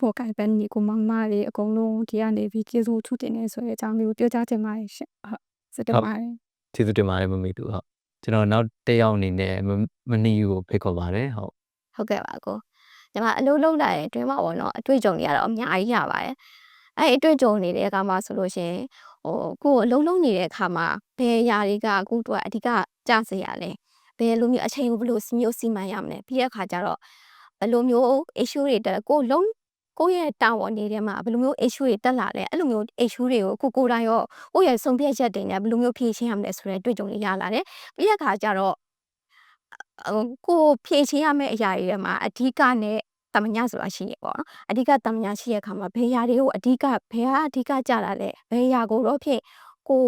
ဖို့ကိုင်ပန်းညီကိုမမတွေအကုန်လုံးဒီကနေပြီးကျေးဇူးထူးတင်နေဆိုတဲ့အကြောင်းလေးကိုပြောကြားချင်ပါတယ်ရှင်ဟုတ်စတပါတယ် ကျေးဇူးတင်ပါတယ်မမေသူဟုတ်ကျွန်တော်နောက်တစ်ယောက်အနေနဲ့မနီယူကိုဖိတ်ခေါ်ပါတယ်ဟုတ် ဟုတ်ကဲ့ပါကိုညီမအလုပ်လုပ်လာတဲ့အတွင်းမှာပေါ့နော်အတွေ့အကြုံတွေကတော့အများကြီးရပါတယ်အဲ့အတွေ့အကြုံနေတဲ့အခါမှာဆိုလို့ရှိရင်ကိုအလုံးလုံးနေတဲ့အခါမှာဘယ်အရာတွေကကိုတို့အဓိကကြစေရလဲဘယ်လိုမျိုးအချိန်ကိုဘယ်လိုမျိုးစီမံရမလဲပြီးတဲ့အခါကျတော့ဘယ်လိုမျိုး issue တွေတက်ကိုရဲ့တာဝန်တွေထဲမှာဘယ်လိုမျိုး issue တွေတက်လာလဲအဲ့လိုမျိုး issue တွေကိုကိုတိုင်းရောကိုရဲ့ဆုံးဖြတ်ချက်တွေနဲ့ဘယ်လိုမျိုးဖြေရှင်းရမလဲဆိုတဲ့တွေ့ကြုံတွေရလာတယ်ပြီးတဲ့အခါကျတော့ကိုဖြေရှင်းရမယ့်အရာတွေထဲမှာအဓိကနဲ့တမညာဆိုတာရှိရပေါ့နော်အဓိကတမညာရှိတဲ့အခါမှာဘယ်ຢာတွေကိုဘယ်ဟာအဓိကကြတာလဲဘယ်ຢာကိုတော့ဖြစ်ကို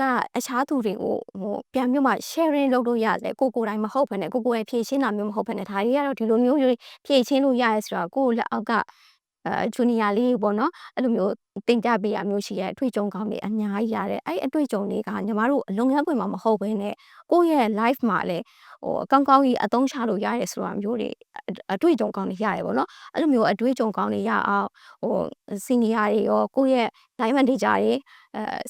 ကအခြားသူတွေကိုပြန်မျိုးမှ sharing လုပ်လို့ရတယ်ကိုတိုင်းမဟုတ်ဘဲနဲ့ကိုရဲ့ဖြည့်ရှင်းတာမျိုးမဟုတ်ဘဲနဲ့ဒါတွေကတော့ဒီလိုမျိုးဖြည့်ရှင်းလို့ရရဲဆိုတော့ကိုလက်အောက်ကဂျူနီယာလေးပေါ့နော်အဲ့လိုမျိုးတင်ကြပေးရမျိုးရှိရဲအတွေ့အကြုံကောင်းတွေအများကြီးရတယ်အဲ့အတွေ့အကြုံတွေကညီမတို့လုပ်ငန်းခွင်မှာမဟုတ်ဘဲနဲ့ကိုရဲ့ life မှာလည်းကောင်းကောင်းကြီးအသုံးချလို့ရတယ်ဆိုတာမျိုးတွေအတွေ့အကြုံကောင်းတွေရတယ်ပေါ့နော်အဲ့လိုမျိုးအတွေ့အကြုံကောင်းတွေရအောင်senior တွေရောကိုရဲ့ line manager တွေ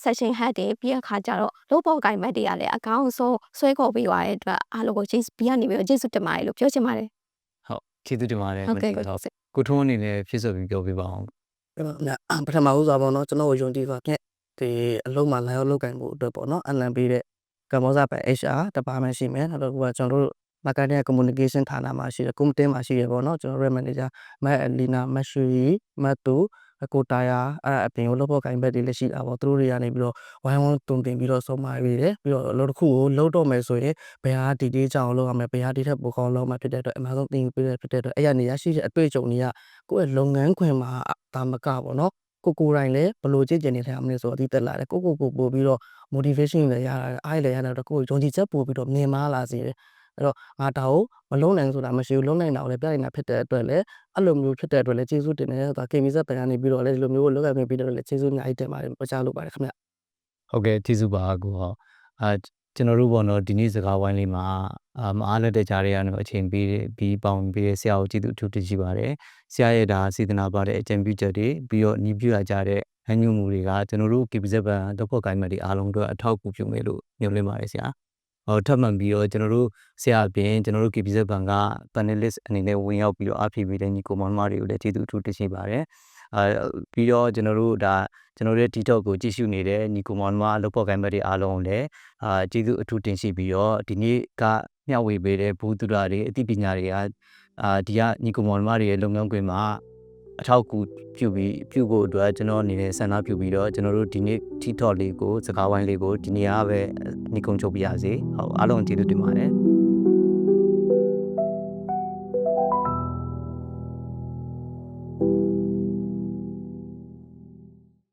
session head တွေပြီးအခါကျတော့လုပ်ပေါ်ကိုင်မက်တွေကလည်းအကောင်းဆုံးဆွဲခေါ်ပေးရတဲ့အတွက်အားလုံးကိုကျေးဇူးပြီးကနေပြီးကျေးဇူးတင်ပါတယ်လို့ပြောချင်ပါတယ် ဟုတ်ကျေးဇူးတင်ပါတယ် ဟုတ်ကဲ့ ကိုထွန်းအနေနဲ့ဖြည့်ဆို့ပြီးပြောပြပါအောင် ပထမဦးစွာပေါ့နော်ကျွန်တော်ကိုယုံကြည်စွာဖြင့်ဒီအလုံးမှာလာရောက်လုပ်ကင်ဖို့အတွက်ပေါ့နော်အလံပေးတဲ့ကမ္ဘောဇာပဲ HR တပါမှရှိမယ်နောက်တော့ကကျွန်တော်တို့ marketing communication ဌာနမှာရှိတယ် committee မှာရှိရပေါ့နော်ကျွန်တော်တို့ manager မက်လီနာမက်ရှူရီမတ်တူကိုတာယာအဲ့အပြင်ကိုလုပ်ဖို့ကင်ဘက်တွေလည်းရှိတာပေါ့သူတို့တွေကနေပြီးတော့ဝိုင်းဝန်းတုံတင်ပြီးတော့ဆုံးမပေးတယ်ပြီးတော့အလုပ်တစ်ခုကိုလုပ်တော့မယ်ဆိုရင်ဘယ်ဟာဒီတေးကြောင်လုပ်ရမယ်ဘယ်ဟာဒီထက်ပိုကောင်းလုပ်မှာဖြစ်တဲ့အတွက်အများဆုံးသင်ယူပေးတဲ့ဖြစ်တဲ့အတွက်အဲ့ရနေရရှိတဲ့အတွေ့အကြုံတွေကကိုယ့်ရဲ့လုပ်ငန်းခွင်မှာတာမကပေါ့နော်ကိုတိုင်းလည်းဘလို့ကြည့်ကျင်နေထိုင်မလဲဆိုတော့ဒီတက်လာတယ်ကိုပို့ပြီးတော့ motivation လည်းရတာအားလည်းရတာတော့ကိုယုံကြည်ချက်ပို့ပြီးတော့မြင်မာလာစေတယ်အဲ့တော့ငါတာကိုမလုံးနိုင်ဆိုတာမရှိဘူးလုံးနိုင်တာကိုလည်းပြနေတာဖြစ်တဲ့အတွက်လည်းအဲ့လိုမျိုးဖြစ်တဲ့အတွက်လည်းကျေးဇူးတင်တယ်ဆိုတာ KMZ ပန်ကနေပြီးတော့လည်းဒီလိုမျိုးလောက်ရပြီးတော့လည်းကျေးဇူးအများကြီးတင်ပါတယ်ပြောချလို့ပါတယ်ခင်ဗျ ဟုတ်ကဲ့ကျေးဇူးပါကိုဟုတ်ကျွန်တော်တို့ပေါ့နော်ဒီနေ့စကားဝိုင်းလေးမှာမအားလက်တဲ့ကြားတွေကတော့အချိန်ပေးပြီးပေါင်ပေးဆရာကိုကျေးဇူးအထူးတင်ရှိပါတယ်ဆရာရဲ့ဒါစေတနာပါတဲ့အကြံပြုချက်တွေပြီးတော့ညီပြရကြတဲ့ဟန်ညူမှုတွေကကျွန်တော်တို့ KBZ ဘန်တော့ဖို့ကိုင်းမက်တွေအားလုံးအတွက်အထောက်အကူပြုမယ်လို့ညွှန်လင်းပါတယ်ဆရာထပ်မံပြီးတော့ကျွန်တော်တို့ဆရာအပြင်ကျွန်တော်တို့ KBZ ဘန်က panelist အနေနဲ့ဝင်ရောက်ပြီးတော့အားဖြည့်ပေးတဲ့ညီကိုမောင်နှမတွေကိုလည်းကျေးဇူးအထူးတင်ရှိပါတယ်ပြီးတော့ကျွန်တော်တို့ဒါကျွန်တော်တို့ရဲ့ TikTok ကိုကြည့်ရှုနေတဲ့ညီကိုမောင်နှမလုပ်ဖို့ကိုင်းမက်တွေအားလုံးလည်းကျေးဇူးအထူးတင်ရှိပြီးတော့ဒီနေ့ကမျှဝေပေးတဲ့ဘူသူရတွေအသိပညာတွေကဒီကညီကိုမောင်နှမတွေရဲ့လုပ်ငန်းခွင်မှာအထောက်အကူပြုဖို့အတွက်ကျွန်တော်အနေနဲ့ဆန္ဒပြုပြီးတော့ကျွန်တော်တို့ဒီနေ့ TikTok လေးကိုစကားဝိုင်းလေးကိုဒီနေ့ကပဲညီကုံချုပ်ပြရစီဟုတ်အားလုံးကျေးဇူးတင်ပါတယ်